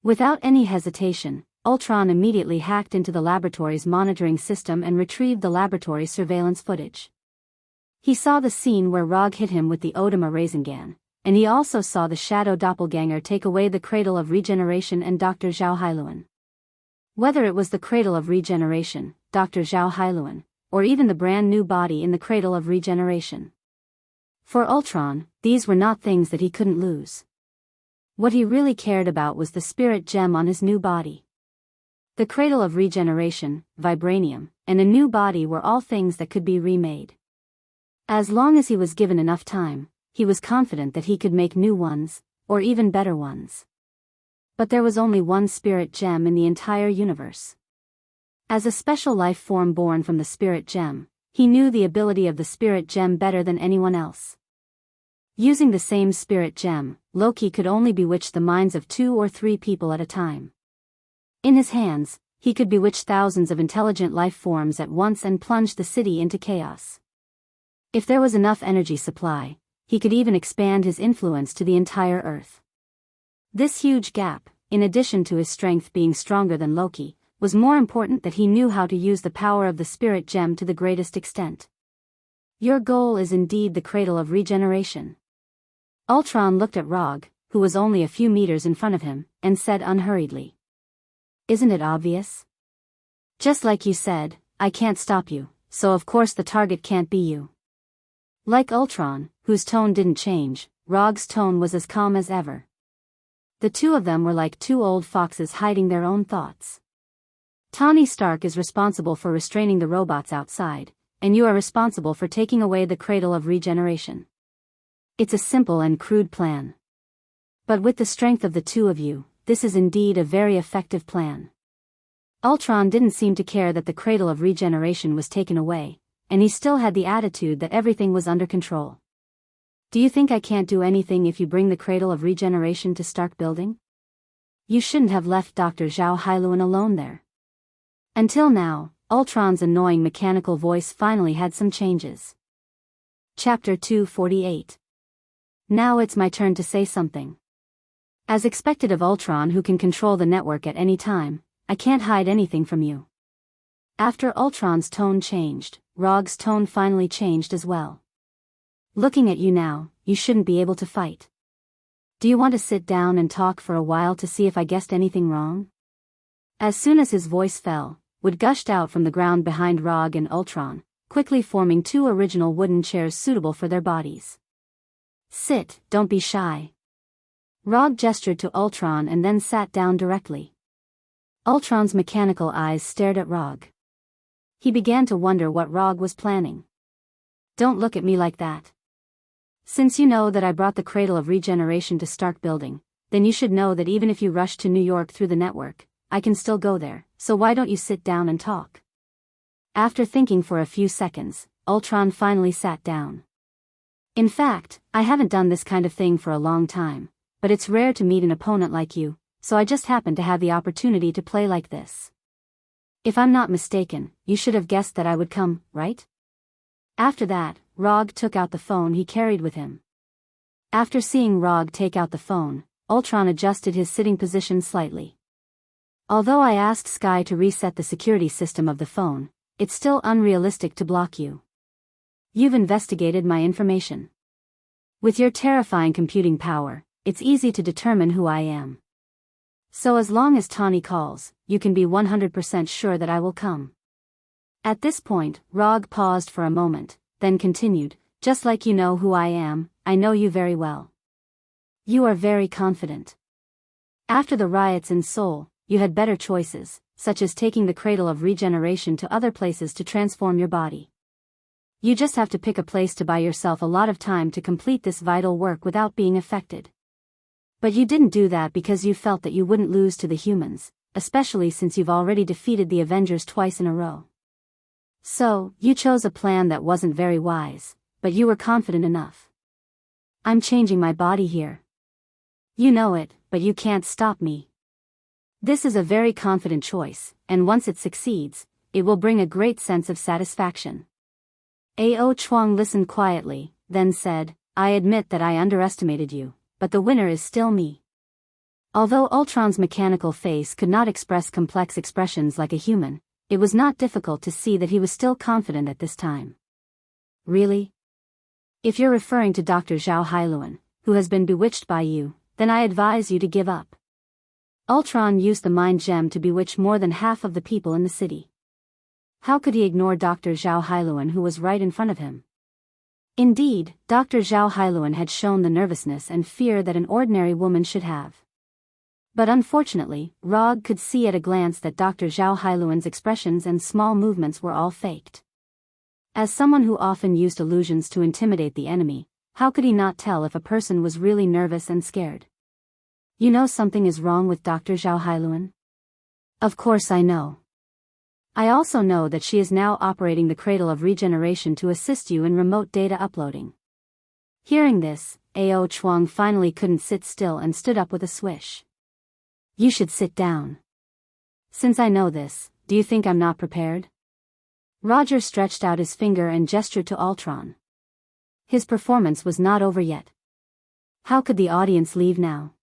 A: Without any hesitation, Ultron immediately hacked into the laboratory's monitoring system and retrieved the laboratory surveillance footage. He saw the scene where Rog hit him with the Odama Rasengan, and he also saw the shadow doppelganger take away the Cradle of Regeneration and Dr. Zhao Hailuan. Whether it was the Cradle of Regeneration, Dr. Zhao Hailuan, or even the brand new body in the Cradle of Regeneration. For Ultron, these were not things that he couldn't lose. What he really cared about was the spirit gem on his new body. The Cradle of Regeneration, vibranium, and a new body were all things that could be remade. As long as he was given enough time, he was confident that he could make new ones, or even better ones. But there was only one spirit gem in the entire universe. As a special life form born from the spirit gem, he knew the ability of the spirit gem better than anyone else. Using the same spirit gem, Loki could only bewitch the minds of 2 or 3 people at a time. In his hands, he could bewitch thousands of intelligent life forms at once and plunge the city into chaos. If there was enough energy supply, he could even expand his influence to the entire Earth. This huge gap, in addition to his strength being stronger than Loki, was more important that he knew how to use the power of the spirit gem to the greatest extent. Your goal is indeed the Cradle of Regeneration. Ultron looked at Rog, who was only a few meters in front of him, and said unhurriedly. Isn't it obvious? Just like you said, I can't stop you, so of course the target can't be you. Like Ultron, whose tone didn't change, Rog's tone was as calm as ever. The two of them were like 2 old foxes hiding their own thoughts. Tony Stark is responsible for restraining the robots outside, and you are responsible for taking away the Cradle of Regeneration. It's a simple and crude plan. But with the strength of the 2 of you, this is indeed a very effective plan. Ultron didn't seem to care that the Cradle of Regeneration was taken away, and he still had the attitude that everything was under control. Do you think I can't do anything if you bring the Cradle of Regeneration to Stark Building? You shouldn't have left Dr. Zhao Hailuan alone there. Until now, Ultron's annoying mechanical voice finally had some changes. Chapter 248. Now it's my turn to say something. As expected of Ultron, who can control the network at any time, I can't hide anything from you. After Ultron's tone changed, Rog's tone finally changed as well. Looking at you now, you shouldn't be able to fight. Do you want to sit down and talk for a while to see if I guessed anything wrong? As soon as his voice fell, wood gushed out from the ground behind Rog and Ultron, quickly forming 2 original wooden chairs suitable for their bodies. Sit, don't be shy. Rog gestured to Ultron and then sat down directly. Ultron's mechanical eyes stared at Rog. He began to wonder what Rog was planning. Don't look at me like that. Since you know that I brought the Cradle of Regeneration to Stark Building, then you should know that even if you rush to New York through the network, I can still go there, so why don't you sit down and talk? After thinking for a few seconds, Ultron finally sat down. In fact, I haven't done this kind of thing for a long time, but it's rare to meet an opponent like you, so I just happened to have the opportunity to play like this. If I'm not mistaken, you should have guessed that I would come, right? After that, Rog took out the phone he carried with him. After seeing Rog take out the phone, Ultron adjusted his sitting position slightly. Although I asked Sky to reset the security system of the phone, it's still unrealistic to block you. You've investigated my information. With your terrifying computing power, it's easy to determine who I am. So as long as Tawny calls, you can be 100% sure that I will come. At this point, Rog paused for a moment, then continued, just like you know who I am, I know you very well. You are very confident. After the riots in Seoul, you had better choices, such as taking the cradle of regeneration to other places to transform your body. You just have to pick a place to buy yourself a lot of time to complete this vital work without being affected. But you didn't do that because you felt that you wouldn't lose to the humans, especially since you've already defeated the Avengers twice in a row. So, you chose a plan that wasn't very wise, but you were confident enough. I'm changing my body here. You know it, but you can't stop me. This is a very confident choice, and once it succeeds, it will bring a great sense of satisfaction. Ao Chuang listened quietly, then said, I admit that I underestimated you, but the winner is still me. Although Ultron's mechanical face could not express complex expressions like a human, it was not difficult to see that he was still confident at this time. Really? If you're referring to Dr. Zhao Hailuan, who has been bewitched by you, then I advise you to give up. Ultron used the mind gem to bewitch more than half of the people in the city. How could he ignore Dr. Zhao Hailuan, who was right in front of him? Indeed, Dr. Zhao Hailuan had shown the nervousness and fear that an ordinary woman should have. But unfortunately, Rog could see at a glance that Dr. Zhao Hailuan's expressions and small movements were all faked. As someone who often used illusions to intimidate the enemy, how could he not tell if a person was really nervous and scared? You know something is wrong with Dr. Zhao Hailuan? Of course I know. I also know that she is now operating the Cradle of Regeneration to assist you in remote data uploading. Hearing this, Ao Chuang finally couldn't sit still and stood up with a swish. You should sit down. Since I know this, do you think I'm not prepared? Roger stretched out his finger and gestured to Ultron. His performance was not over yet. How could the audience leave now?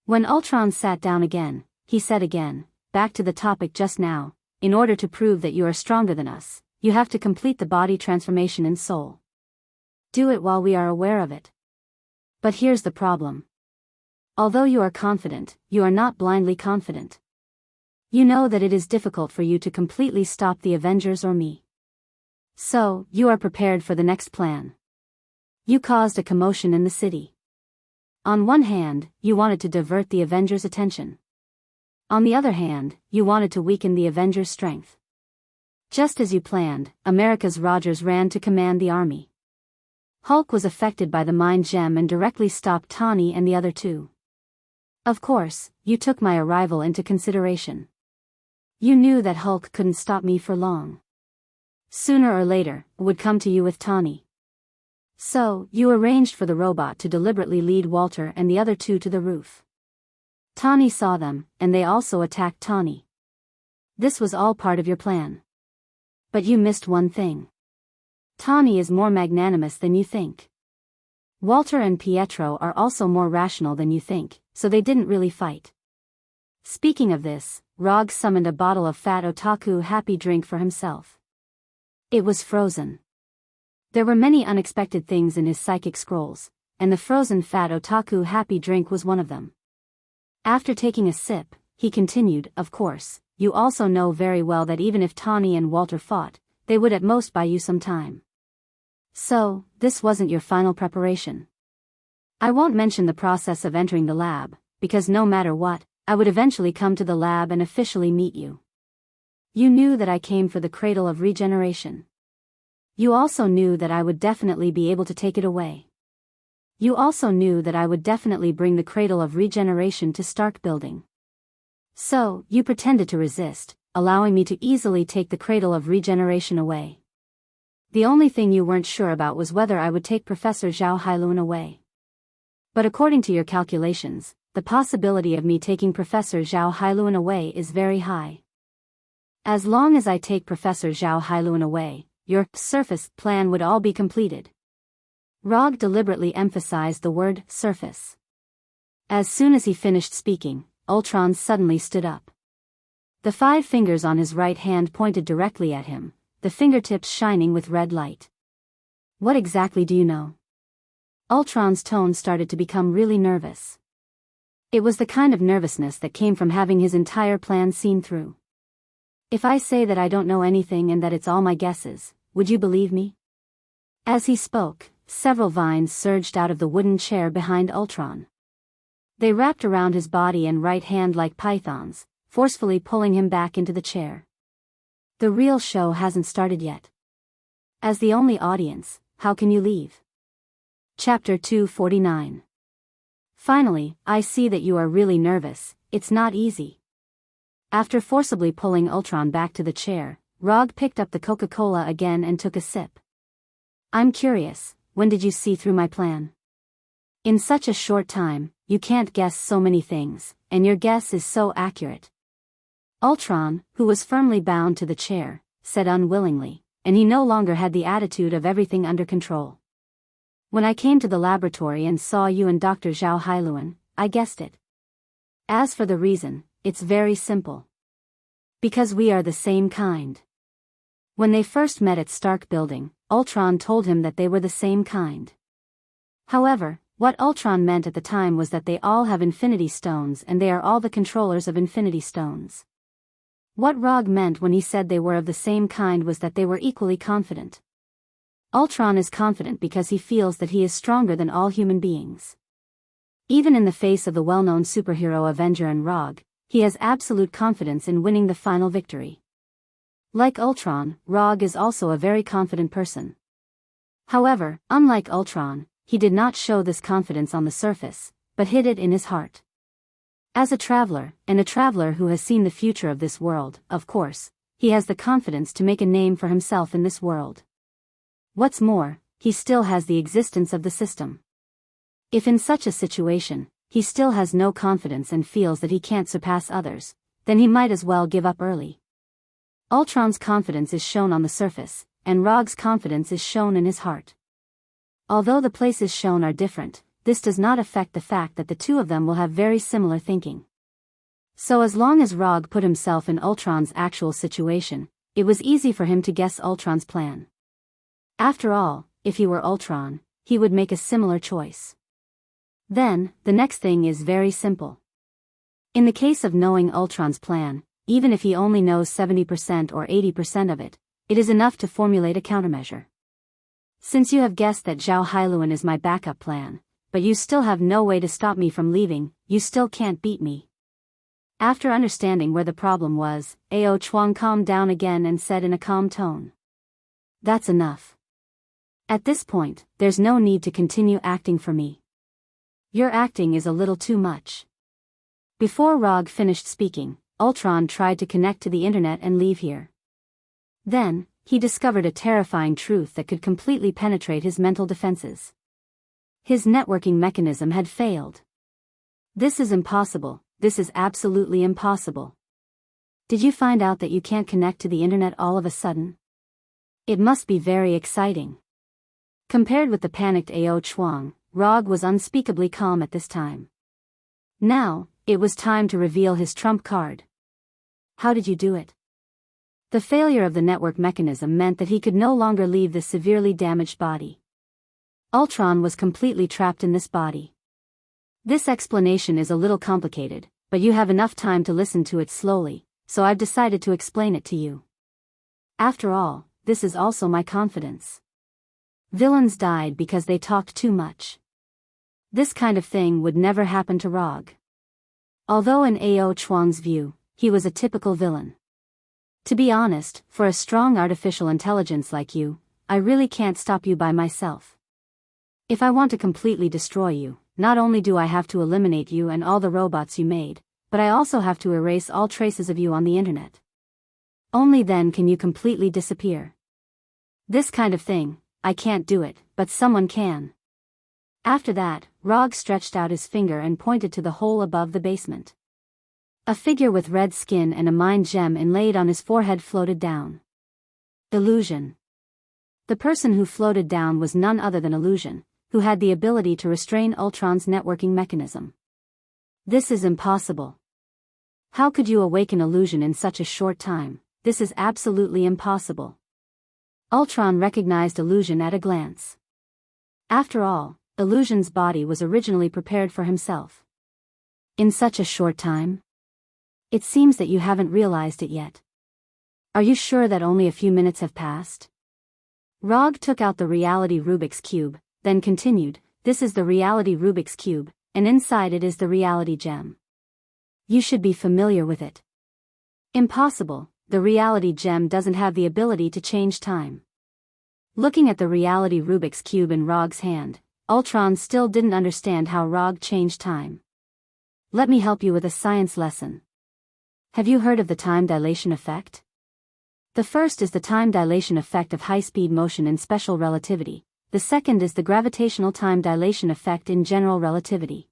A: When Ultron sat down again, he said again, back to the topic just now, in order to prove that you are stronger than us, you have to complete the body transformation in soul. Do it while we are aware of it. But here's the problem. Although you are confident, you are not blindly confident. You know that it is difficult for you to completely stop the Avengers or me. So, you are prepared for the next plan. You caused a commotion in the city. On one hand, you wanted to divert the Avengers' attention. On the other hand, you wanted to weaken the Avengers' strength. Just as you planned, America's Rogers ran to command the army. Hulk was affected by the mind gem and directly stopped Tawny and the other two. Of course, you took my arrival into consideration. You knew that Hulk couldn't stop me for long. Sooner or later, would come to you with Tawny. So, you arranged for the robot to deliberately lead Walter and the other two to the roof. Tawny saw them, and they also attacked Tawny. This was all part of your plan. But you missed one thing. Tawny is more magnanimous than you think. Walter and Pietro are also more rational than you think, so they didn't really fight. Speaking of this, Rog summoned a bottle of Fat Otaku Happy Drink for himself. It was frozen. There were many unexpected things in his psychic scrolls, and the frozen Fat Otaku Happy Drink was one of them. After taking a sip, he continued, of course, you also know very well that even if Tawny and Walter fought, they would at most buy you some time. So, this wasn't your final preparation. I won't mention the process of entering the lab, because no matter what, I would eventually come to the lab and officially meet you. You knew that I came for the Cradle of Regeneration. You also knew that I would definitely be able to take it away. You also knew that I would definitely bring the Cradle of Regeneration to Stark Building. So, you pretended to resist, allowing me to easily take the Cradle of Regeneration away. The only thing you weren't sure about was whether I would take Professor Zhao Hailuan away. But according to your calculations, the possibility of me taking Professor Zhao Hailuan away is very high. As long as I take Professor Zhao Hailuan away, your surface plan would all be completed. Rog deliberately emphasized the word surface. As soon as he finished speaking, Ultron suddenly stood up. The 5 fingers on his right hand pointed directly at him, the fingertips shining with red light. What exactly do you know? Ultron's tone started to become really nervous. It was the kind of nervousness that came from having his entire plan seen through. If I say that I don't know anything and that it's all my guesses, would you believe me? As he spoke, several vines surged out of the wooden chair behind Ultron. They wrapped around his body and right hand like pythons, forcefully pulling him back into the chair. The real show hasn't started yet. As the only audience, how can you leave? Chapter 249. Finally, I see that you are really nervous. It's not easy. After forcibly pulling Ultron back to the chair, Rog picked up the Coca-Cola again and took a sip. I'm curious, when did you see through my plan? In such a short time, you can't guess so many things, and your guess is so accurate. Ultron, who was firmly bound to the chair, said unwillingly, and he no longer had the attitude of everything under control. When I came to the laboratory and saw you and Dr. Zhao Hailuan, I guessed it. As for the reason, it's very simple. Because we are the same kind. When they first met at Stark Building, Ultron told him that they were the same kind. However, what Ultron meant at the time was that they all have Infinity Stones and they are all the controllers of Infinity Stones. What Rog meant when he said they were of the same kind was that they were equally confident. Ultron is confident because he feels that he is stronger than all human beings. Even in the face of the well-known superhero Avenger and Rog, he has absolute confidence in winning the final victory. Like Ultron, Rog is also a very confident person. However, unlike Ultron, he did not show this confidence on the surface, but hid it in his heart. As a traveler, and a traveler who has seen the future of this world, of course, he has the confidence to make a name for himself in this world. What's more, he still has the existence of the system. If in such a situation, he still has no confidence and feels that he can't surpass others, then he might as well give up early. Ultron's confidence is shown on the surface, and Rog's confidence is shown in his heart. Although the places shown are different, this does not affect the fact that the two of them will have very similar thinking. So as long as Rog put himself in Ultron's actual situation, it was easy for him to guess Ultron's plan. After all, if he were Ultron, he would make a similar choice. Then, the next thing is very simple. In the case of knowing Ultron's plan, even if he only knows 70% or 80% of it, it is enough to formulate a countermeasure. Since you have guessed that Zhao Hailuan is my backup plan, but you still have no way to stop me from leaving, you still can't beat me. After understanding where the problem was, Ao Chuang calmed down again and said in a calm tone. That's enough. At this point, there's no need to continue acting for me. Your acting is a little too much. Before Rog finished speaking, Ultron tried to connect to the internet and leave here. Then, he discovered a terrifying truth that could completely penetrate his mental defenses. His networking mechanism had failed. This is impossible, this is absolutely impossible. Did you find out that you can't connect to the internet all of a sudden? It must be very exciting. Compared with the panicked Ao Chuang, Rog was unspeakably calm at this time. Now, it was time to reveal his trump card. How did you do it? The failure of the network mechanism meant that he could no longer leave this severely damaged body. Ultron was completely trapped in this body. This explanation is a little complicated, but you have enough time to listen to it slowly, so I've decided to explain it to you. After all, this is also my confidence. Villains died because they talked too much. This kind of thing would never happen to Rog. Although in Ao Chuang's view, he was a typical villain. To be honest, for a strong artificial intelligence like you, I really can't stop you by myself. If I want to completely destroy you, not only do I have to eliminate you and all the robots you made, but I also have to erase all traces of you on the internet. Only then can you completely disappear. This kind of thing, I can't do it, but someone can. After that, Rog stretched out his finger and pointed to the hole above the basement. A figure with red skin and a mind gem inlaid on his forehead floated down. Illusion. The person who floated down was none other than Illusion, who had the ability to restrain Ultron's networking mechanism. This is impossible. How could you awaken Illusion in such a short time? This is absolutely impossible. Ultron recognized Illusion at a glance. After all, Illusion's body was originally prepared for himself. In such a short time? It seems that you haven't realized it yet. Are you sure that only a few minutes have passed? Rog took out the reality Rubik's Cube, then continued, this is the reality Rubik's Cube, and inside it is the reality gem. You should be familiar with it. Impossible, the reality gem doesn't have the ability to change time. Looking at the reality Rubik's Cube in Rog's hand, Ultron still didn't understand how Rog changed time. Let me help you with a science lesson. Have you heard of the time dilation effect? The first is the time dilation effect of high-speed motion in special relativity. The second is the gravitational time dilation effect in general relativity.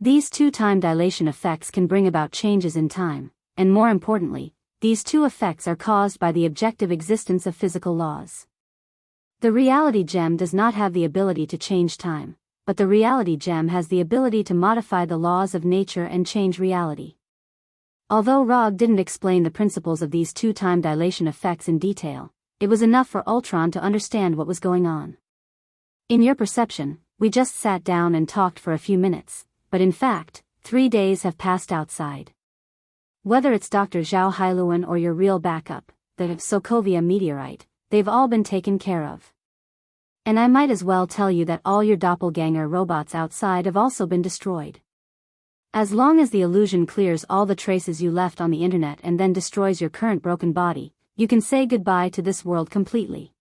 A: These two time dilation effects can bring about changes in time, and more importantly, these two effects are caused by the objective existence of physical laws. The reality gem does not have the ability to change time, but the reality gem has the ability to modify the laws of nature and change reality. Although Rog didn't explain the principles of these two time dilation effects in detail, it was enough for Ultron to understand what was going on. In your perception, we just sat down and talked for a few minutes, but in fact, 3 days have passed outside. Whether it's Dr. Zhao Hailuan or your real backup, the Sokovia meteorite, they've all been taken care of. And I might as well tell you that all your doppelganger robots outside have also been destroyed. As long as the illusion clears all the traces you left on the internet and then destroys your current broken body, you can say goodbye to this world completely.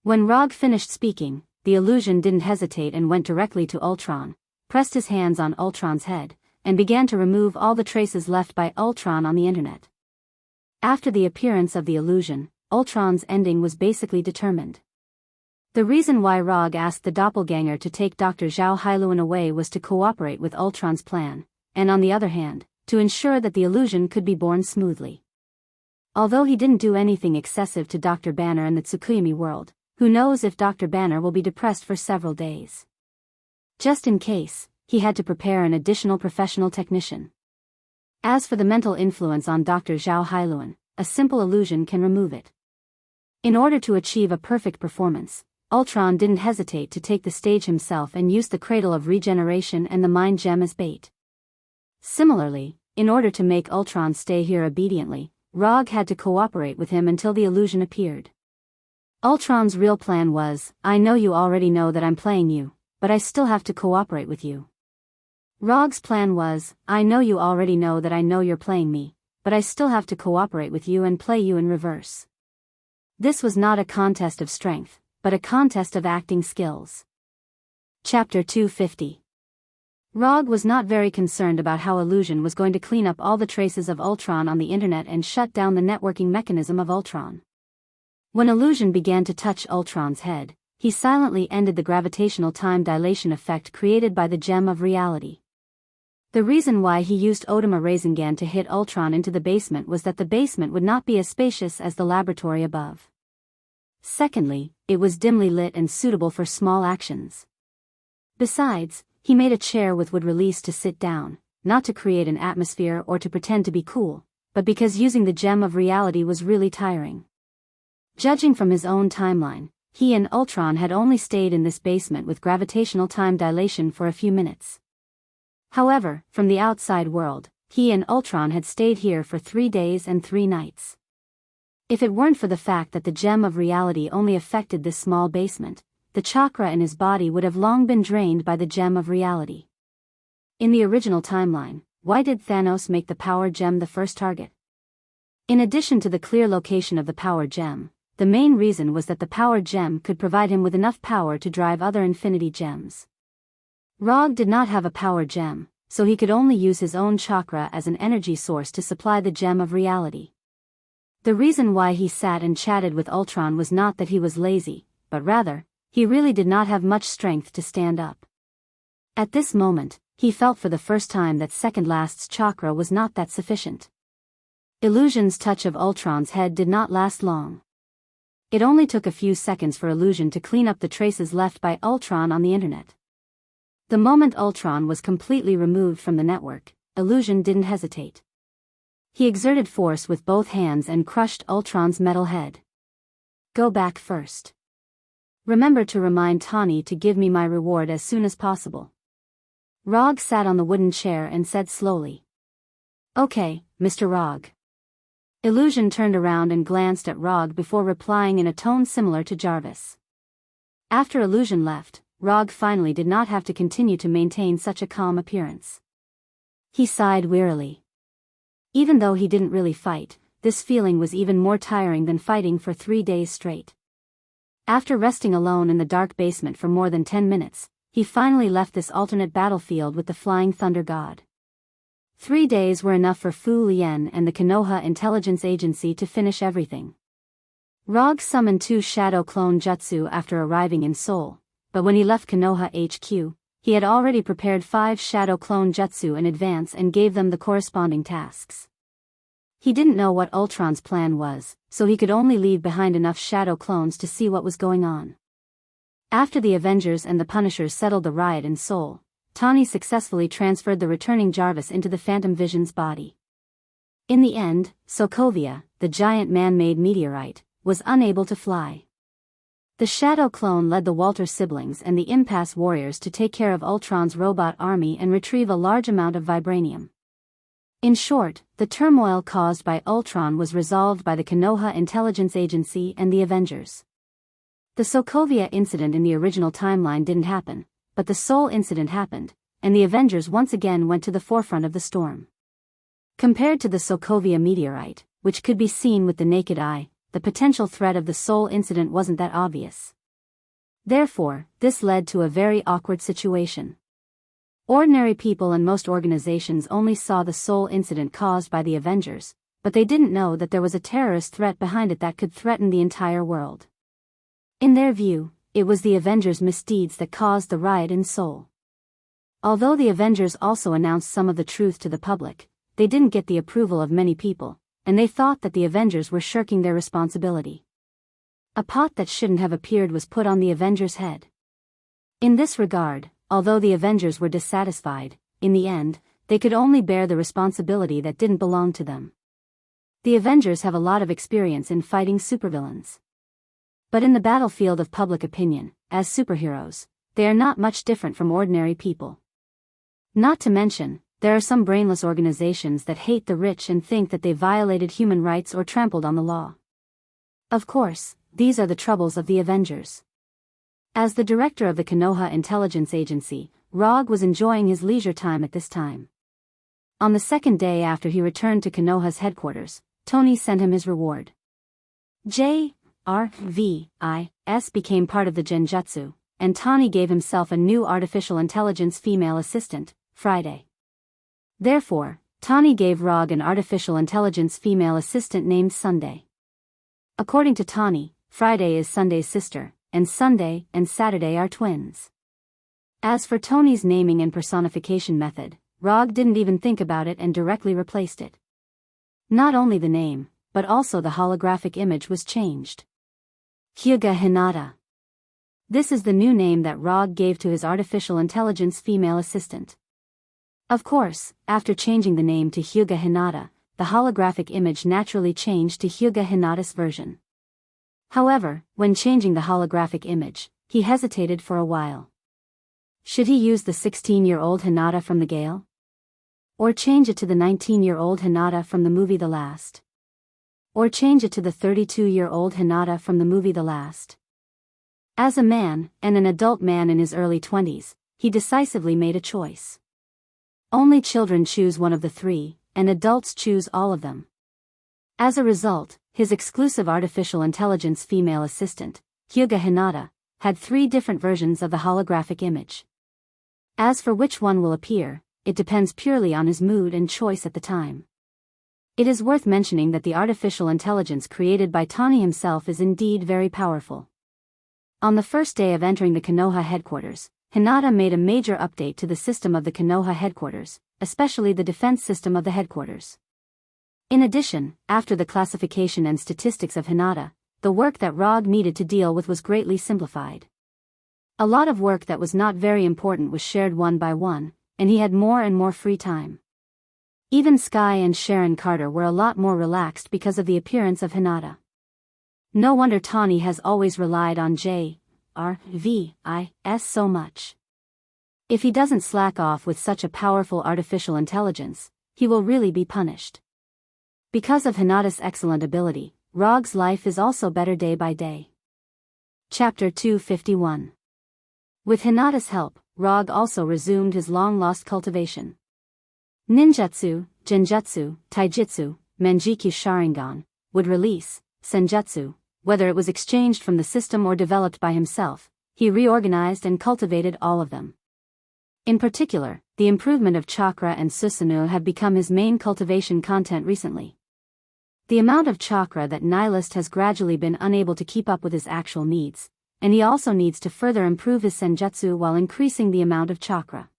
A: When Rog finished speaking, the illusion didn't hesitate and went directly to Ultron, pressed his hands on Ultron's head, and began to remove all the traces left by Ultron on the internet. After the appearance of the illusion, Ultron's ending was basically determined. The reason why Rog asked the doppelganger to take Dr. Zhao Hailuan away was to cooperate with Ultron's plan, and on the other hand, to ensure that the illusion could be born smoothly. Although he didn't do anything excessive to Dr. Banner in the Tsukuyomi world, who knows if Dr. Banner will be depressed for several days. Just in case, he had to prepare an additional professional technician. As for the mental influence on Dr. Zhao Hailuan, a simple illusion can remove it. In order to achieve a perfect performance, Ultron didn't hesitate to take the stage himself and use the Cradle of Regeneration and the Mind Gem as bait. Similarly, in order to make Ultron stay here obediently, Rog had to cooperate with him until the illusion appeared. Ultron's real plan was, I know you already know that I'm playing you, but I still have to cooperate with you. Rog's plan was, I know you already know that I know you're playing me, but I still have to cooperate with you and play you in reverse. This was not a contest of strength, but a contest of acting skills. Chapter 250. Rog was not very concerned about how Illusion was going to clean up all the traces of Ultron on the internet and shut down the networking mechanism of Ultron. When Illusion began to touch Ultron's head, he silently ended the gravitational time dilation effect created by the Gem of Reality. The reason why he used Odama Rasengan to hit Ultron into the basement was that the basement would not be as spacious as the laboratory above. Secondly, it was dimly lit and suitable for small actions. Besides, he made a chair with wood release to sit down, not to create an atmosphere or to pretend to be cool, but because using the Gem of Reality was really tiring. Judging from his own timeline, he and Ultron had only stayed in this basement with gravitational time dilation for a few minutes. However, from the outside world, he and Ultron had stayed here for 3 days and 3 nights. If it weren't for the fact that the Gem of Reality only affected this small basement, the chakra in his body would have long been drained by the Gem of Reality. In the original timeline, why did Thanos make the power gem the first target? In addition to the clear location of the power gem, the main reason was that the power gem could provide him with enough power to drive other infinity gems. Rog did not have a power gem, so he could only use his own chakra as an energy source to supply the Gem of Reality. The reason why he sat and chatted with Ultron was not that he was lazy, but rather, he really did not have much strength to stand up. At this moment, he felt for the first time that Second Last's chakra was not that sufficient. Illusion's touch of Ultron's head did not last long. It only took a few seconds for Illusion to clean up the traces left by Ultron on the internet. The moment Ultron was completely removed from the network, Illusion didn't hesitate. He exerted force with both hands and crushed Ultron's metal head. Go back first. Remember to remind Tawny to give me my reward as soon as possible. Rog sat on the wooden chair and said slowly. Okay, Mr. Rog. Illusion turned around and glanced at Rog before replying in a tone similar to Jarvis. After Illusion left, Rog finally did not have to continue to maintain such a calm appearance. He sighed wearily. Even though he didn't really fight, this feeling was even more tiring than fighting for 3 days straight. After resting alone in the dark basement for more than 10 minutes, he finally left this alternate battlefield with the Flying Thunder God. 3 days were enough for Fu Lien and the Konoha Intelligence Agency to finish everything. Rog summoned 2 Shadow Clone Jutsu after arriving in Seoul, but when he left Konoha HQ, he had already prepared 5 Shadow Clone Jutsu in advance and gave them the corresponding tasks. He didn't know what Ultron's plan was, so he could only leave behind enough Shadow Clones to see what was going on. After the Avengers and the Punishers settled the riot in Seoul, Tawny successfully transferred the returning Jarvis into the Phantom Vision's body. In the end, Sokovia, the giant man-made meteorite, was unable to fly. The Shadow Clone led the Walter siblings and the Impasse Warriors to take care of Ultron's robot army and retrieve a large amount of vibranium. In short, the turmoil caused by Ultron was resolved by the Konoha Intelligence Agency and the Avengers. The Sokovia incident in the original timeline didn't happen, but the Seoul incident happened, and the Avengers once again went to the forefront of the storm. Compared to the Sokovia meteorite, which could be seen with the naked eye, the potential threat of the Seoul incident wasn't that obvious. Therefore, this led to a very awkward situation. Ordinary people and most organizations only saw the Seoul incident caused by the Avengers, but they didn't know that there was a terrorist threat behind it that could threaten the entire world. In their view, it was the Avengers' misdeeds that caused the riot in Seoul. Although the Avengers also announced some of the truth to the public, they didn't get the approval of many people, and they thought that the Avengers were shirking their responsibility. A pot that shouldn't have appeared was put on the Avengers' head. In this regard, although the Avengers were dissatisfied, in the end, they could only bear the responsibility that didn't belong to them. The Avengers have a lot of experience in fighting supervillains. But in the battlefield of public opinion, as superheroes, they are not much different from ordinary people. Not to mention, there are some brainless organizations that hate the rich and think that they violated human rights or trampled on the law. Of course, these are the troubles of the Avengers. As the director of the Konoha Intelligence Agency, Rog was enjoying his leisure time at this time. On the second day after he returned to Konoha's headquarters, Tony sent him his reward. JRVIS became part of the Genjutsu, and Tawny gave himself a new artificial intelligence female assistant, Friday. Therefore, Tawny gave Rog an artificial intelligence female assistant named Sunday. According to Tawny, Friday is Sunday's sister, and Sunday and Saturday are twins. As for Tony's naming and personification method, Rog didn't even think about it and directly replaced it. Not only the name, but also the holographic image was changed. Hyuga Hinata. This is the new name that Rog gave to his artificial intelligence female assistant. Of course, after changing the name to Hyuga Hinata, the holographic image naturally changed to Hyuga Hinata's version. However, when changing the holographic image, he hesitated for a while. Should he use the 16-year-old Hinata from the Gale? Or change it to the 19-year-old Hinata from the movie The Last? Or change it to the 32-year-old Hinata from the movie The Last? As a man, and an adult man in his early 20s, he decisively made a choice. Only children choose one of the three, and adults choose all of them. As a result, his exclusive artificial intelligence female assistant, Hyuga Hinata, had 3 different versions of the holographic image. As for which one will appear, it depends purely on his mood and choice at the time. It is worth mentioning that the artificial intelligence created by Tawny himself is indeed very powerful. On the first day of entering the Konoha headquarters, Hinata made a major update to the system of the Konoha headquarters, especially the defense system of the headquarters. In addition, after the classification and statistics of Hinata, the work that Rog needed to deal with was greatly simplified. A lot of work that was not very important was shared one by one, and he had more and more free time. Even Sky and Sharon Carter were a lot more relaxed because of the appearance of Hinata. No wonder Tawny has always relied on JRVIS so much. If he doesn't slack off with such a powerful artificial intelligence, he will really be punished. Because of Hinata's excellent ability, Rog's life is also better day by day. Chapter 251. With Hinata's help, Rog also resumed his long-lost cultivation. Ninjutsu, Genjutsu, Taijutsu, Manjikyu Sharingan, would release, Senjutsu, whether it was exchanged from the system or developed by himself, he reorganized and cultivated all of them. In particular, the improvement of chakra and Susanoo have become his main cultivation content recently. The amount of chakra that Nihilist has gradually been unable to keep up with his actual needs, and he also needs to further improve his Senjutsu while increasing the amount of chakra.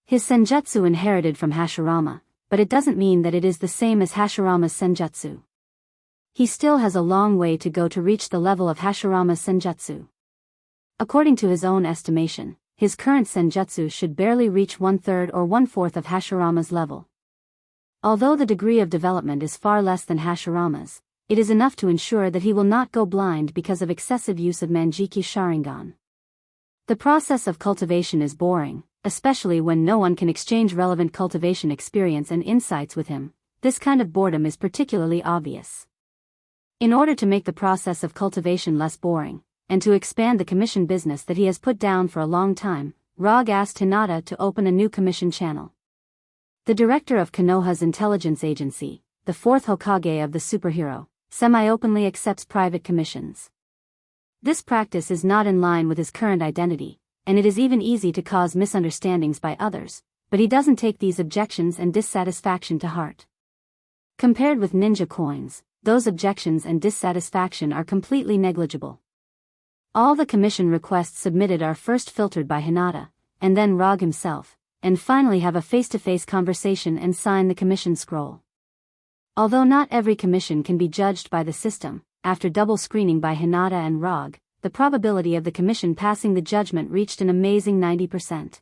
A: His Senjutsu inherited from Hashirama, but it doesn't mean that it is the same as Hashirama's Senjutsu. He still has a long way to go to reach the level of Hashirama's Senjutsu. According to his own estimation, his current Senjutsu should barely reach 1/3 or 1/4 of Hashirama's level. Although the degree of development is far less than Hashirama's, it is enough to ensure that he will not go blind because of excessive use of Manjikyu Sharingan. The process of cultivation is boring, especially when no one can exchange relevant cultivation experience and insights with him. This kind of boredom is particularly obvious. In order to make the process of cultivation less boring, and to expand the commission business that he has put down for a long time, Rog asked Hinata to open a new commission channel. The director of Konoha's intelligence agency, the fourth Hokage of the superhero, semi-openly accepts private commissions. This practice is not in line with his current identity, and it is even easy to cause misunderstandings by others, but he doesn't take these objections and dissatisfaction to heart. Compared with ninja coins, those objections and dissatisfaction are completely negligible. All the commission requests submitted are first filtered by Hinata, and then Rog himself, and finally have a face-to-face conversation and sign the commission scroll. Although not every commission can be judged by the system, after double screening by Hinata and Rog, the probability of the commission passing the judgment reached an amazing 90%.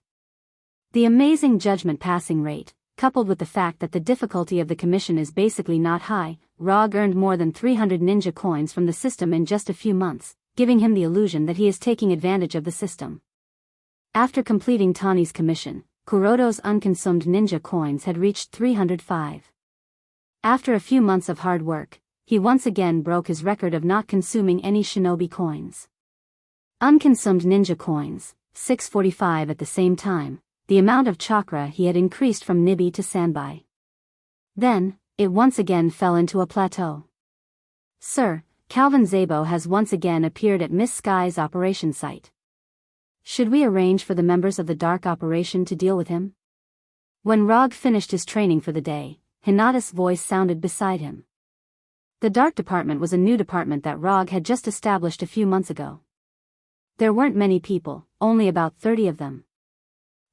A: The amazing judgment passing rate, coupled with the fact that the difficulty of the commission is basically not high, Rog earned more than 300 ninja coins from the system in just a few months, giving him the illusion that he is taking advantage of the system. After completing Tani's commission, Kuroto's unconsumed ninja coins had reached 305. After a few months of hard work, he once again broke his record of not consuming any shinobi coins. Unconsumed ninja coins, 645 at the same time, the amount of chakra he had increased from Nibi to Sanbai. Then, it once again fell into a plateau. Sir, Calvin Zabo has once again appeared at Miss Sky's operation site. Should we arrange for the members of the Dark Operation to deal with him? When Rog finished his training for the day, Hinata's voice sounded beside him. The Dark Department was a new department that Rog had just established a few months ago. There weren't many people, only about 30 of them.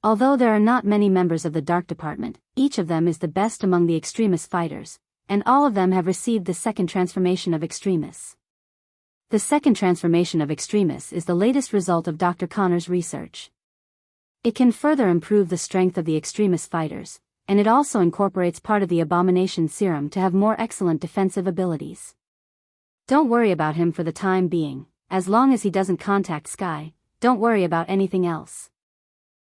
A: Although there are not many members of the Dark Department, each of them is the best among the extremist fighters, and all of them have received the second transformation of extremists. The second transformation of extremists is the latest result of Dr. Connor's research. It can further improve the strength of the extremist fighters, and it also incorporates part of the abomination serum to have more excellent defensive abilities. Don't worry about him for the time being, as long as he doesn't contact Sky, don't worry about anything else.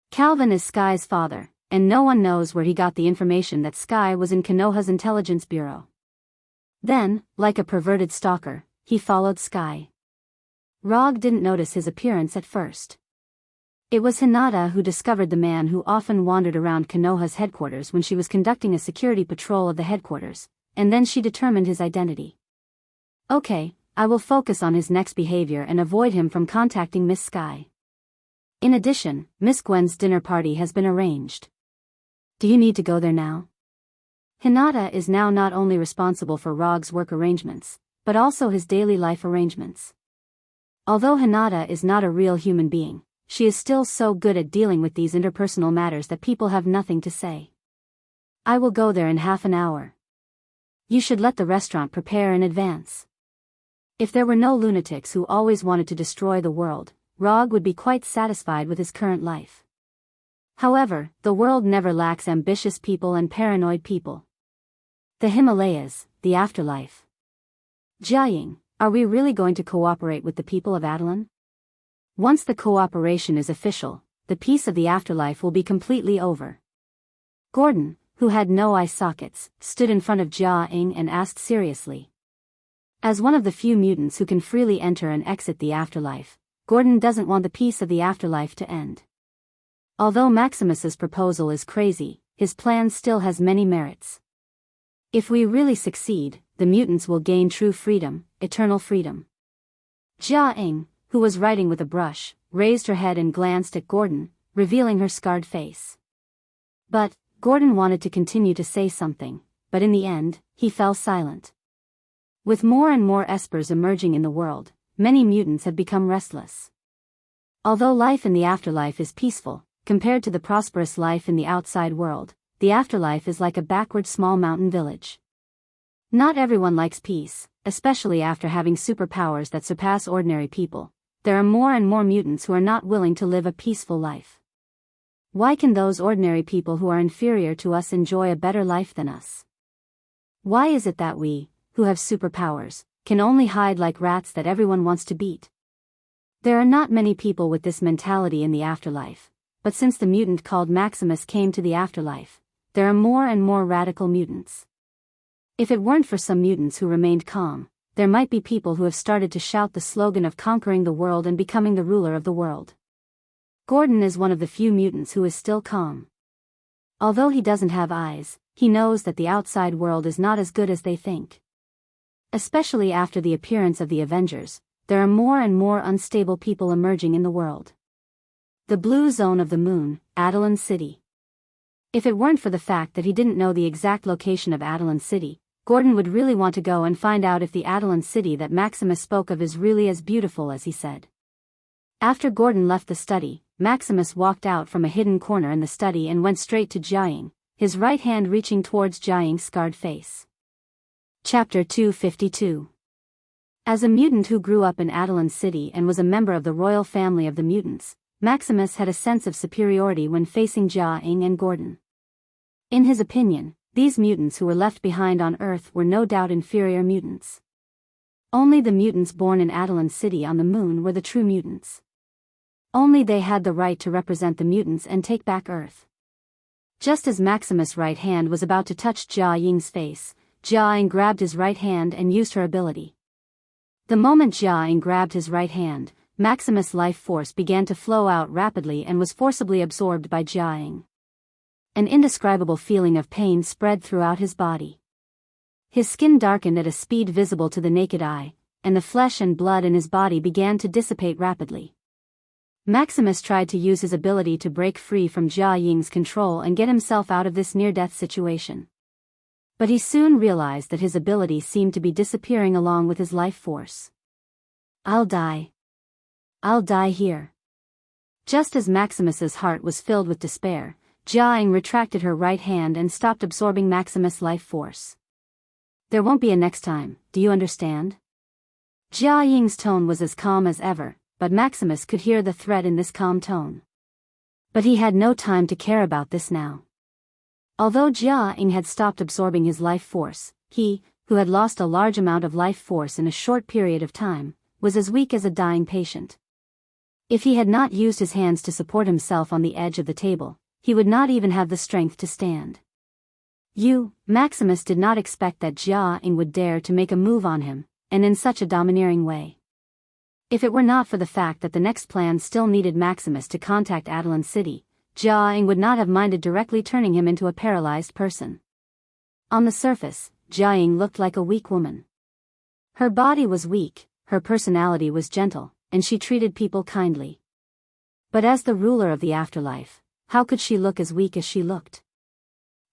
A: Calvin is Sky's father, and no one knows where he got the information that Sky was in Konoha's intelligence bureau. Then, like a perverted stalker, he followed Sky. Rog didn't notice his appearance at first. It was Hinata who discovered the man who often wandered around Konoha's headquarters when she was conducting a security patrol of the headquarters, and then she determined his identity. Okay, I will focus on his next behavior and avoid him from contacting Miss Sky. In addition, Miss Gwen's dinner party has been arranged. Do you need to go there now? Hinata is now not only responsible for Rog's work arrangements, but also his daily life arrangements. Although Hinata is not a real human being, she is still so good at dealing with these interpersonal matters that people have nothing to say. I will go there in half an hour. You should let the restaurant prepare in advance. If there were no lunatics who always wanted to destroy the world, Rog would be quite satisfied with his current life. However, the world never lacks ambitious people and paranoid people. The Himalayas, the afterlife. Jiaying, are we really going to cooperate with the people of Adelan? Once the cooperation is official, the peace of the afterlife will be completely over. Gordon, who had no eye sockets, stood in front of Jiaying and asked seriously. As one of the few mutants who can freely enter and exit the afterlife, Gordon doesn't want the peace of the afterlife to end. Although Maximus's proposal is crazy, his plan still has many merits. If we really succeed, the mutants will gain true freedom, eternal freedom. Jia-ing, who was writing with a brush, raised her head and glanced at Gordon, revealing her scarred face. But Gordon wanted to continue to say something, but in the end, he fell silent. With more and more espers emerging in the world, many mutants have become restless. Although life in the afterlife is peaceful, compared to the prosperous life in the outside world, the afterlife is like a backward small mountain village. Not everyone likes peace, especially after having superpowers that surpass ordinary people. There are more and more mutants who are not willing to live a peaceful life. Why can those ordinary people who are inferior to us enjoy a better life than us? Why is it that we, who have superpowers, can only hide like rats that everyone wants to beat? There are not many people with this mentality in the afterlife, but since the mutant called Maximus came to the afterlife, there are more and more radical mutants. If it weren't for some mutants who remained calm, there might be people who have started to shout the slogan of conquering the world and becoming the ruler of the world. Gordon is one of the few mutants who is still calm. Although he doesn't have eyes, he knows that the outside world is not as good as they think. Especially after the appearance of the Avengers, there are more and more unstable people emerging in the world. The blue zone of the moon, Adelan City. If it weren't for the fact that he didn't know the exact location of Adelan City, Gordon would really want to go and find out if the Adelan City that Maximus spoke of is really as beautiful as he said. After Gordon left the study, Maximus walked out from a hidden corner in the study and went straight to Jia-ing, his right hand reaching towards Jia-ing's scarred face. Chapter 252. As a mutant who grew up in Adelan City and was a member of the royal family of the mutants, Maximus had a sense of superiority when facing Jia-ing and Gordon. In his opinion, these mutants who were left behind on Earth were no doubt inferior mutants. Only the mutants born in Adelan City on the moon were the true mutants. Only they had the right to represent the mutants and take back Earth. Just as Maximus' right hand was about to touch Jia-ing's face, Jia-ing grabbed his right hand and used her ability. The moment Jia-ing grabbed his right hand, Maximus' life force began to flow out rapidly and was forcibly absorbed by Jia-ing. An indescribable feeling of pain spread throughout his body. His skin darkened at a speed visible to the naked eye, and the flesh and blood in his body began to dissipate rapidly. Maximus tried to use his ability to break free from Jia-ing's control and get himself out of this near-death situation. But he soon realized that his ability seemed to be disappearing along with his life force. I'll die here. Just as Maximus's heart was filled with despair, Jia-ing retracted her right hand and stopped absorbing Maximus' life force. There won't be a next time, do you understand? Jia-ing's tone was as calm as ever, but Maximus could hear the threat in this calm tone. But he had no time to care about this now. Although Jia-ing had stopped absorbing his life force, he, who had lost a large amount of life force in a short period of time, was as weak as a dying patient. If he had not used his hands to support himself on the edge of the table, he would not even have the strength to stand. Maximus did not expect that Jia-ing would dare to make a move on him, and in such a domineering way. If it were not for the fact that the next plan still needed Maximus to contact Adelan City, Jia-ing would not have minded directly turning him into a paralyzed person. On the surface, Jia-ing looked like a weak woman. Her body was weak, her personality was gentle, and she treated people kindly. But as the ruler of the afterlife, how could she look as weak as she looked?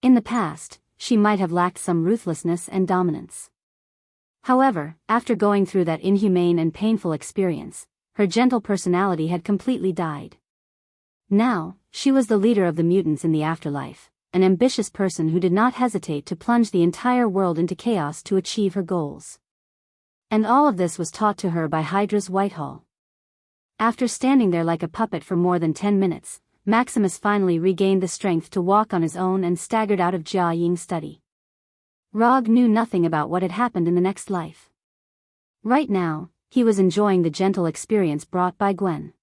A: In the past, she might have lacked some ruthlessness and dominance. However, after going through that inhumane and painful experience, her gentle personality had completely died. Now, she was the leader of the mutants in the afterlife, an ambitious person who did not hesitate to plunge the entire world into chaos to achieve her goals. And all of this was taught to her by Hydra's Whitehall. After standing there like a puppet for more than 10 minutes, Maximus finally regained the strength to walk on his own and staggered out of Jia-ing's study. Rog knew nothing about what had happened in the next life. Right now, he was enjoying the gentle experience brought by Gwen.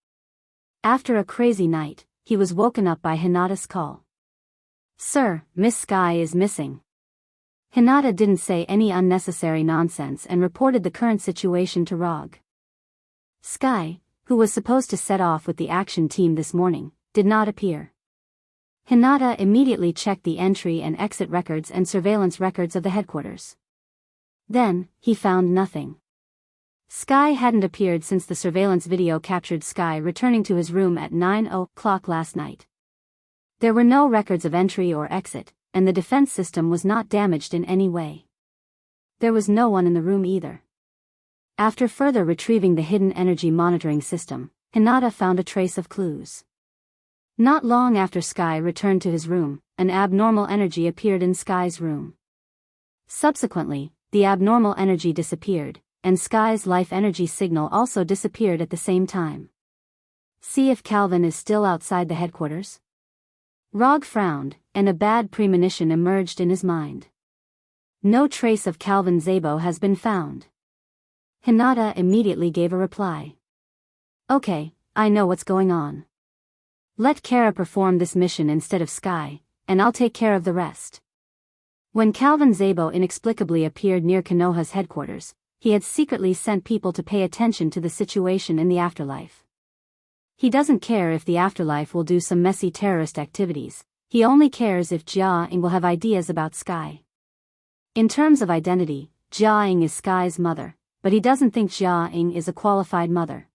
A: After a crazy night, he was woken up by Hinata's call. "Sir, Miss Sky is missing." Hinata didn't say any unnecessary nonsense and reported the current situation to Rog. Sky, who was supposed to set off with the action team this morning, did not appear. Hinata immediately checked the entry and exit records and surveillance records of the headquarters. Then, he found nothing. Sky hadn't appeared since the surveillance video captured Sky returning to his room at 9:00 last night. There were no records of entry or exit, and the defense system was not damaged in any way. There was no one in the room either. After further retrieving the hidden energy monitoring system, Hinata found a trace of clues. Not long after Sky returned to his room, an abnormal energy appeared in Sky's room. Subsequently, the abnormal energy disappeared, and Sky's life energy signal also disappeared at the same time. See if Calvin is still outside the headquarters? Rog frowned, and a bad premonition emerged in his mind. No trace of Calvin Zabo has been found. Hinata immediately gave a reply. Okay, I know what's going on. Let Kara perform this mission instead of Sky, and I'll take care of the rest. When Calvin Zabo inexplicably appeared near Konoha's headquarters, he had secretly sent people to pay attention to the situation in the afterlife. He doesn't care if the afterlife will do some messy terrorist activities, he only cares if Jia-ing will have ideas about Sky. In terms of identity, Jia-ing is Sky's mother, but he doesn't think Jia-ing is a qualified mother.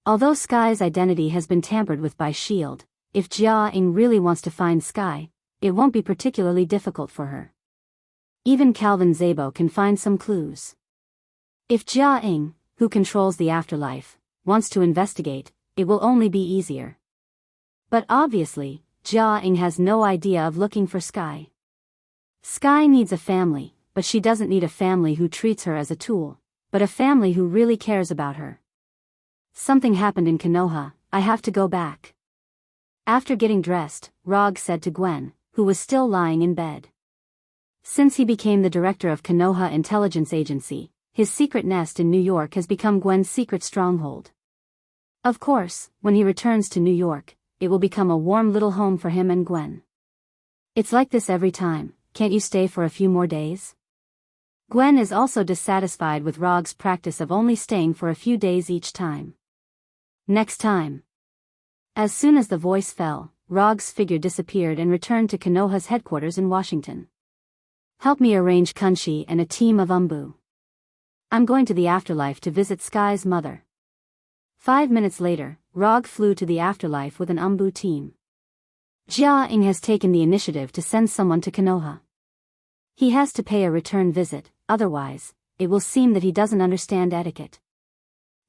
A: Although Sky's identity has been tampered with by S.H.I.E.L.D., if Jia-ing really wants to find Sky, it won't be particularly difficult for her. Even Calvin Zabo can find some clues. If Jia-ing, who controls the afterlife, wants to investigate, it will only be easier. But obviously, Jia-ing has no idea of looking for Sky. Sky needs a family, but she doesn't need a family who treats her as a tool, but a family who really cares about her. Something happened in Konoha, I have to go back. After getting dressed, Rog said to Gwen, who was still lying in bed. Since he became the director of Konoha Intelligence Agency, his secret nest in New York has become Gwen's secret stronghold. Of course, when he returns to New York, it will become a warm little home for him and Gwen. It's like this every time, can't you stay for a few more days? Gwen is also dissatisfied with Rog's practice of only staying for a few days each time. Next time. As soon as the voice fell, Rog's figure disappeared and returned to Konoha's headquarters in Washington. Help me arrange Kunshi and a team of Umbu. I'm going to the afterlife to visit Sky's mother. 5 minutes later, Rog flew to the afterlife with an Umbu team. Jia-ing has taken the initiative to send someone to Konoha. He has to pay a return visit, otherwise, it will seem that he doesn't understand etiquette.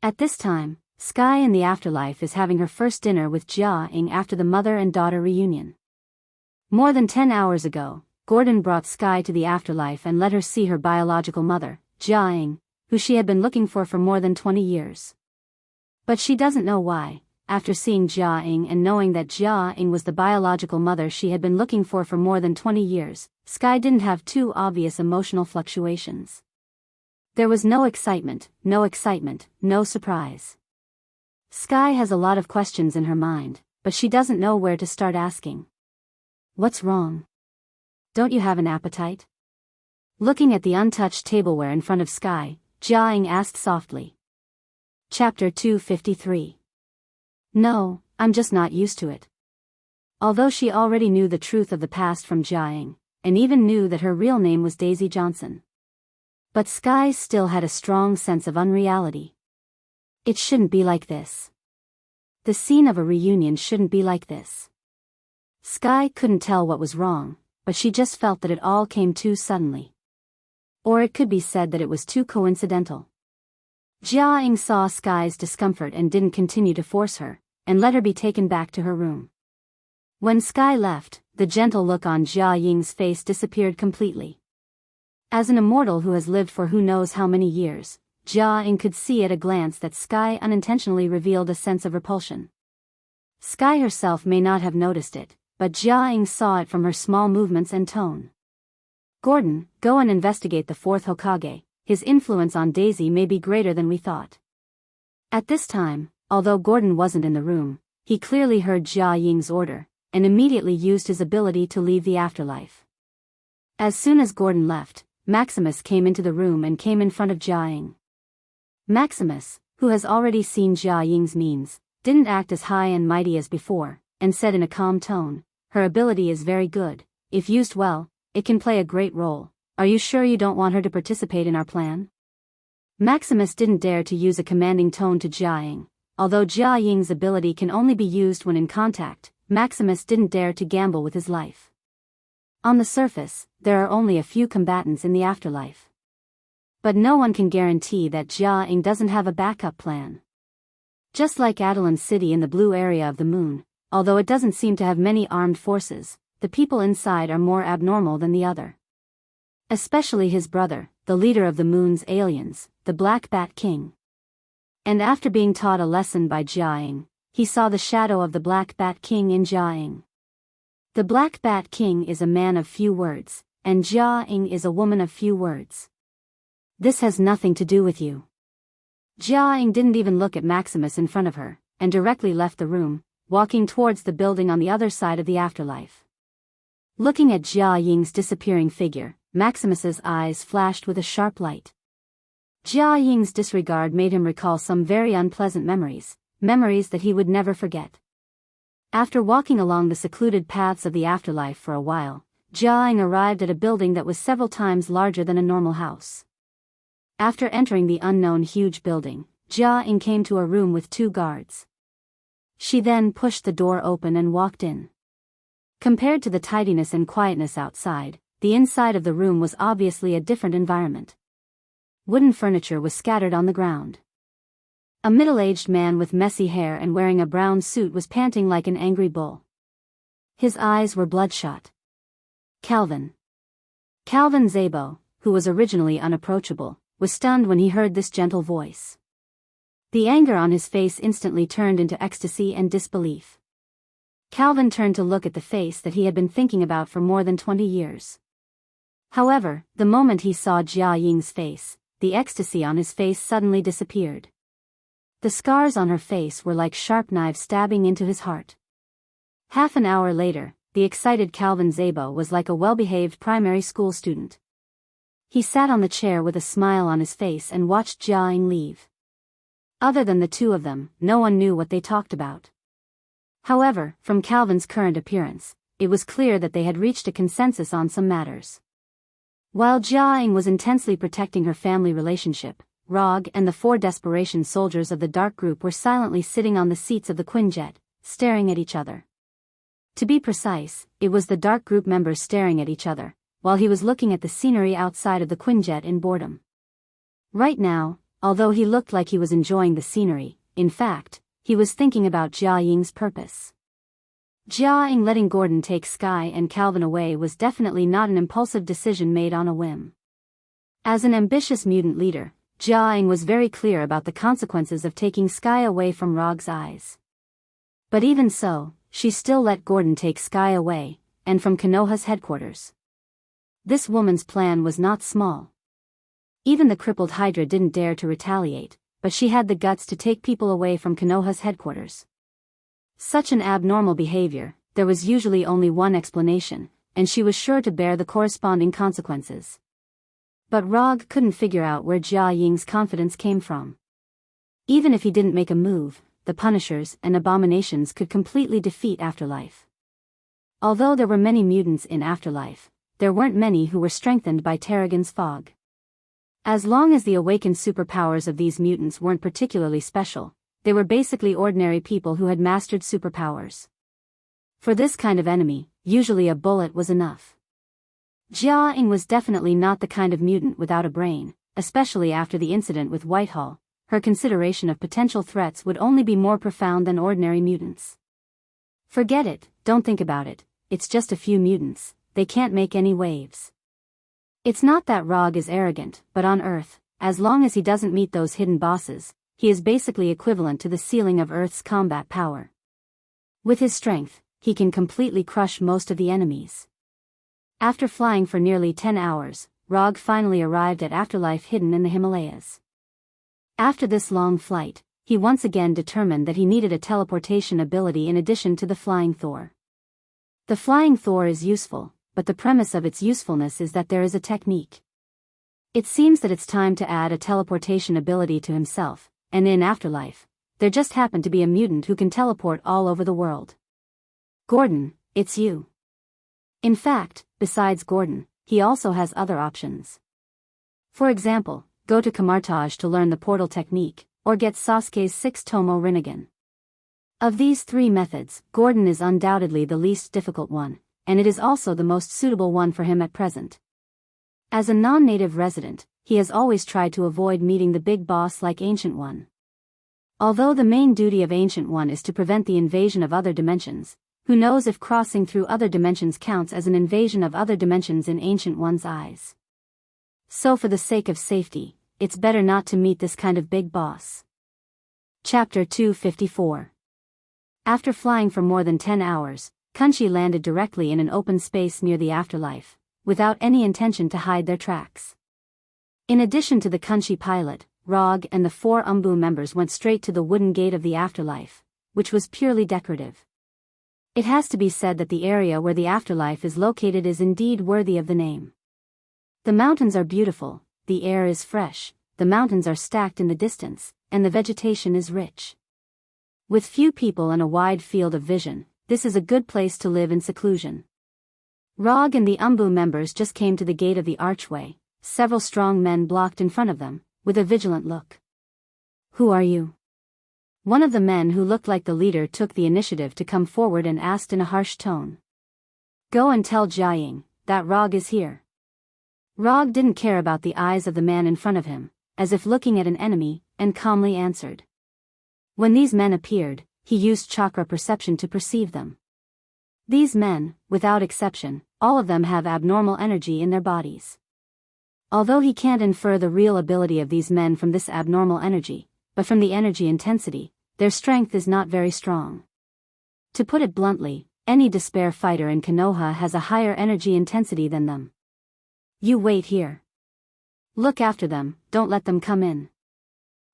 A: At this time, Sky in the afterlife is having her first dinner with Jia-ing after the mother and daughter reunion. More than 10 hours ago, Gordon brought Sky to the afterlife and let her see her biological mother, Jia-ing, who she had been looking for more than 20 years. But she doesn't know why, after seeing Jia-ing and knowing that Jia-ing was the biological mother she had been looking for more than 20 years, Sky didn't have too obvious emotional fluctuations. There was no excitement, no surprise. Sky has a lot of questions in her mind, but she doesn't know where to start asking. What's wrong? Don't you have an appetite? Looking at the untouched tableware in front of Sky, Jia-ing asked softly. Chapter 253. No, I'm just not used to it. Although she already knew the truth of the past from Jia-ing, and even knew that her real name was Daisy Johnson. But Sky still had a strong sense of unreality. It shouldn't be like this. The scene of a reunion shouldn't be like this. Sky couldn't tell what was wrong, but she just felt that it all came too suddenly. Or it could be said that it was too coincidental. Jia-ing saw Sky's discomfort and didn't continue to force her, and let her be taken back to her room. When Sky left, the gentle look on Jia-ying's face disappeared completely. As an immortal who has lived for who knows how many years, Jia-ing could see at a glance that Sky unintentionally revealed a sense of repulsion. Sky herself may not have noticed it, but Jia-ing saw it from her small movements and tone. Gordon, go and investigate the fourth Hokage, his influence on Daisy may be greater than we thought. At this time, although Gordon wasn't in the room, he clearly heard Jia-ying's order, and immediately used his ability to leave the afterlife. As soon as Gordon left, Maximus came into the room and came in front of Jia-ing. Maximus, who has already seen Jia-ying's means, didn't act as high and mighty as before, and said in a calm tone, her ability is very good. If used well, it can play a great role. Are you sure you don't want her to participate in our plan? Maximus didn't dare to use a commanding tone to Jia. Although Jia Ying's ability can only be used when in contact, Maximus didn't dare to gamble with his life. On the surface, there are only a few combatants in the afterlife. But no one can guarantee that Jia Ying doesn't have a backup plan. Just like Adelan's city in the blue area of the moon, although it doesn't seem to have many armed forces, the people inside are more abnormal than the other. Especially his brother, the leader of the moon's aliens, the Black Bat King. And after being taught a lesson by Jia Ying, he saw the shadow of the Black Bat King in Jia Ying. The Black Bat King is a man of few words, and Jia Ying is a woman of few words. This has nothing to do with you. Jia Ying didn't even look at Maximus in front of her, and directly left the room, walking towards the building on the other side of the afterlife. Looking at Jia Ying's disappearing figure, Maximus's eyes flashed with a sharp light. Jia Ying's disregard made him recall some very unpleasant memories that he would never forget. After walking along the secluded paths of the afterlife for a while, Jia Ying arrived at a building that was several times larger than a normal house. After entering the unknown huge building, Jia Ying came to a room with 2 guards. She then pushed the door open and walked in. Compared to the tidiness and quietness outside, the inside of the room was obviously a different environment. Wooden furniture was scattered on the ground. A middle-aged man with messy hair and wearing a brown suit was panting like an angry bull. His eyes were bloodshot. Calvin Szabo, who was originally unapproachable, was stunned when he heard this gentle voice. The anger on his face instantly turned into ecstasy and disbelief. Calvin turned to look at the face that he had been thinking about for more than 20 years. However, the moment he saw Jia Ying's face, the ecstasy on his face suddenly disappeared. The scars on her face were like sharp knives stabbing into his heart. Half an hour later, the excited Calvin Szabo was like a well-behaved primary school student. He sat on the chair with a smile on his face and watched Jia Ying leave. Other than the 2 of them, no one knew what they talked about. However, from Calvin's current appearance, it was clear that they had reached a consensus on some matters. While Jia Ying was intensely protecting her family relationship, Rog and the 4 desperation soldiers of the dark group were silently sitting on the seats of the Quinjet, staring at each other. To be precise, it was the dark group members staring at each other, while he was looking at the scenery outside of the Quinjet in boredom. Right now, although he looked like he was enjoying the scenery, in fact, he was thinking about Jia Ying's purpose. Jia Ying letting Gordon take Sky and Calvin away was definitely not an impulsive decision made on a whim. As an ambitious mutant leader, Jia Ying was very clear about the consequences of taking Sky away from Rog's eyes. But even so, she still let Gordon take Sky away, and from Konoha's headquarters. This woman's plan was not small. Even the crippled Hydra didn't dare to retaliate, but she had the guts to take people away from Konoha's headquarters. Such an abnormal behavior, there was usually only one explanation, and she was sure to bear the corresponding consequences. But Rog couldn't figure out where Jia Ying's confidence came from. Even if he didn't make a move, the Punishers and Abominations could completely defeat Afterlife. Although there were many mutants in Afterlife, there weren't many who were strengthened by Terrigan's fog. As long as the awakened superpowers of these mutants weren't particularly special, they were basically ordinary people who had mastered superpowers. For this kind of enemy, usually a bullet was enough. Jia Ying was definitely not the kind of mutant without a brain, especially after the incident with Whitehall. Her consideration of potential threats would only be more profound than ordinary mutants. Forget it, don't think about it, it's just a few mutants, they can't make any waves. It's not that Rog is arrogant, but on Earth, as long as he doesn't meet those hidden bosses, he is basically equivalent to the ceiling of Earth's combat power. With his strength, he can completely crush most of the enemies. After flying for nearly 10 hours, Rog finally arrived at Afterlife hidden in the Himalayas. After this long flight, he once again determined that he needed a teleportation ability in addition to the Flying Thor. The Flying Thor is useful, but the premise of its usefulness is that there is a technique. It seems that it's time to add a teleportation ability to himself, and in Afterlife, there just happened to be a mutant who can teleport all over the world. Gordon, it's you. In fact, besides Gordon, he also has other options. For example, go to Kamartage to learn the portal technique, or get Sasuke's 6-tomo Rinnegan. Of these three methods, Gordon is undoubtedly the least difficult one, and it is also the most suitable one for him at present. As a non-native resident, he has always tried to avoid meeting the big boss like Ancient One. Although the main duty of Ancient One is to prevent the invasion of other dimensions, who knows if crossing through other dimensions counts as an invasion of other dimensions in Ancient One's eyes. So for the sake of safety, it's better not to meet this kind of big boss. Chapter 254. After flying for more than 10 hours, Kunchi landed directly in an open space near the afterlife, without any intention to hide their tracks. In addition to the Kunchi pilot, Rog and the 4 Umbu members went straight to the wooden gate of the afterlife, which was purely decorative. It has to be said that the area where the afterlife is located is indeed worthy of the name. The mountains are beautiful, the air is fresh, the mountains are stacked in the distance, and the vegetation is rich. With few people and a wide field of vision, this is a good place to live in seclusion. Rog and the Umbu members just came to the gate of the archway. Several strong men blocked in front of them, with a vigilant look. "Who are you?" One of the men who looked like the leader took the initiative to come forward and asked in a harsh tone. "Go and tell Jiaying that Rog is here." Rog didn't care about the eyes of the man in front of him, as if looking at an enemy, and calmly answered. When these men appeared, he used chakra perception to perceive them. These men, without exception, all of them have abnormal energy in their bodies. Although he can't infer the real ability of these men from this abnormal energy, but from the energy intensity, their strength is not very strong. To put it bluntly, any despair fighter in Konoha has a higher energy intensity than them. "You wait here. Look after them, don't let them come in."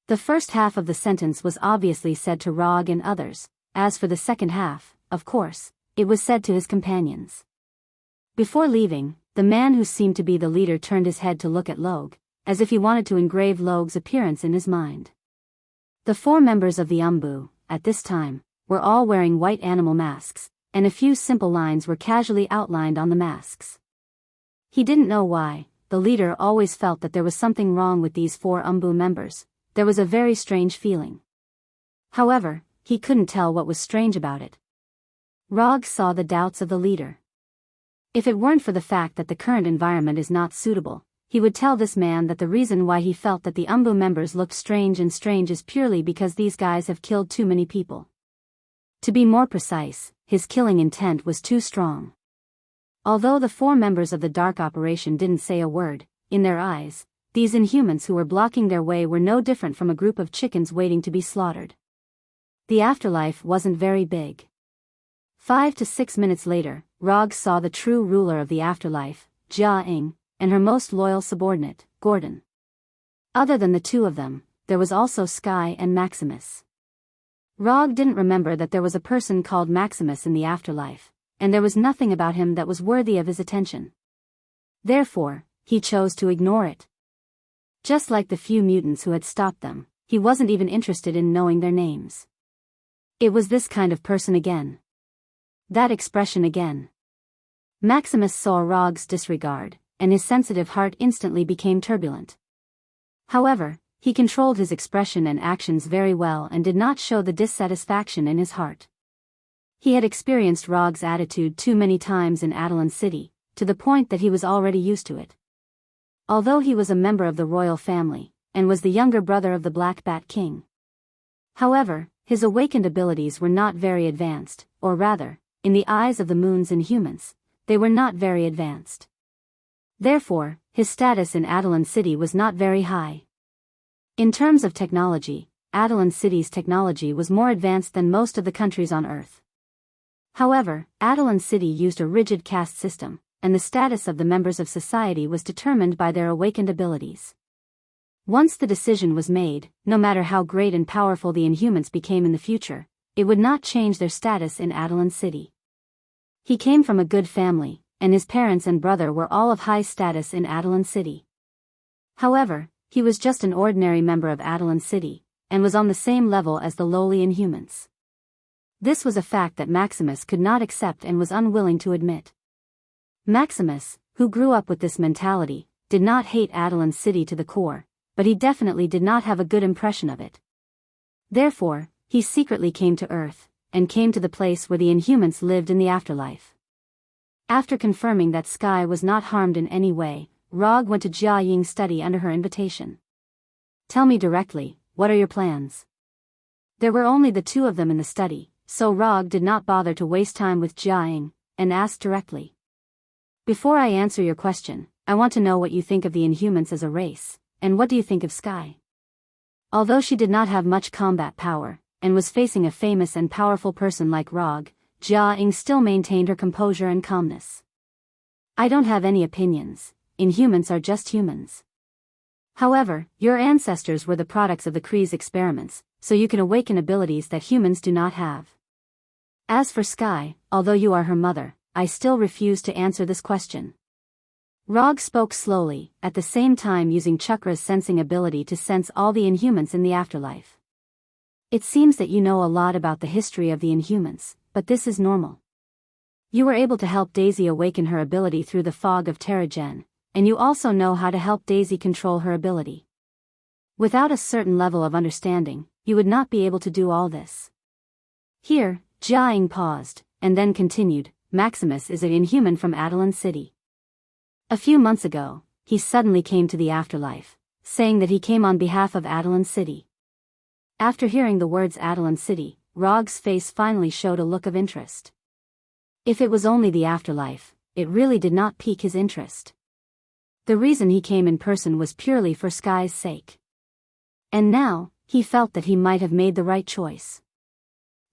A: The first half of the sentence was obviously said to Rog and others. As for the second half, of course, it was said to his companions. Before leaving, the man who seemed to be the leader turned his head to look at Log, as if he wanted to engrave Log's appearance in his mind. The 4 members of the Umbu, at this time, were all wearing white animal masks, and a few simple lines were casually outlined on the masks. He didn't know why, the leader always felt that there was something wrong with these 4 Umbu members. There was a very strange feeling. However, he couldn't tell what was strange about it. Rog saw the doubts of the leader. If it weren't for the fact that the current environment is not suitable, he would tell this man that the reason why he felt that the Umbu members looked strange is purely because these guys have killed too many people. To be more precise, his killing intent was too strong. Although the 4 members of the Dark Operation didn't say a word, in their eyes, these Inhumans who were blocking their way were no different from a group of chickens waiting to be slaughtered. The afterlife wasn't very big. 5 to 6 minutes later, Rog saw the true ruler of the afterlife, Jia-ing, and her most loyal subordinate, Gordon. Other than the 2 of them, there was also Sky and Maximus. Rog didn't remember that there was a person called Maximus in the afterlife, and there was nothing about him that was worthy of his attention. Therefore, he chose to ignore it. Just like the few mutants who had stopped them, he wasn't even interested in knowing their names. It was this kind of person again. That expression again. Maximus saw Rog's disregard, and his sensitive heart instantly became turbulent. However, he controlled his expression and actions very well and did not show the dissatisfaction in his heart. He had experienced Rog's attitude too many times in Adelan City, to the point that he was already used to it. Although he was a member of the royal family, and was the younger brother of the Black Bat King. However, his awakened abilities were not very advanced, or rather, in the eyes of the Moon's Inhumans, they were not very advanced. Therefore, his status in Adelan City was not very high. In terms of technology, Adelan City's technology was more advanced than most of the countries on Earth. However, Adelan City used a rigid caste system, and the status of the members of society was determined by their awakened abilities. Once the decision was made, no matter how great and powerful the Inhumans became in the future, it would not change their status in Adelan City. He came from a good family, and his parents and brother were all of high status in Adelan City. However, he was just an ordinary member of Adelan City, and was on the same level as the lowly Inhumans. This was a fact that Maximus could not accept and was unwilling to admit. Maximus, who grew up with this mentality, did not hate Adeline City to the core, but he definitely did not have a good impression of it. Therefore, he secretly came to Earth, and came to the place where the Inhumans lived in the afterlife. After confirming that Sky was not harmed in any way, Rog went to Jia Ying's study under her invitation. "Tell me directly, what are your plans?" There were only the two of them in the study, so Rog did not bother to waste time with Jia Ying, and asked directly. "Before I answer your question, I want to know what you think of the Inhumans as a race, and what do you think of Sky?" Although she did not have much combat power, and was facing a famous and powerful person like Rog, Jia Ying still maintained her composure and calmness. "I don't have any opinions. Inhumans are just humans. However, your ancestors were the products of the Kree's experiments, so you can awaken abilities that humans do not have. As for Sky, although you are her mother, I still refuse to answer this question." Rog spoke slowly, at the same time using Chakra's sensing ability to sense all the Inhumans in the afterlife. "It seems that you know a lot about the history of the Inhumans, but this is normal. You were able to help Daisy awaken her ability through the fog of Terrigen, and you also know how to help Daisy control her ability. Without a certain level of understanding, you would not be able to do all this." Here, Jia Ying paused, and then continued. "Maximus is an Inhuman from Adeline City. A few months ago, he suddenly came to the afterlife, saying that he came on behalf of Adeline City." After hearing the words Adeline City, Rog's face finally showed a look of interest. If it was only the afterlife, it really did not pique his interest. The reason he came in person was purely for Sky's sake. And now, he felt that he might have made the right choice.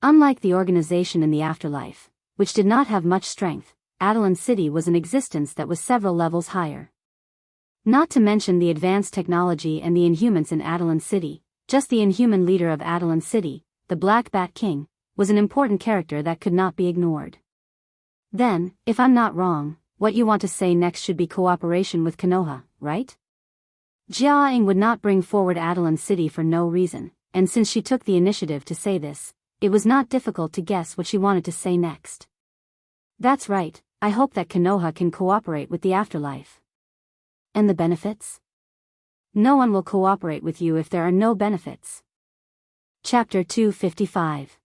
A: Unlike the organization in the afterlife, which did not have much strength, Adeline City was an existence that was several levels higher. Not to mention the advanced technology and the Inhumans in Adeline City, just the Inhuman leader of Adeline City, the Black Bat King, was an important character that could not be ignored. "Then, if I'm not wrong, what you want to say next should be cooperation with Konoha, right?" Jia Ying would not bring forward Adeline City for no reason, and since she took the initiative to say this, it was not difficult to guess what she wanted to say next. "That's right, I hope that Konoha can cooperate with the afterlife." "And the benefits?" "No one will cooperate with you if there are no benefits." Chapter 255.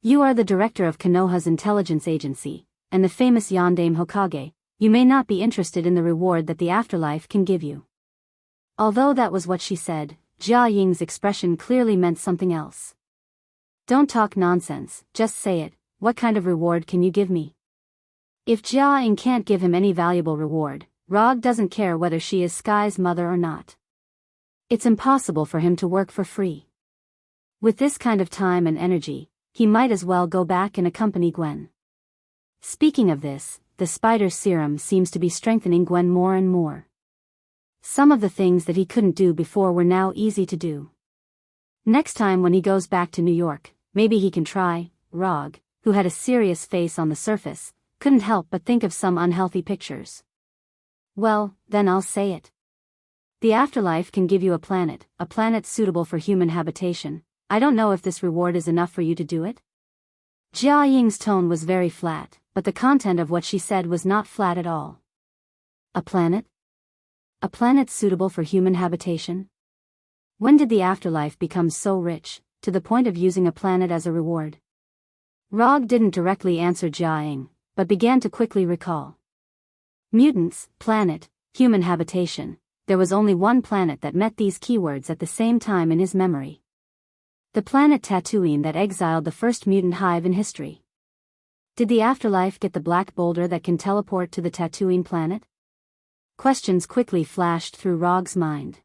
A: You are the director of Konoha's intelligence agency, and the famous Yondaime Hokage. You may not be interested in the reward that the afterlife can give you. Although that was what she said, Jia Ying's expression clearly meant something else. "Don't talk nonsense, just say it. What kind of reward can you give me?" If Jia Ying can't give him any valuable reward, Rog doesn't care whether she is Sky's mother or not. It's impossible for him to work for free. With this kind of time and energy, he might as well go back and accompany Gwen. Speaking of this, the spider serum seems to be strengthening Gwen more and more. Some of the things that he couldn't do before were now easy to do. Next time when he goes back to New York, maybe he can try. Rog, who had a serious face on the surface, couldn't help but think of some unhealthy pictures. "Well, then I'll say it. The afterlife can give you a planet suitable for human habitation. I don't know if this reward is enough for you to do it." Jia Ying's tone was very flat, but the content of what she said was not flat at all. "A planet? A planet suitable for human habitation? When did the afterlife become so rich, to the point of using a planet as a reward?" Rog didn't directly answer Jia Ying, but began to quickly recall. Mutants, planet, human habitation. There was only one planet that met these keywords at the same time in his memory. The planet Tatooine that exiled the first mutant hive in history. Did the afterlife get the black boulder that can teleport to the Tatooine planet? Questions quickly flashed through Rog's mind.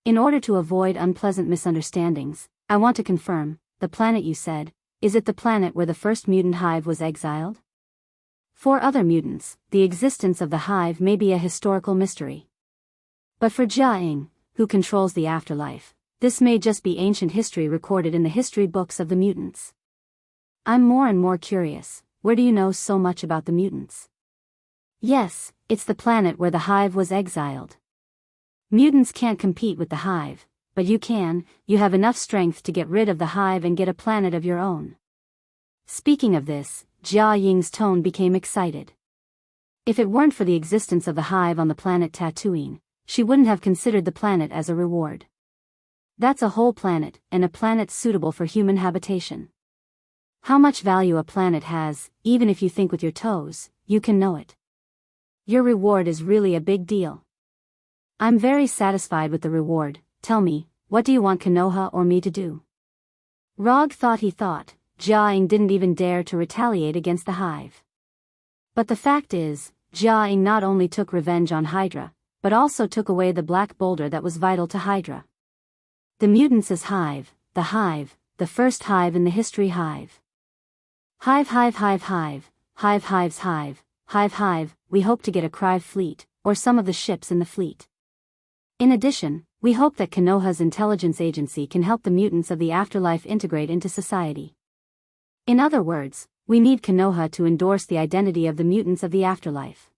A: "In order to avoid unpleasant misunderstandings, I want to confirm, the planet you said, is it the planet where the first mutant hive was exiled?" For other mutants, the existence of the hive may be a historical mystery. But for Jia Ying, who controls the afterlife, this may just be ancient history recorded in the history books of the mutants. "I'm more and more curious, where do you know so much about the mutants?" "Yes, it's the planet where the hive was exiled. Mutants can't compete with the hive, but you can. You have enough strength to get rid of the hive and get a planet of your own." Speaking of this, Jia Ying's tone became excited. If it weren't for the existence of the hive on the planet Tatooine, she wouldn't have considered the planet as a reward. That's a whole planet, and a planet suitable for human habitation. How much value a planet has, even if you think with your toes, you can know it. Your reward is really a big deal. I'm very satisfied with the reward. Tell me, what do you want Konoha or me to do? Rog thought. Jia Ying didn't even dare to retaliate against the hive. But the fact is, Jia Ying not only took revenge on Hydra, but also took away the black boulder that was vital to Hydra. The mutants' hive, the first hive in the history hive. Hive, we hope to get a Krive fleet, or some of the ships in the fleet. In addition, we hope that Konoha's intelligence agency can help the mutants of the afterlife integrate into society. In other words, we need Konoha to endorse the identity of the mutants of the afterlife.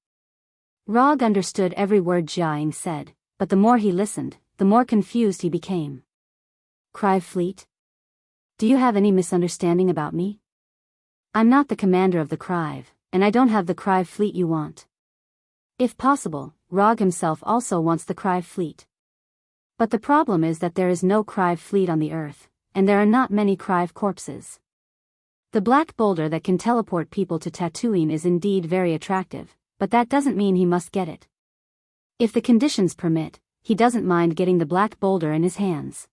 A: Rog understood every word Jia Ying said, but the more he listened, the more confused he became. Krive fleet? Do you have any misunderstanding about me? I'm not the commander of the Krive, and I don't have the Krive fleet you want. If possible, Rog himself also wants the Krive fleet. But the problem is that there is no Krive fleet on the Earth, and there are not many Krive corpses. The black boulder that can teleport people to Tatooine is indeed very attractive, but that doesn't mean he must get it. If the conditions permit, he doesn't mind getting the black boulder in his hands.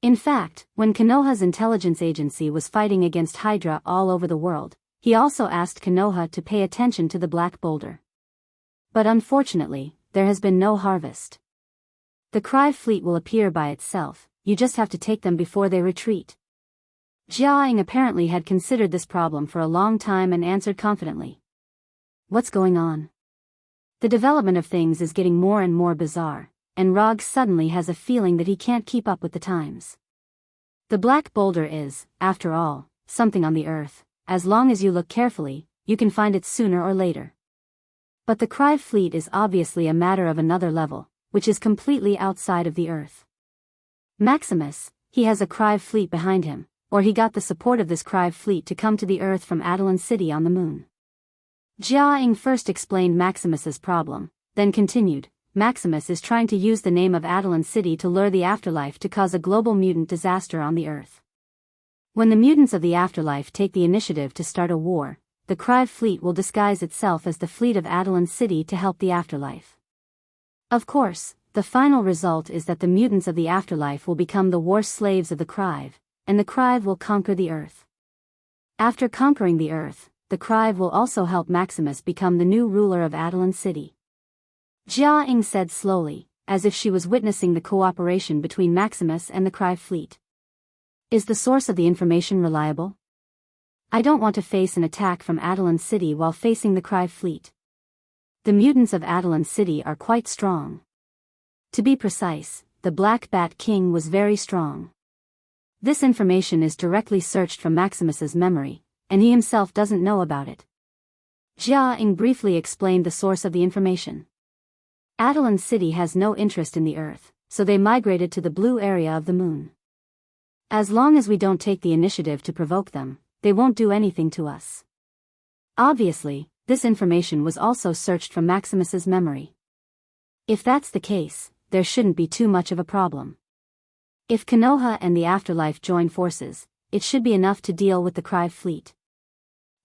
A: In fact, when Konoha's intelligence agency was fighting against Hydra all over the world, he also asked Konoha to pay attention to the black boulder. But unfortunately, there has been no harvest. The Krive fleet will appear by itself, you just have to take them before they retreat. Jia Ying apparently had considered this problem for a long time and answered confidently. What's going on? The development of things is getting more and more bizarre, and Rog suddenly has a feeling that he can't keep up with the times. The black boulder is, after all, something on the Earth. As long as you look carefully, you can find it sooner or later. But the Krive fleet is obviously a matter of another level, which is completely outside of the Earth. Maximus, he has a Krive fleet behind him, or he got the support of this Krive fleet to come to the Earth from Adelan City on the moon. Jia Ying first explained Maximus's problem, then continued, Maximus is trying to use the name of Adelan City to lure the afterlife to cause a global mutant disaster on the Earth. When the mutants of the afterlife take the initiative to start a war, the Krive fleet will disguise itself as the fleet of Adelan City to help the afterlife. Of course, the final result is that the mutants of the afterlife will become the war slaves of the Krive, and the Krive will conquer the Earth. After conquering the Earth, the Krive will also help Maximus become the new ruler of Adelan City. Jia Ying said slowly, as if she was witnessing the cooperation between Maximus and the Krive fleet. Is the source of the information reliable? I don't want to face an attack from Adelan City while facing the Krive fleet. The mutants of Adelan City are quite strong. To be precise, the Black Bat King was very strong. This information is directly searched from Maximus's memory, and he himself doesn't know about it. Jia Ying briefly explained the source of the information. Adelan City has no interest in the Earth, so they migrated to the blue area of the moon. As long as we don't take the initiative to provoke them, they won't do anything to us. Obviously, this information was also searched from Maximus's memory. If that's the case, there shouldn't be too much of a problem. If Konoha and the Afterlife join forces, it should be enough to deal with the Krive fleet.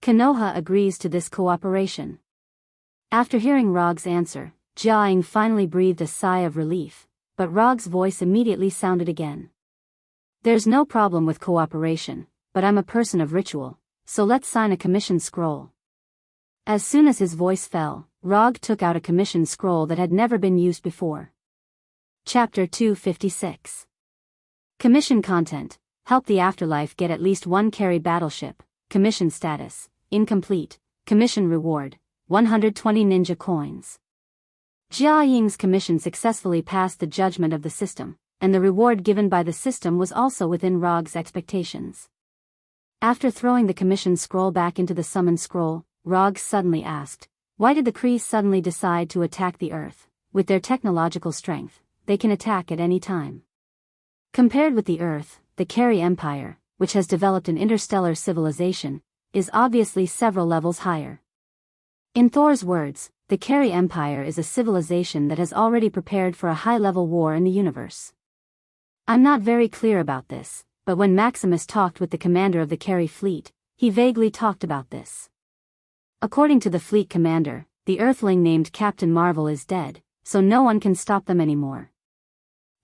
A: Konoha agrees to this cooperation. After hearing Rog's answer, Jia Ying finally breathed a sigh of relief, but Rog's voice immediately sounded again. There's no problem with cooperation, but I'm a person of ritual, so let's sign a commission scroll. As soon as his voice fell, Rog took out a commission scroll that had never been used before. Chapter 256. Commission content: help the Afterlife get at least one carry battleship. Commission status: incomplete. Commission reward: 120 ninja coins. Jia Ying's commission successfully passed the judgment of the system, and the reward given by the system was also within Rog's expectations. After throwing the commission scroll back into the summon scroll, Rog suddenly asked, why did the Kree suddenly decide to attack the Earth? With their technological strength, they can attack at any time. Compared with the Earth, the Carey Empire, which has developed an interstellar civilization, is obviously several levels higher. In Thor's words, the Carey Empire is a civilization that has already prepared for a high-level war in the universe. I'm not very clear about this, but when Maximus talked with the commander of the Carey fleet, he vaguely talked about this. According to the fleet commander, the Earthling named Captain Marvel is dead, so no one can stop them anymore.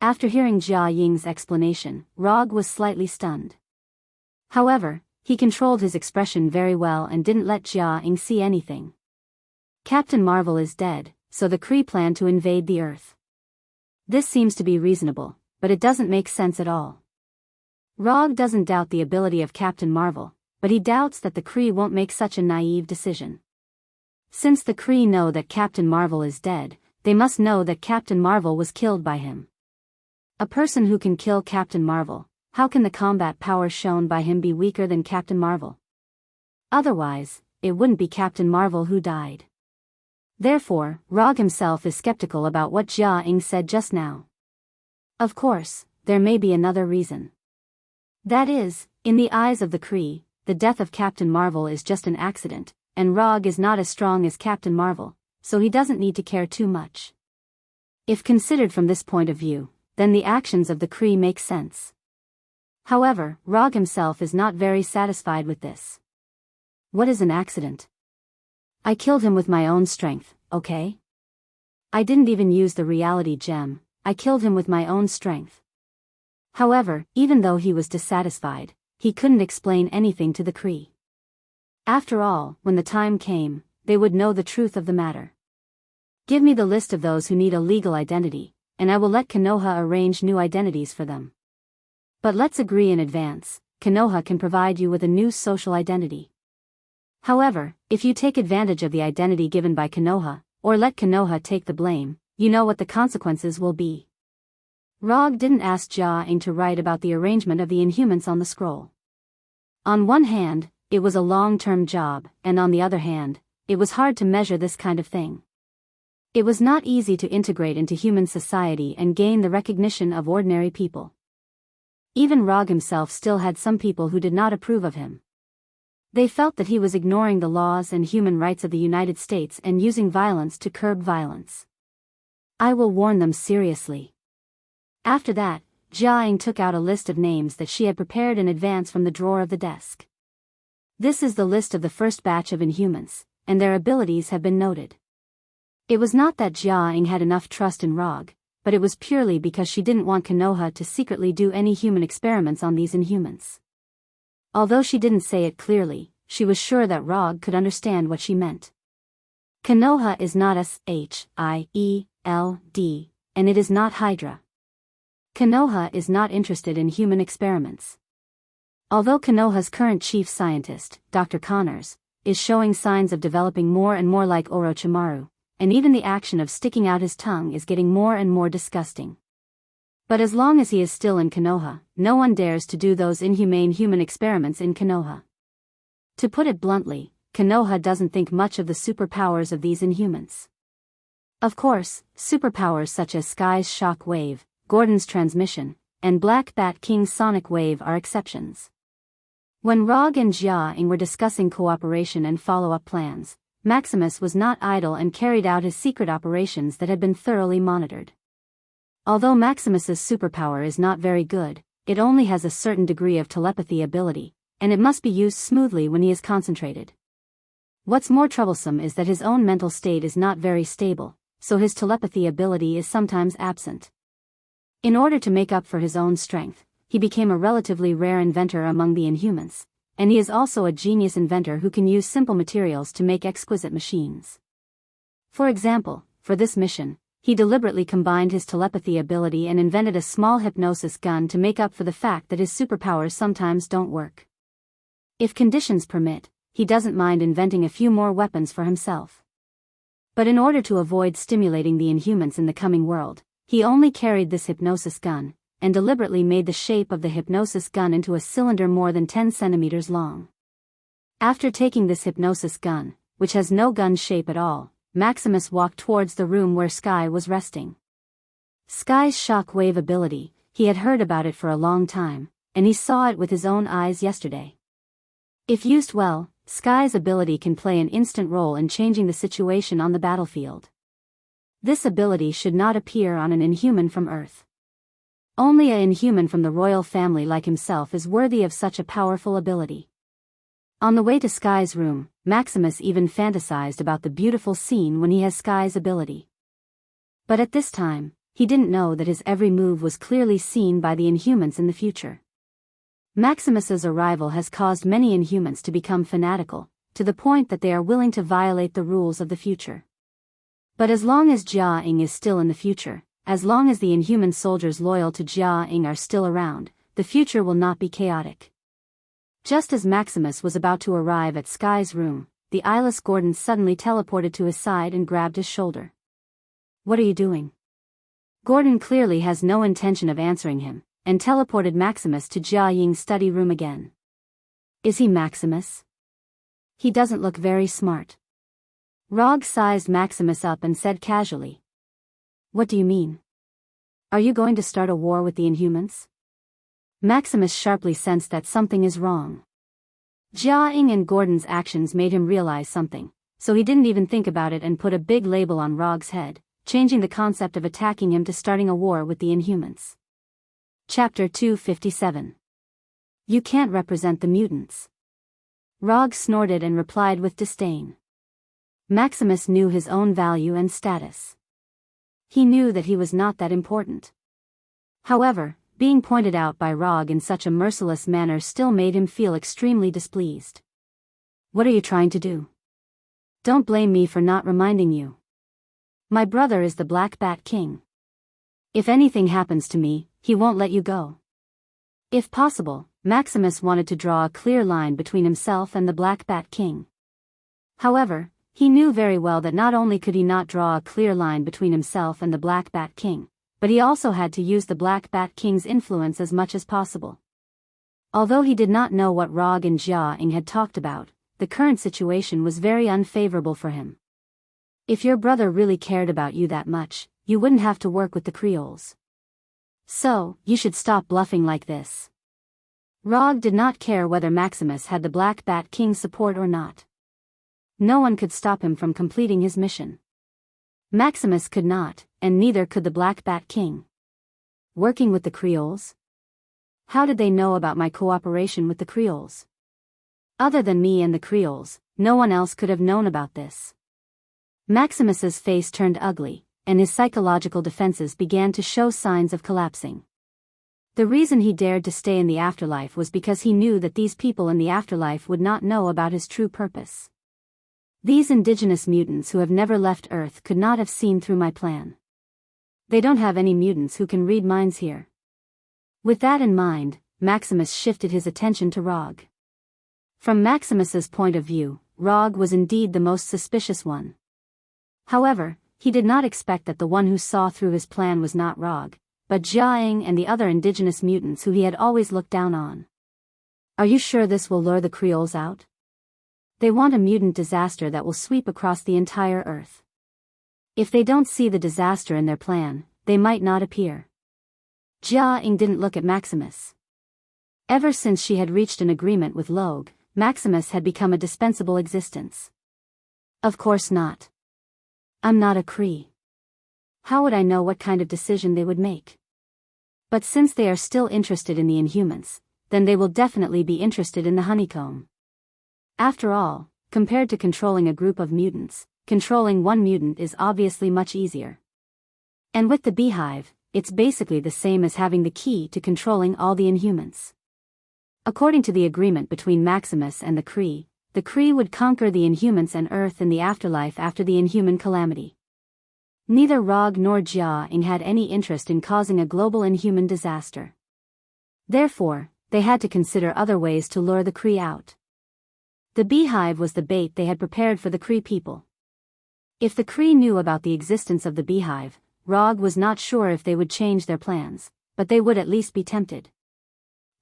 A: After hearing Jia Ying's explanation, Rog was slightly stunned. However, he controlled his expression very well and didn't let Jia Ying see anything. Captain Marvel is dead, so the Kree plan to invade the Earth. This seems to be reasonable, but it doesn't make sense at all. Rog doesn't doubt the ability of Captain Marvel, but he doubts that the Kree won't make such a naive decision. Since the Kree know that Captain Marvel is dead, they must know that Captain Marvel was killed by him. A person who can kill Captain Marvel, how can the combat power shown by him be weaker than Captain Marvel? Otherwise, it wouldn't be Captain Marvel who died. Therefore, Rog himself is skeptical about what Jia Ying said just now. Of course, there may be another reason. That is, in the eyes of the Kree, the death of Captain Marvel is just an accident, and Rog is not as strong as Captain Marvel, so he doesn't need to care too much. If considered from this point of view, then the actions of the Kree make sense. However, Rog himself is not very satisfied with this. What is an accident? I killed him with my own strength, okay? I didn't even use the reality gem, I killed him with my own strength. However, even though he was dissatisfied, he couldn't explain anything to the Kree. After all, when the time came, they would know the truth of the matter. Give me the list of those who need a legal identity, and I will let Konoha arrange new identities for them. But let's agree in advance, Konoha can provide you with a new social identity. However, if you take advantage of the identity given by Konoha, or let Konoha take the blame, you know what the consequences will be. Rog didn't ask Jia Ying to write about the arrangement of the Inhumans on the scroll. On one hand, it was a long-term job, and on the other hand, it was hard to measure this kind of thing. It was not easy to integrate into human society and gain the recognition of ordinary people. Even Rog himself still had some people who did not approve of him. They felt that he was ignoring the laws and human rights of the United States and using violence to curb violence. I will warn them seriously. After that, Jia Ying took out a list of names that she had prepared in advance from the drawer of the desk. This is the list of the first batch of Inhumans, and their abilities have been noted. It was not that Jia Ying had enough trust in Rog, but it was purely because she didn't want Konoha to secretly do any human experiments on these Inhumans. Although she didn't say it clearly, she was sure that Rog could understand what she meant. Konoha is not S-H-I-E-L-D, and it is not Hydra. Konoha is not interested in human experiments. Although Konoha's current chief scientist, Dr. Connors, is showing signs of developing more and more like Orochimaru, and even the action of sticking out his tongue is getting more and more disgusting. But as long as he is still in Konoha, no one dares to do those inhumane human experiments in Konoha. To put it bluntly, Konoha doesn't think much of the superpowers of these Inhumans. Of course, superpowers such as Sky's shock wave, Gordon's transmission, and Black Bat King's sonic wave are exceptions. When Rog and Jia Ying were discussing cooperation and follow-up plans, Maximus was not idle and carried out his secret operations that had been thoroughly monitored. Although Maximus's superpower is not very good, it only has a certain degree of telepathy ability, and it must be used smoothly when he is concentrated. What's more troublesome is that his own mental state is not very stable, so his telepathy ability is sometimes absent. In order to make up for his own strength, he became a relatively rare inventor among the Inhumans, and he is also a genius inventor who can use simple materials to make exquisite machines. For example, for this mission, he deliberately combined his telepathy ability and invented a small hypnosis gun to make up for the fact that his superpowers sometimes don't work. If conditions permit, he doesn't mind inventing a few more weapons for himself. But in order to avoid stimulating the Inhumans in the coming world, he only carried this hypnosis gun, and deliberately made the shape of the hypnosis gun into a cylinder more than 10 centimeters long. After taking this hypnosis gun, which has no gun shape at all, Maximus walked towards the room where Sky was resting. Sky's shock wave ability, he had heard about it for a long time, and he saw it with his own eyes yesterday. If used well, Sky's ability can play an instant role in changing the situation on the battlefield. This ability should not appear on an inhuman from Earth. Only an inhuman from the royal family like himself is worthy of such a powerful ability. On the way to Sky's room, Maximus even fantasized about the beautiful scene when he has Sky's ability. But at this time, he didn't know that his every move was clearly seen by the Inhumans in the future. Maximus's arrival has caused many Inhumans to become fanatical, to the point that they are willing to violate the rules of the future. But as long as Jia Ying is still in the future, as long as the Inhuman soldiers loyal to Jia Ying are still around, the future will not be chaotic. Just as Maximus was about to arrive at Sky's room, the eyeless Gordon suddenly teleported to his side and grabbed his shoulder. "What are you doing?" Gordon clearly has no intention of answering him, and teleported Maximus to Jia Ying's study room again. Is he Maximus? He doesn't look very smart. Rog sized Maximus up and said casually. What do you mean? Are you going to start a war with the Inhumans? Maximus sharply sensed that something is wrong. Jia Ying and Gordon's actions made him realize something, so he didn't even think about it and put a big label on Rog's head, changing the concept of attacking him to starting a war with the Inhumans. Chapter 257. You can't represent the mutants. Rog snorted and replied with disdain. Maximus knew his own value and status. He knew that he was not that important. However, being pointed out by Rog in such a merciless manner still made him feel extremely displeased. What are you trying to do? Don't blame me for not reminding you. My brother is the Black Bat King. If anything happens to me, he won't let you go. If possible, Maximus wanted to draw a clear line between himself and the Black Bat King. However, he knew very well that not only could he not draw a clear line between himself and the Black Bat King, but he also had to use the Black Bat King's influence as much as possible. Although he did not know what Rog and Jia Ying had talked about, the current situation was very unfavorable for him. If your brother really cared about you that much, you wouldn't have to work with the Creoles. So, you should stop bluffing like this. Rog did not care whether Maximus had the Black Bat King's support or not. No one could stop him from completing his mission. Maximus could not, and neither could the Black Bat King. Working with the Creoles? How did they know about my cooperation with the Creoles? Other than me and the Creoles, no one else could have known about this. Maximus's face turned ugly, and his psychological defenses began to show signs of collapsing. The reason he dared to stay in the afterlife was because he knew that these people in the afterlife would not know about his true purpose. These indigenous mutants who have never left Earth could not have seen through my plan. They don't have any mutants who can read minds here. With that in mind, Maximus shifted his attention to Rog. From Maximus's point of view, Rog was indeed the most suspicious one. However, he did not expect that the one who saw through his plan was not Rog, but Jia Ying and the other indigenous mutants who he had always looked down on. Are you sure this will lure the Creoles out? They want a mutant disaster that will sweep across the entire Earth. If they don't see the disaster in their plan, they might not appear. Jia Ying didn't look at Maximus. Ever since she had reached an agreement with Log, Maximus had become a dispensable existence. Of course not. I'm not a Cree. How would I know what kind of decision they would make? But since they are still interested in the Inhumans, then they will definitely be interested in the honeycomb. After all, compared to controlling a group of mutants, controlling one mutant is obviously much easier. And with the beehive, it's basically the same as having the key to controlling all the Inhumans. According to the agreement between Maximus and the Kree would conquer the Inhumans and Earth in the afterlife after the Inhuman calamity. Neither Rog nor Jia Ying had any interest in causing a global Inhuman disaster. Therefore, they had to consider other ways to lure the Kree out. The beehive was the bait they had prepared for the Kree people. If the Kree knew about the existence of the beehive, Rog was not sure if they would change their plans, but they would at least be tempted.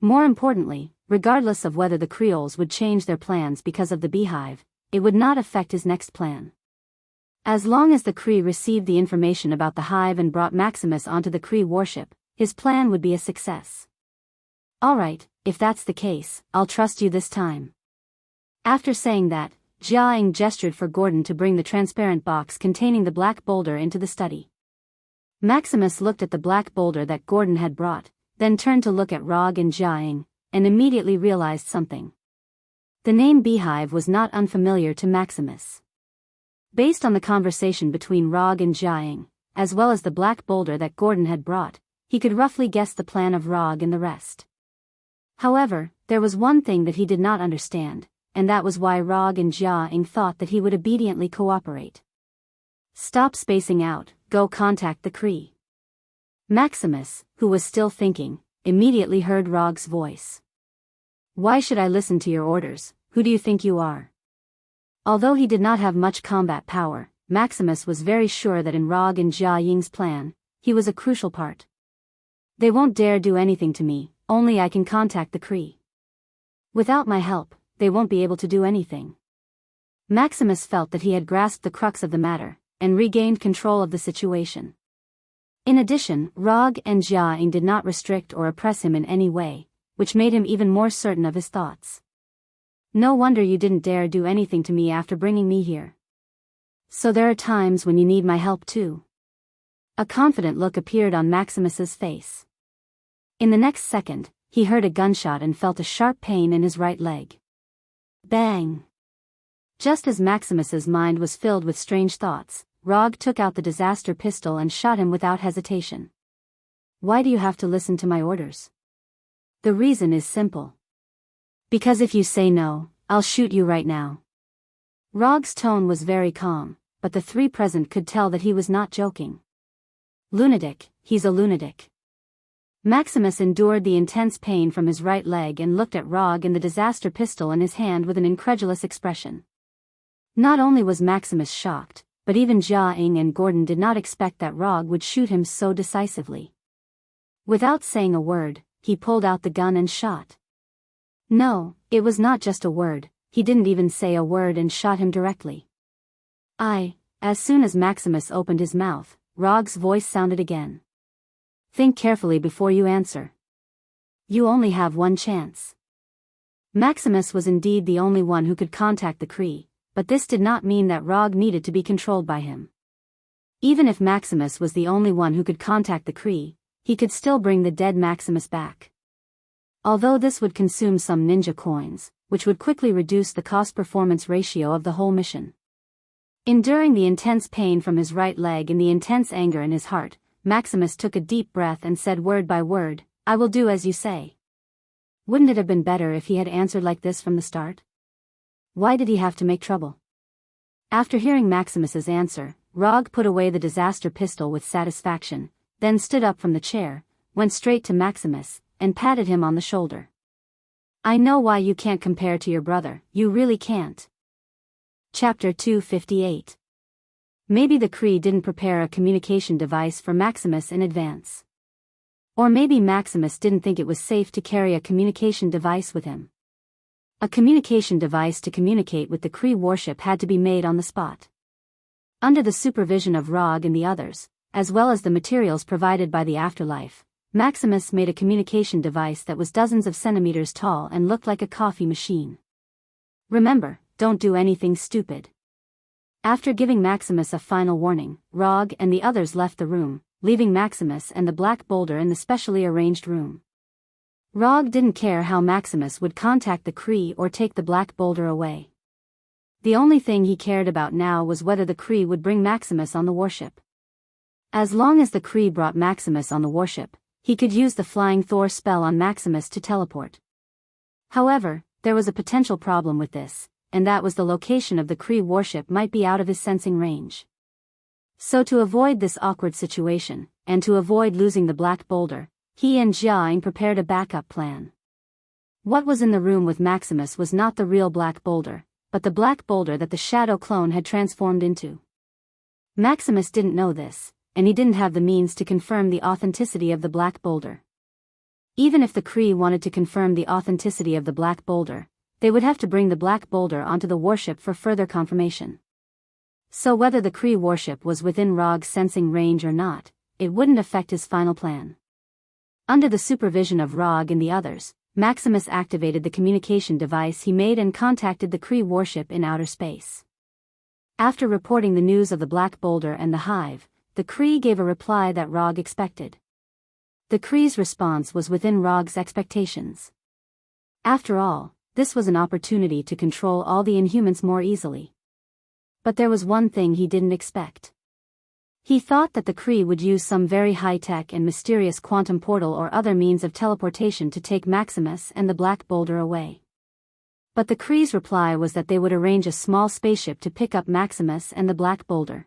A: More importantly, regardless of whether the Creoles would change their plans because of the beehive, it would not affect his next plan. As long as the Kree received the information about the hive and brought Maximus onto the Kree warship, his plan would be a success. Alright, if that's the case, I'll trust you this time. After saying that, Jia gestured for Gordon to bring the transparent box containing the black boulder into the study. Maximus looked at the black boulder that Gordon had brought, then turned to look at Rog and Jia, and immediately realized something. The name Beehive was not unfamiliar to Maximus. Based on the conversation between Rog and Jia, as well as the black boulder that Gordon had brought, he could roughly guess the plan of Rog and the rest. However, there was one thing that he did not understand, and that was why Rog and Jia thought that he would obediently cooperate. Stop spacing out, go contact the Kree. Maximus, who was still thinking, immediately heard Rog's voice. Why should I listen to your orders? Who do you think you are? Although he did not have much combat power, Maximus was very sure that in Rog and Jia plan, he was a crucial part. They won't dare do anything to me, only I can contact the Kree. Without my help, they won't be able to do anything. Maximus felt that he had grasped the crux of the matter, and regained control of the situation. In addition, Rog and Jia did not restrict or oppress him in any way, which made him even more certain of his thoughts. No wonder you didn't dare do anything to me after bringing me here. So there are times when you need my help too. A confident look appeared on Maximus's face. In the next second, he heard a gunshot and felt a sharp pain in his right leg. Bang! Just as Maximus's mind was filled with strange thoughts, Rog took out the disaster pistol and shot him without hesitation. Why do you have to listen to my orders? The reason is simple. Because if you say no, I'll shoot you right now. Rog's tone was very calm, but the three present could tell that he was not joking. Lunatic, he's a lunatic. Maximus endured the intense pain from his right leg and looked at Rog and the disaster pistol in his hand with an incredulous expression. Not only was Maximus shocked, but even Jia and Gordon did not expect that Rog would shoot him so decisively. Without saying a word, he pulled out the gun and shot. No, it was not just a word, he didn't even say a word and shot him directly. As soon as Maximus opened his mouth, Rog's voice sounded again. Think carefully before you answer. You only have one chance. Maximus was indeed the only one who could contact the Kree, but this did not mean that Rog needed to be controlled by him. Even if Maximus was the only one who could contact the Kree, he could still bring the dead Maximus back. Although this would consume some ninja coins, which would quickly reduce the cost-performance ratio of the whole mission. Enduring the intense pain from his right leg and the intense anger in his heart, Maximus took a deep breath and said word by word, I will do as you say. Wouldn't it have been better if he had answered like this from the start? Why did he have to make trouble? After hearing Maximus's answer, Rog put away the disaster pistol with satisfaction, then stood up from the chair, went straight to Maximus, and patted him on the shoulder. I know why you can't compare to your brother, you really can't. Chapter 258. Maybe the Kree didn't prepare a communication device for Maximus in advance. Or maybe Maximus didn't think it was safe to carry a communication device with him. A communication device to communicate with the Kree warship had to be made on the spot. Under the supervision of Rog and the others, as well as the materials provided by the afterlife, Maximus made a communication device that was dozens of centimeters tall and looked like a coffee machine. Remember, don't do anything stupid. After giving Maximus a final warning, Rog and the others left the room, leaving Maximus and the black boulder in the specially arranged room. Rog didn't care how Maximus would contact the Kree or take the black boulder away. The only thing he cared about now was whether the Kree would bring Maximus on the warship. As long as the Kree brought Maximus on the warship, he could use the Flying Thor spell on Maximus to teleport. However, there was a potential problem with this, and that was the location of the Kree warship might be out of his sensing range. So to avoid this awkward situation, and to avoid losing the black boulder, he and Jia prepared a backup plan. What was in the room with Maximus was not the real black boulder, but the black boulder that the shadow clone had transformed into. Maximus didn't know this, and he didn't have the means to confirm the authenticity of the black boulder. Even if the Kree wanted to confirm the authenticity of the black boulder, they would have to bring the black boulder onto the warship for further confirmation. So whether the Kree warship was within Rog's sensing range or not, it wouldn't affect his final plan. Under the supervision of Rog and the others, Maximus activated the communication device he made and contacted the Kree warship in outer space. After reporting the news of the Black Boulder and the Hive, the Kree gave a reply that Rog expected. The Kree's response was within Rog's expectations. After all, this was an opportunity to control all the Inhumans more easily. But there was one thing he didn't expect. He thought that the Kree would use some very high-tech and mysterious quantum portal or other means of teleportation to take Maximus and the Black Boulder away. But the Kree's reply was that they would arrange a small spaceship to pick up Maximus and the Black Boulder.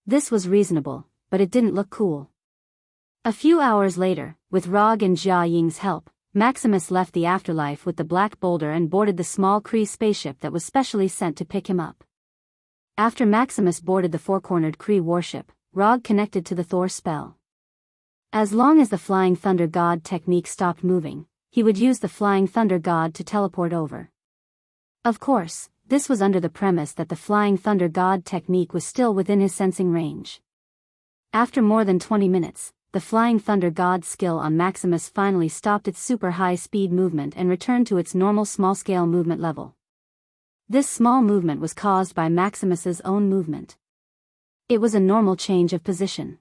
A: This was reasonable, but it didn't look cool. A few hours later, with Rog and Jia Ying's help, Maximus left the afterlife with the Black Boulder and boarded the small Kree spaceship that was specially sent to pick him up. After Maximus boarded the four-cornered Kree warship, Rog connected to the Thor spell. As long as the Flying Thunder God technique stopped moving, he would use the Flying Thunder God to teleport over. Of course, this was under the premise that the Flying Thunder God technique was still within his sensing range. After more than 20 minutes, the Flying Thunder God's skill on Maximus finally stopped its super high-speed movement and returned to its normal small-scale movement level. This small movement was caused by Maximus's own movement. It was a normal change of position.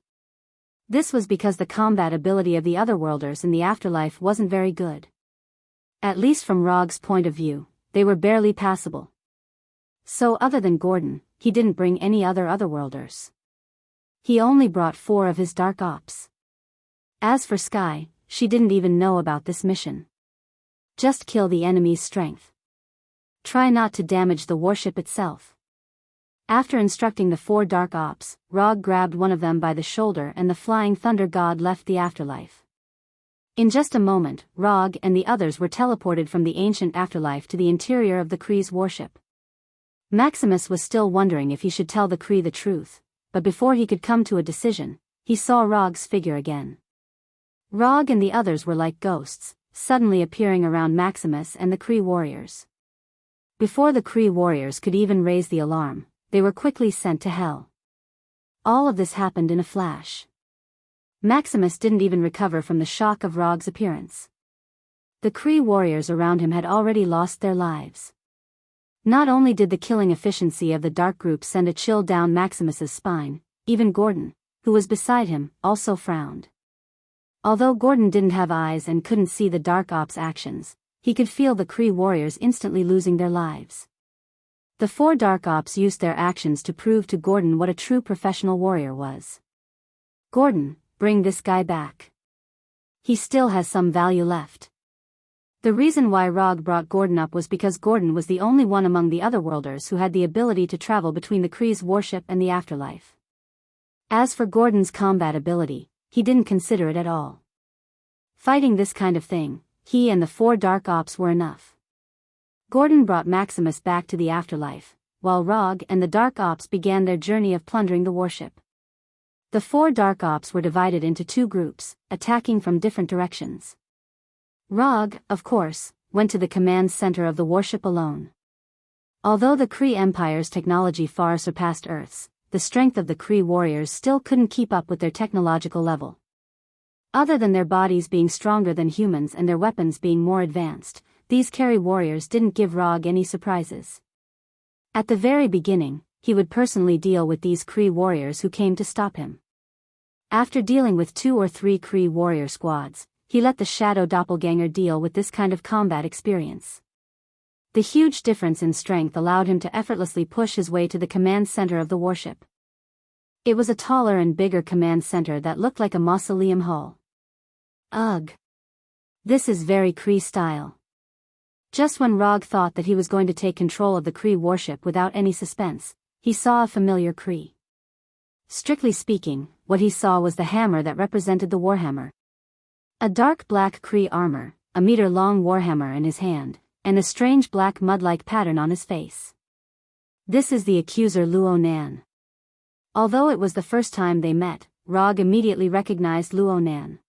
A: This was because the combat ability of the Otherworlders in the afterlife wasn't very good. At least from Rog's point of view, they were barely passable. So other than Gordon, he didn't bring any other Otherworlders. He only brought 4 of his Dark Ops. As for Sky, she didn't even know about this mission. Just kill the enemy's strength. Try not to damage the warship itself. After instructing the 4 Dark Ops, Rog grabbed one of them by the shoulder and the Flying Thunder God left the afterlife. In just a moment, Rog and the others were teleported from the ancient afterlife to the interior of the Kree's warship. Maximus was still wondering if he should tell the Kree the truth, but before he could come to a decision, he saw Rog's figure again. Rog and the others were like ghosts, suddenly appearing around Maximus and the Kree warriors. Before the Kree warriors could even raise the alarm, they were quickly sent to hell. All of this happened in a flash. Maximus didn't even recover from the shock of Rog's appearance. The Kree warriors around him had already lost their lives. Not only did the killing efficiency of the Dark Group send a chill down Maximus's spine, even Gordon, who was beside him, also frowned. Although Gordon didn't have eyes and couldn't see the Dark Ops actions, he could feel the Kree warriors instantly losing their lives. The 4 Dark Ops used their actions to prove to Gordon what a true professional warrior was. Gordon, bring this guy back. He still has some value left. The reason why Rog brought Gordon up was because Gordon was the only one among the Otherworlders who had the ability to travel between the Kree's warship and the afterlife. As for Gordon's combat ability, he didn't consider it at all. Fighting this kind of thing, he and the 4 Dark Ops were enough. Gordon brought Maximus back to the afterlife, while Rog and the Dark Ops began their journey of plundering the warship. The 4 Dark Ops were divided into 2 groups, attacking from different directions. Rog, of course, went to the command center of the warship alone. Although the Kree Empire's technology far surpassed Earth's, the strength of the Kree warriors still couldn't keep up with their technological level. Other than their bodies being stronger than humans and their weapons being more advanced, these Kerry warriors didn't give Rog any surprises. At the very beginning, he would personally deal with these Kree warriors who came to stop him. After dealing with 2 or 3 Kree warrior squads, he let the Shadow Doppelganger deal with this kind of combat experience. The huge difference in strength allowed him to effortlessly push his way to the command center of the warship. It was a taller and bigger command center that looked like a mausoleum hall. Ugh. This is very Kree style. Just when Rog thought that he was going to take control of the Kree warship without any suspense, he saw a familiar Kree. Strictly speaking, what he saw was the hammer that represented the Warhammer. A dark black Kree armor, a meter-long Warhammer in his hand, and a strange black mud-like pattern on his face. This is the accuser Luo Nan. Although it was the first time they met, Rog immediately recognized Luo Nan.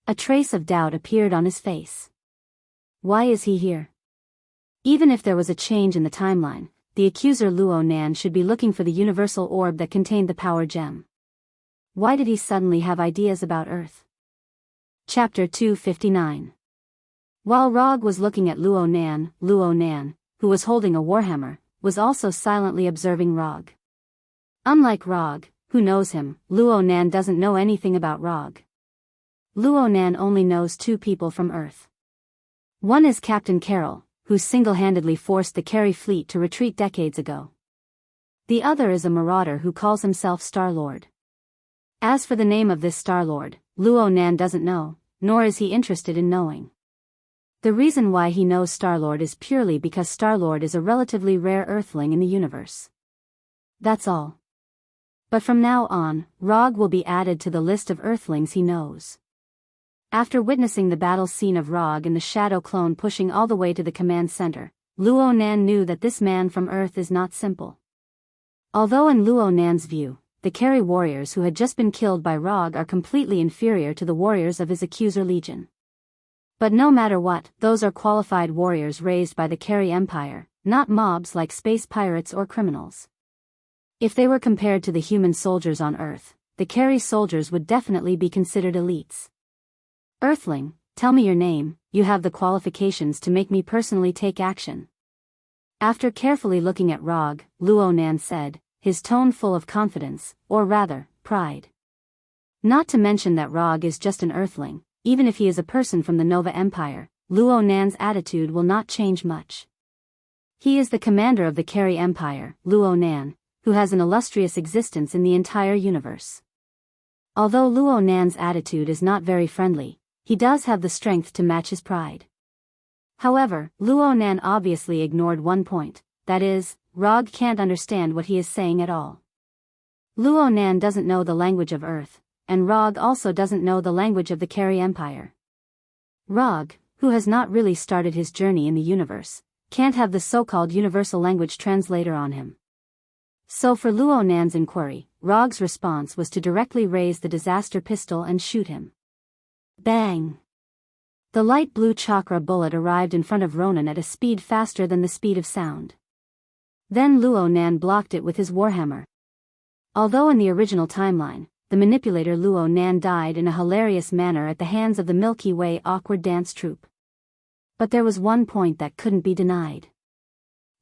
A: A trace of doubt appeared on his face. Why is he here? Even if there was a change in the timeline, the accuser Luo Nan should be looking for the universal orb that contained the power gem. Why did he suddenly have ideas about Earth? Chapter 259. While Rog was looking at Luo Nan, who was holding a warhammer, was also silently observing Rog. Unlike Rog, who knows him, Luo Nan doesn't know anything about Rog. Luo Nan only knows two people from Earth. One is Captain Carroll, who single-handedly forced the Carey fleet to retreat decades ago. The other is a marauder who calls himself Star-Lord. As for the name of this Star-Lord, Luo Nan doesn't know, nor is he interested in knowing. The reason why he knows Star-Lord is purely because Star-Lord is a relatively rare Earthling in the universe. That's all. But from now on, Rog will be added to the list of Earthlings he knows. After witnessing the battle scene of Rog and the Shadow Clone pushing all the way to the command center, Luo Nan knew that this man from Earth is not simple. Although in Luo Nan's view, the Carey warriors who had just been killed by Rog are completely inferior to the warriors of his Accuser Legion. But no matter what, those are qualified warriors raised by the Carey Empire, not mobs like space pirates or criminals. If they were compared to the human soldiers on Earth, the Carey soldiers would definitely be considered elites. Earthling, tell me your name, you have the qualifications to make me personally take action. After carefully looking at Rog, Luo Nan said, his tone full of confidence, or rather, pride. Not to mention that Rog is just an Earthling, even if he is a person from the Nova Empire, Luo Nan's attitude will not change much. He is the commander of the Carey Empire, Luo Nan, who has an illustrious existence in the entire universe. Although Luo Nan's attitude is not very friendly, he does have the strength to match his pride. However, Luo Nan obviously ignored one point, that is, Rog can't understand what he is saying at all. Luo Nan doesn't know the language of Earth, and Rog also doesn't know the language of the Carey Empire. Rog, who has not really started his journey in the universe, can't have the so-called universal language translator on him. So for Luo Nan's inquiry, Rog's response was to directly raise the disaster pistol and shoot him. Bang! The light blue chakra bullet arrived in front of Ronan at a speed faster than the speed of sound. Then Luo Nan blocked it with his warhammer. Although in the original timeline, the manipulator Luo Nan died in a hilarious manner at the hands of the Milky Way awkward dance troupe. But there was one point that couldn't be denied.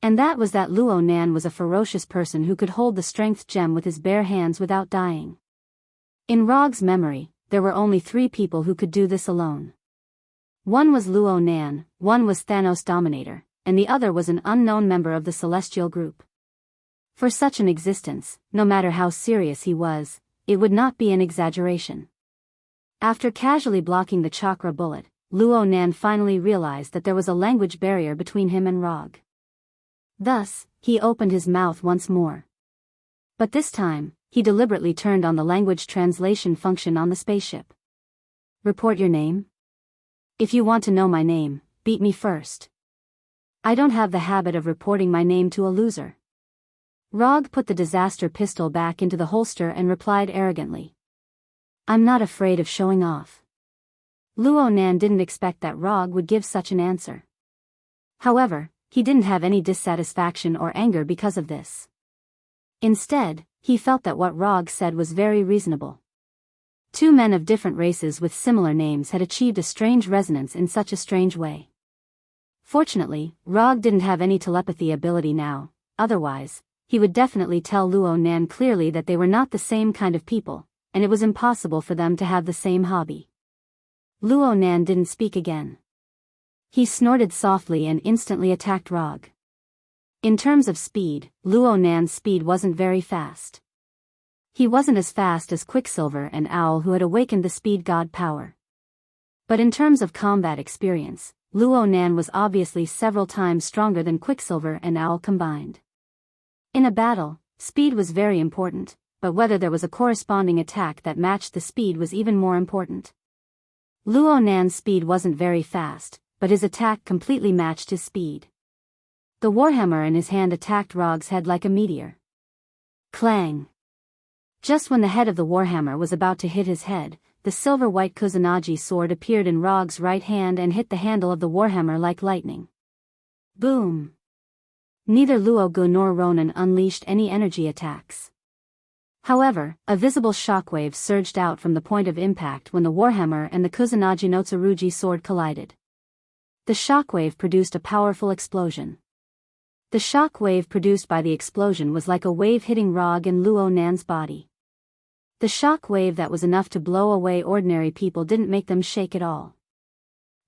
A: And that was that Luo Nan was a ferocious person who could hold the strength gem with his bare hands without dying. In Rog's memory, there were only 3 people who could do this alone. One was Luo Nan, one was Thanos Dominator, and the other was an unknown member of the Celestial Group. For such an existence, no matter how serious he was, it would not be an exaggeration. After casually blocking the chakra bullet, Luo Nan finally realized that there was a language barrier between him and Rog. Thus, he opened his mouth once more. But this time, he deliberately turned on the language translation function on the spaceship. Report your name? If you want to know my name, beat me first. I don't have the habit of reporting my name to a loser. Rog put the disaster pistol back into the holster and replied arrogantly. I'm not afraid of showing off. Luo Nan didn't expect that Rog would give such an answer. However, he didn't have any dissatisfaction or anger because of this. Instead, he felt that what Rog said was very reasonable. 2 men of different races with similar names had achieved a strange resonance in such a strange way. Fortunately, Rog didn't have any telepathy ability now, otherwise, he would definitely tell Luo Nan clearly that they were not the same kind of people, and it was impossible for them to have the same hobby. Luo Nan didn't speak again. He snorted softly and instantly attacked Rog. In terms of speed, Luo Nan's speed wasn't very fast. He wasn't as fast as Quicksilver and Owl, who had awakened the speed god power. But in terms of combat experience, Luo Nan was obviously several times stronger than Quicksilver and Owl combined. In a battle, speed was very important, but whether there was a corresponding attack that matched the speed was even more important. Luo Nan's speed wasn't very fast, but his attack completely matched his speed. The warhammer in his hand attacked Rog's head like a meteor. Clang! Just when the head of the warhammer was about to hit his head, the silver-white Kusanagi sword appeared in Rog's right hand and hit the handle of the warhammer like lightning. Boom! Neither Luo Gu nor Ronan unleashed any energy attacks. However, a visible shockwave surged out from the point of impact when the Warhammer and the Kusanagi no Tsurugi sword collided. The shockwave produced a powerful explosion. The shockwave produced by the explosion was like a wave hitting Rog and Luo Nan's body. The shockwave that was enough to blow away ordinary people didn't make them shake at all.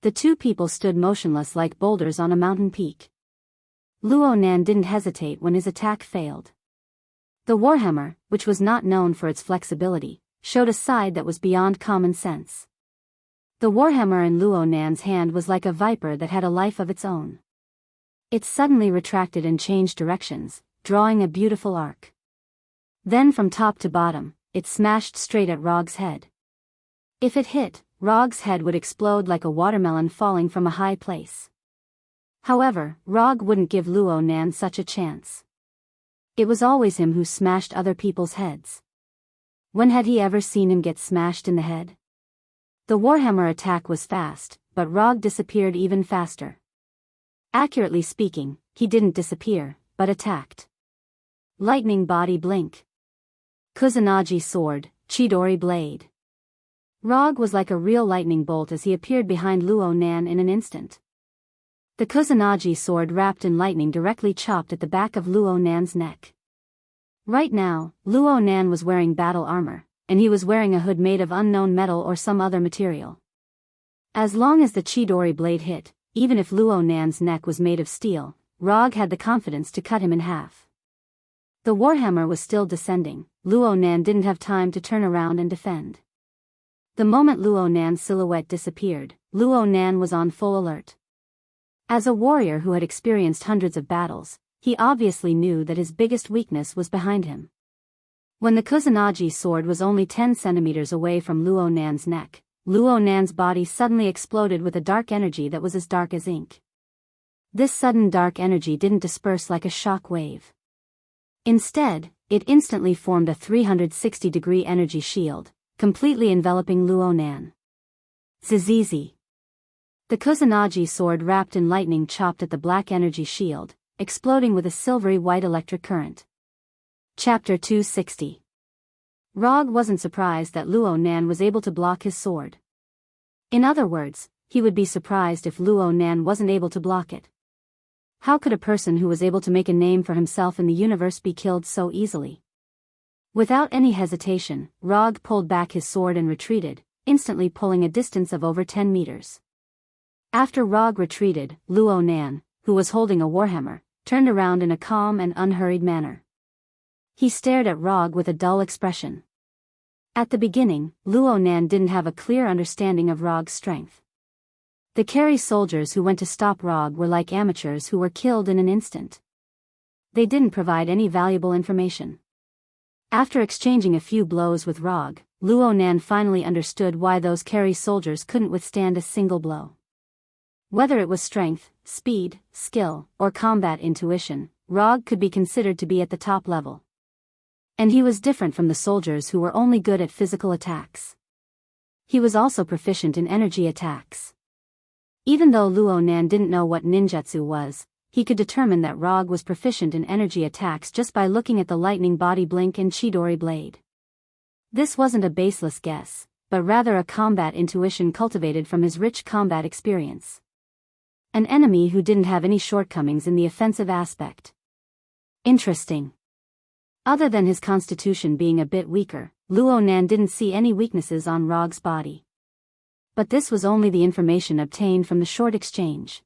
A: The two people stood motionless like boulders on a mountain peak. Luo Nan didn't hesitate when his attack failed. The Warhammer, which was not known for its flexibility, showed a side that was beyond common sense. The Warhammer in Luo Nan's hand was like a viper that had a life of its own. It suddenly retracted and changed directions, drawing a beautiful arc. Then from top to bottom, it smashed straight at Rog's head. If it hit, Rog's head would explode like a watermelon falling from a high place. However, Rog wouldn't give Luo Nan such a chance. It was always him who smashed other people's heads. When had he ever seen him get smashed in the head? The Warhammer attack was fast, but Rog disappeared even faster. Accurately speaking, he didn't disappear, but attacked. Lightning body blink. Kusanagi sword, Chidori blade. Rog was like a real lightning bolt as he appeared behind Luo Nan in an instant. The Kusanagi sword wrapped in lightning directly chopped at the back of Luo Nan's neck. Right now, Luo Nan was wearing battle armor, and he was wearing a hood made of unknown metal or some other material. As long as the Chidori blade hit, even if Luo Nan's neck was made of steel, Rog had the confidence to cut him in half. The Warhammer was still descending. Luo Nan didn't have time to turn around and defend. The moment Luo Nan's silhouette disappeared, Luo Nan was on full alert. As a warrior who had experienced hundreds of battles, he obviously knew that his biggest weakness was behind him. When the Kusanagi sword was only 10 centimeters away from Luo Nan's neck, Luo Nan's body suddenly exploded with a dark energy that was as dark as ink. This sudden dark energy didn't disperse like a shock wave. Instead, it instantly formed a 360-degree energy shield, completely enveloping Luo Nan. Zizizi. The Kusanagi sword wrapped in lightning chopped at the black energy shield, exploding with a silvery white electric current. Chapter 260. Rog wasn't surprised that Luo Nan was able to block his sword. In other words, he would be surprised if Luo Nan wasn't able to block it. How could a person who was able to make a name for himself in the universe be killed so easily? Without any hesitation, Rog pulled back his sword and retreated, instantly pulling a distance of over 10 meters. After Rog retreated, Luo Nan, who was holding a warhammer, turned around in a calm and unhurried manner. He stared at Rog with a dull expression. At the beginning, Luo Nan didn't have a clear understanding of Rog's strength. The Keri soldiers who went to stop Rog were like amateurs who were killed in an instant. They didn't provide any valuable information. After exchanging a few blows with Rog, Luo Nan finally understood why those Keri soldiers couldn't withstand a single blow. Whether it was strength, speed, skill, or combat intuition, Rog could be considered to be at the top level. And he was different from the soldiers who were only good at physical attacks. He was also proficient in energy attacks. Even though Luo Nan didn't know what ninjutsu was, he could determine that Rog was proficient in energy attacks just by looking at the lightning body blink and Chidori blade. This wasn't a baseless guess, but rather a combat intuition cultivated from his rich combat experience. An enemy who didn't have any shortcomings in the offensive aspect. Interesting. Other than his constitution being a bit weaker, Luo Nan didn't see any weaknesses on Rog's body. But this was only the information obtained from the short exchange.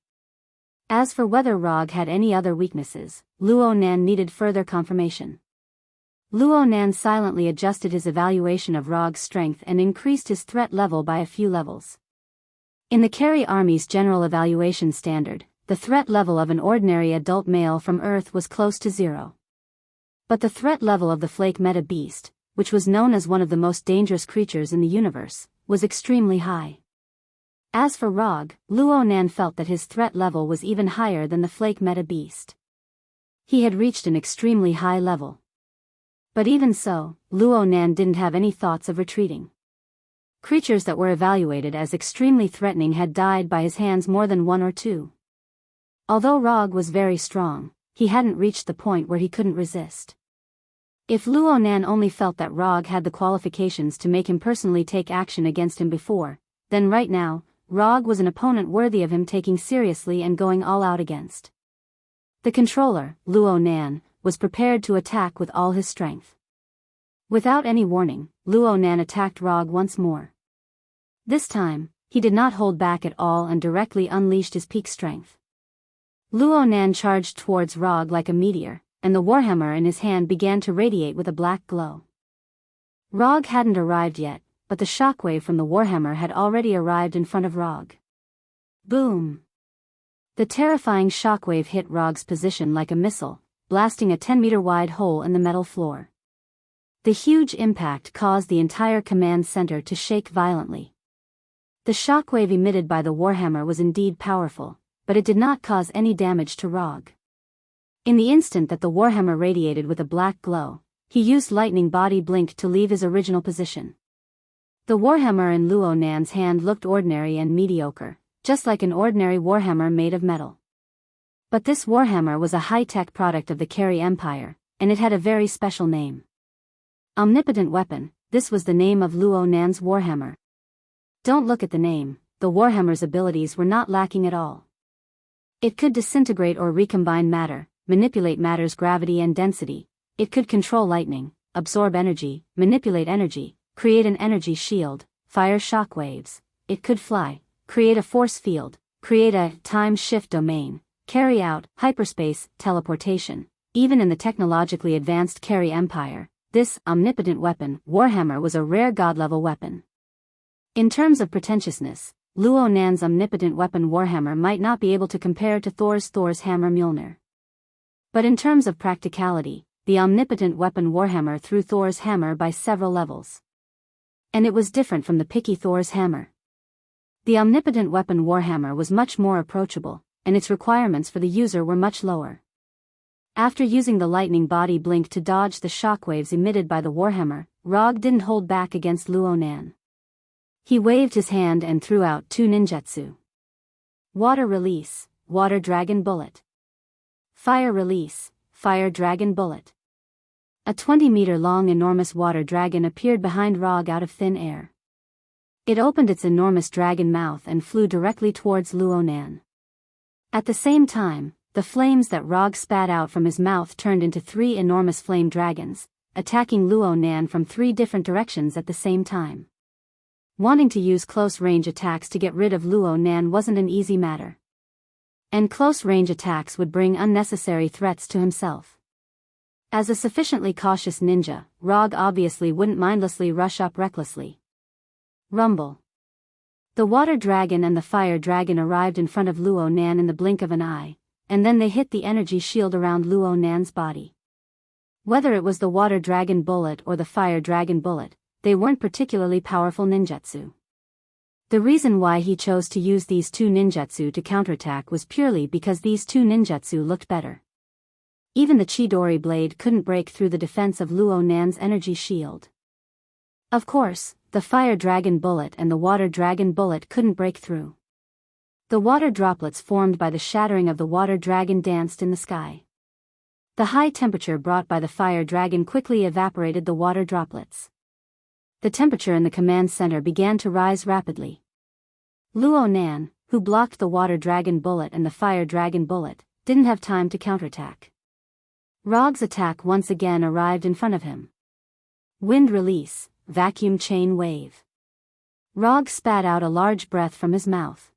A: As for whether Rog had any other weaknesses, Luo Nan needed further confirmation. Luo Nan silently adjusted his evaluation of Rog's strength and increased his threat level by a few levels. In the Keri Army's general evaluation standard, the threat level of an ordinary adult male from Earth was close to 0. But the threat level of the Flake Meta Beast, which was known as one of the most dangerous creatures in the universe, was extremely high. As for Rog, Luo Nan felt that his threat level was even higher than the Flake Meta Beast. He had reached an extremely high level. But even so, Luo Nan didn't have any thoughts of retreating. Creatures that were evaluated as extremely threatening had died by his hands more than 1 or 2. Although Rog was very strong, he hadn't reached the point where he couldn't resist. If Luo Nan only felt that Rog had the qualifications to make him personally take action against him before, then right now, Rog was an opponent worthy of him taking seriously and going all out against. The controller, Luo Nan, was prepared to attack with all his strength. Without any warning, Luo Nan attacked Rog once more. This time, he did not hold back at all and directly unleashed his peak strength. Luo Nan charged towards Rog like a meteor, and the warhammer in his hand began to radiate with a black glow. Rog hadn't arrived yet, but the shockwave from the warhammer had already arrived in front of Rog. Boom! The terrifying shockwave hit Rog's position like a missile, blasting a 10-meter-wide hole in the metal floor. The huge impact caused the entire command center to shake violently. The shockwave emitted by the warhammer was indeed powerful, but it did not cause any damage to Rog. In the instant that the warhammer radiated with a black glow, he used lightning body blink to leave his original position. The warhammer in Luo Nan's hand looked ordinary and mediocre, just like an ordinary warhammer made of metal. But this warhammer was a high-tech product of the Carey Empire, and it had a very special name. Omnipotent Weapon, this was the name of Luo Nan's warhammer. Don't look at the name, the warhammer's abilities were not lacking at all. It could disintegrate or recombine matter, manipulate matter's gravity and density, it could control lightning, absorb energy, manipulate energy, create an energy shield, fire shock waves, it could fly, create a force field, create a time shift domain, carry out hyperspace teleportation. Even in the technologically advanced Carey Empire, this omnipotent weapon, warhammer, was a rare god-level weapon. In terms of pretentiousness, Luo Nan's omnipotent weapon warhammer might not be able to compare to Thor's hammer Mjolnir. But in terms of practicality, the omnipotent weapon warhammer threw Thor's hammer by several levels. And it was different from the picky Thor's hammer. The omnipotent weapon warhammer was much more approachable, and its requirements for the user were much lower. After using the lightning body blink to dodge the shockwaves emitted by the warhammer, Rog didn't hold back against Luo Nan. He waved his hand and threw out 2 ninjutsu. Water release, Water Dragon Bullet. Fire release, Fire Dragon Bullet. A 20-meter-long enormous water dragon appeared behind Rog out of thin air. It opened its enormous dragon mouth and flew directly towards Luo Nan. At the same time, the flames that Rog spat out from his mouth turned into 3 enormous flame dragons, attacking Luo Nan from 3 different directions at the same time. Wanting to use close-range attacks to get rid of Luo Nan wasn't an easy matter. And close-range attacks would bring unnecessary threats to himself. As a sufficiently cautious ninja, Rog obviously wouldn't mindlessly rush up recklessly. Rumble. The water dragon and the fire dragon arrived in front of Luo Nan in the blink of an eye, and then they hit the energy shield around Luo Nan's body. Whether it was the water dragon bullet or the fire dragon bullet, they weren't particularly powerful ninjutsu. The reason why he chose to use these 2 ninjutsu to counterattack was purely because these 2 ninjutsu looked better. Even the Chidori blade couldn't break through the defense of Luo Nan's energy shield. Of course, the fire dragon bullet and the water dragon bullet couldn't break through. The water droplets formed by the shattering of the water dragon danced in the sky. The high temperature brought by the fire dragon quickly evaporated the water droplets. The temperature in the command center began to rise rapidly. Luo Nan, who blocked the water dragon bullet and the fire dragon bullet, didn't have time to counterattack. Rog's attack once again arrived in front of him. Wind release, Vacuum chain wave. Rog spat out a large breath from his mouth.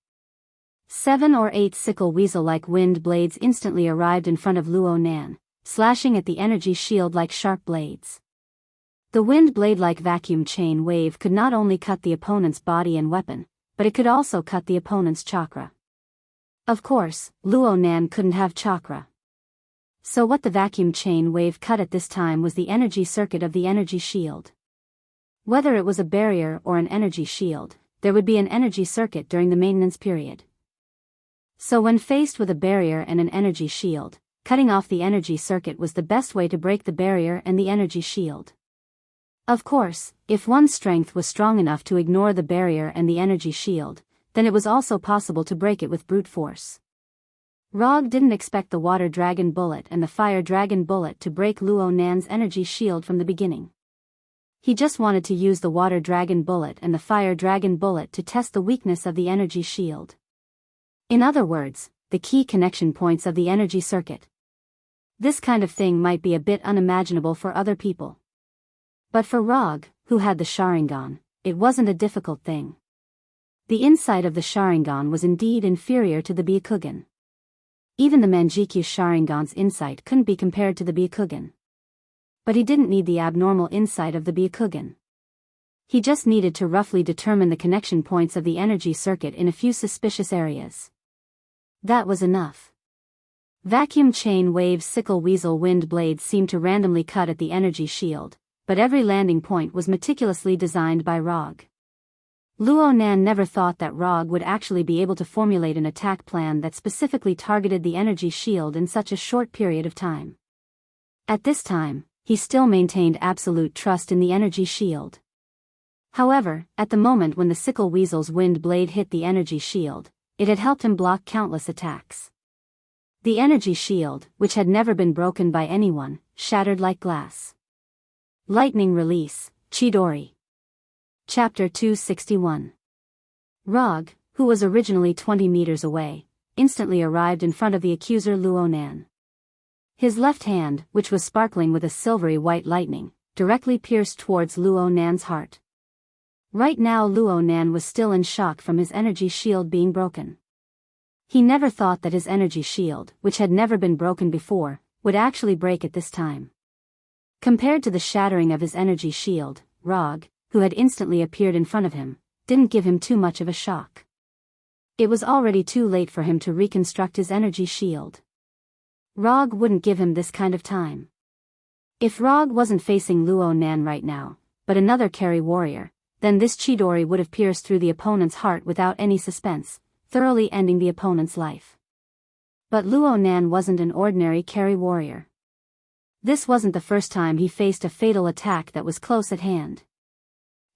A: 7 or 8 sickle weasel-like wind blades instantly arrived in front of Luo Nan, slashing at the energy shield like sharp blades. The wind blade-like vacuum chain wave could not only cut the opponent's body and weapon, but it could also cut the opponent's chakra. Of course, Luo Nan couldn't have chakra. So what the vacuum chain wave cut at this time was the energy circuit of the energy shield. Whether it was a barrier or an energy shield, there would be an energy circuit during the maintenance period. So when faced with a barrier and an energy shield, cutting off the energy circuit was the best way to break the barrier and the energy shield. Of course, if one's strength was strong enough to ignore the barrier and the energy shield, then it was also possible to break it with brute force. Rog didn't expect the water dragon bullet and the fire dragon bullet to break Luo Nan's energy shield from the beginning. He just wanted to use the water dragon bullet and the fire dragon bullet to test the weakness of the energy shield. In other words, the key connection points of the energy circuit. This kind of thing might be a bit unimaginable for other people. But for Rog, who had the Sharingan, it wasn't a difficult thing. The insight of the Sharingan was indeed inferior to the Byakugan. Even the Manjikyu Sharingan's insight couldn't be compared to the Byakugan. But he didn't need the abnormal insight of the Byakugan. He just needed to roughly determine the connection points of the energy circuit in a few suspicious areas. That was enough. Vacuum chain waves sickle weasel wind blades seemed to randomly cut at the energy shield, but every landing point was meticulously designed by Rog. Luo Nan never thought that Rog would actually be able to formulate an attack plan that specifically targeted the energy shield in such a short period of time. At this time, he still maintained absolute trust in the energy shield. However, at the moment when the sickle weasel's wind blade hit the energy shield, it had helped him block countless attacks. The energy shield, which had never been broken by anyone, shattered like glass. Lightning release, Chidori. Chapter 261. Rog, who was originally 20 meters away, instantly arrived in front of the accuser Luo Nan. His left hand, which was sparkling with a silvery white lightning, directly pierced towards Luo Nan's heart. Right now Luo Nan was still in shock from his energy shield being broken. He never thought that his energy shield, which had never been broken before, would actually break at this time. Compared to the shattering of his energy shield, Rog, who had instantly appeared in front of him, didn't give him too much of a shock. It was already too late for him to reconstruct his energy shield. Rog wouldn't give him this kind of time. If Rog wasn't facing Luo Nan right now, but another carry warrior, then this Chidori would have pierced through the opponent's heart without any suspense, thoroughly ending the opponent's life. But Luo Nan wasn't an ordinary carry warrior. This wasn't the first time he faced a fatal attack that was close at hand.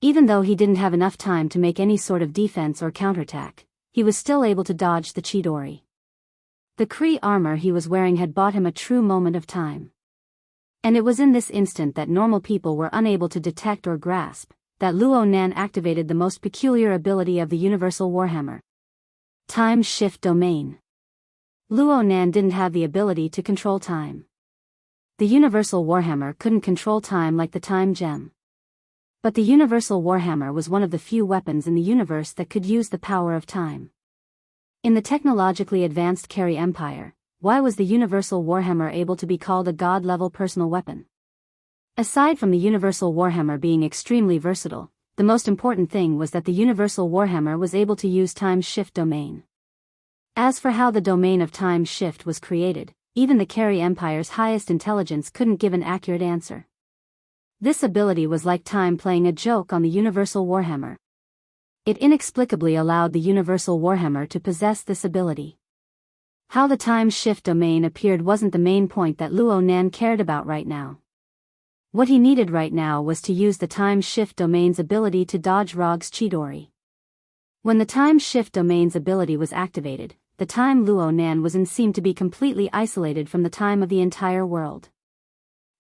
A: Even though he didn't have enough time to make any sort of defense or counterattack, he was still able to dodge the Chidori. The Kree armor he was wearing had bought him a true moment of time. And it was in this instant that normal people were unable to detect or grasp, that Luo Nan activated the most peculiar ability of the Universal Warhammer. Time Shift Domain. Luo Nan didn't have the ability to control time. The Universal Warhammer couldn't control time like the Time Gem. But the Universal Warhammer was one of the few weapons in the universe that could use the power of time. In the technologically advanced Carry Empire, why was the Universal Warhammer able to be called a god-level personal weapon? Aside from the Universal Warhammer being extremely versatile, the most important thing was that the Universal Warhammer was able to use Time Shift Domain. As for how the domain of Time Shift was created, even the Carry Empire's highest intelligence couldn't give an accurate answer. This ability was like time playing a joke on the Universal Warhammer. It inexplicably allowed the Universal Warhammer to possess this ability. How the Time Shift Domain appeared wasn't the main point that Luo Nan cared about right now. What he needed right now was to use the Time Shift Domain's ability to dodge Rog's Chidori. When the Time Shift Domain's ability was activated, the time Luo Nan was in seemed to be completely isolated from the time of the entire world.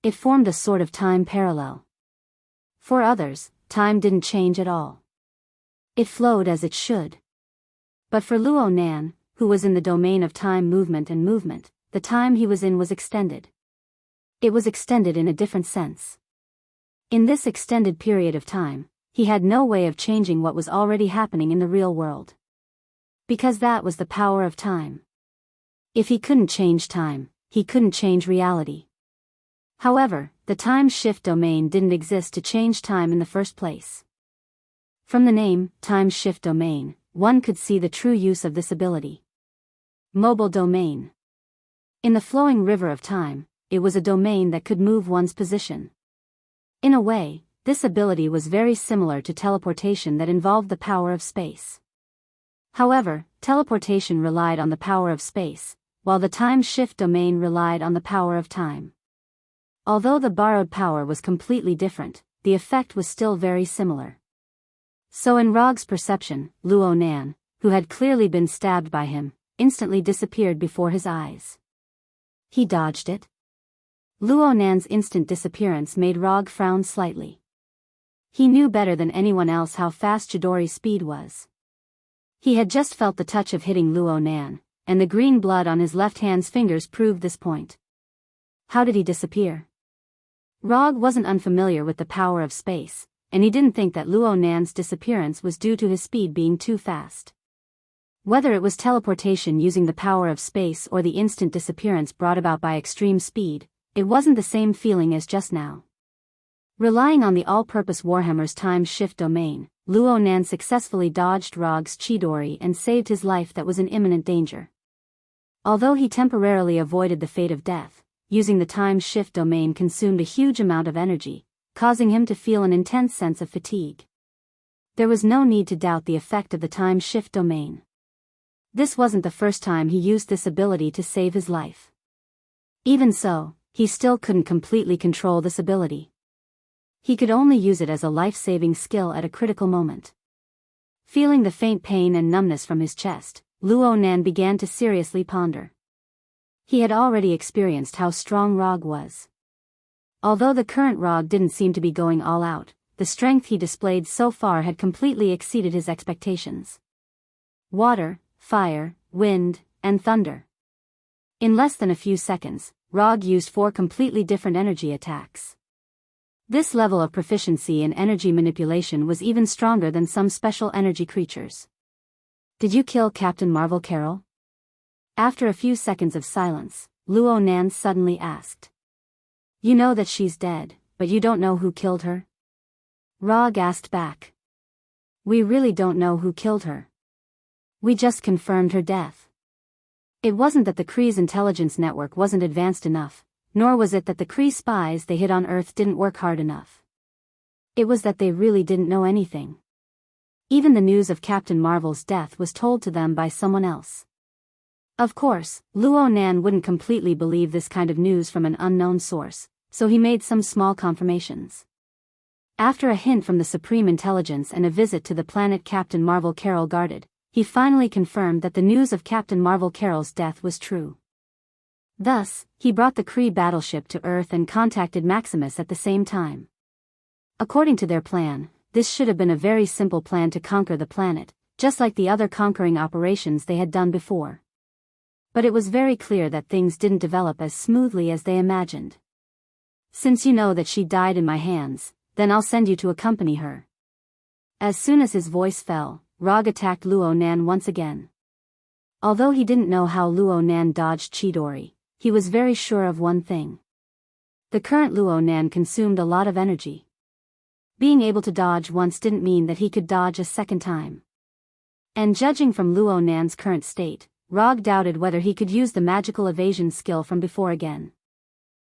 A: It formed a sort of time parallel. For others, time didn't change at all. It flowed as it should. But for Luo Nan, who was in the domain of time movement and movement, the time he was in was extended. It was extended in a different sense. In this extended period of time, he had no way of changing what was already happening in the real world. Because that was the power of time. If he couldn't change time, he couldn't change reality. However, the Time Shift Domain didn't exist to change time in the first place. From the name, Time Shift Domain, one could see the true use of this ability. Mobile Domain. In the flowing river of time, it was a domain that could move one's position. In a way, this ability was very similar to teleportation that involved the power of space. However, teleportation relied on the power of space, while the Time Shift Domain relied on the power of time. Although the borrowed power was completely different, the effect was still very similar. So in Rog's perception, Luo Nan, who had clearly been stabbed by him, instantly disappeared before his eyes. He dodged it. Luo Nan's instant disappearance made Rog frown slightly. He knew better than anyone else how fast Chidori's speed was. He had just felt the touch of hitting Luo Nan, and the green blood on his left hand's fingers proved this point. How did he disappear? Rog wasn't unfamiliar with the power of space, and he didn't think that Luo Nan's disappearance was due to his speed being too fast. Whether it was teleportation using the power of space or the instant disappearance brought about by extreme speed, it wasn't the same feeling as just now. Relying on the all-purpose Warhammer's time shift domain, Luo Nan successfully dodged Rog's Chidori and saved his life that was in imminent danger. Although he temporarily avoided the fate of death, using the time shift domain consumed a huge amount of energy, causing him to feel an intense sense of fatigue. There was no need to doubt the effect of the time shift domain. This wasn't the first time he used this ability to save his life. Even so, he still couldn't completely control this ability. He could only use it as a life-saving skill at a critical moment. Feeling the faint pain and numbness from his chest, Luo Nan began to seriously ponder. He had already experienced how strong Rog was. Although the current Rog didn't seem to be going all out, the strength he displayed so far had completely exceeded his expectations. Water, fire, wind, and thunder. In less than a few seconds, Rog used 4 completely different energy attacks. This level of proficiency in energy manipulation was even stronger than some special energy creatures. Did you kill Captain Marvel Carol? After a few seconds of silence, Luo Nan suddenly asked. You know that she's dead, but you don't know who killed her? Rog asked back. We really don't know who killed her. We just confirmed her death. It wasn't that the Kree's intelligence network wasn't advanced enough, nor was it that the Kree spies they hid on Earth didn't work hard enough. It was that they really didn't know anything. Even the news of Captain Marvel's death was told to them by someone else. Of course, Luo Nan wouldn't completely believe this kind of news from an unknown source, so he made some small confirmations. After a hint from the Supreme Intelligence and a visit to the planet Captain Marvel Carol guarded, he finally confirmed that the news of Captain Marvel Carol's death was true. Thus, he brought the Kree battleship to Earth and contacted Maximus at the same time. According to their plan, this should have been a very simple plan to conquer the planet, just like the other conquering operations they had done before. But it was very clear that things didn't develop as smoothly as they imagined. Since you know that she died in my hands, then I'll send you to accompany her. As soon as his voice fell, Rog attacked Luo Nan once again. Although he didn't know how Luo Nan dodged Chidori, he was very sure of one thing. The current Luo Nan consumed a lot of energy. Being able to dodge once didn't mean that he could dodge a second time. And judging from Luo Nan's current state, Rog doubted whether he could use the magical evasion skill from before again.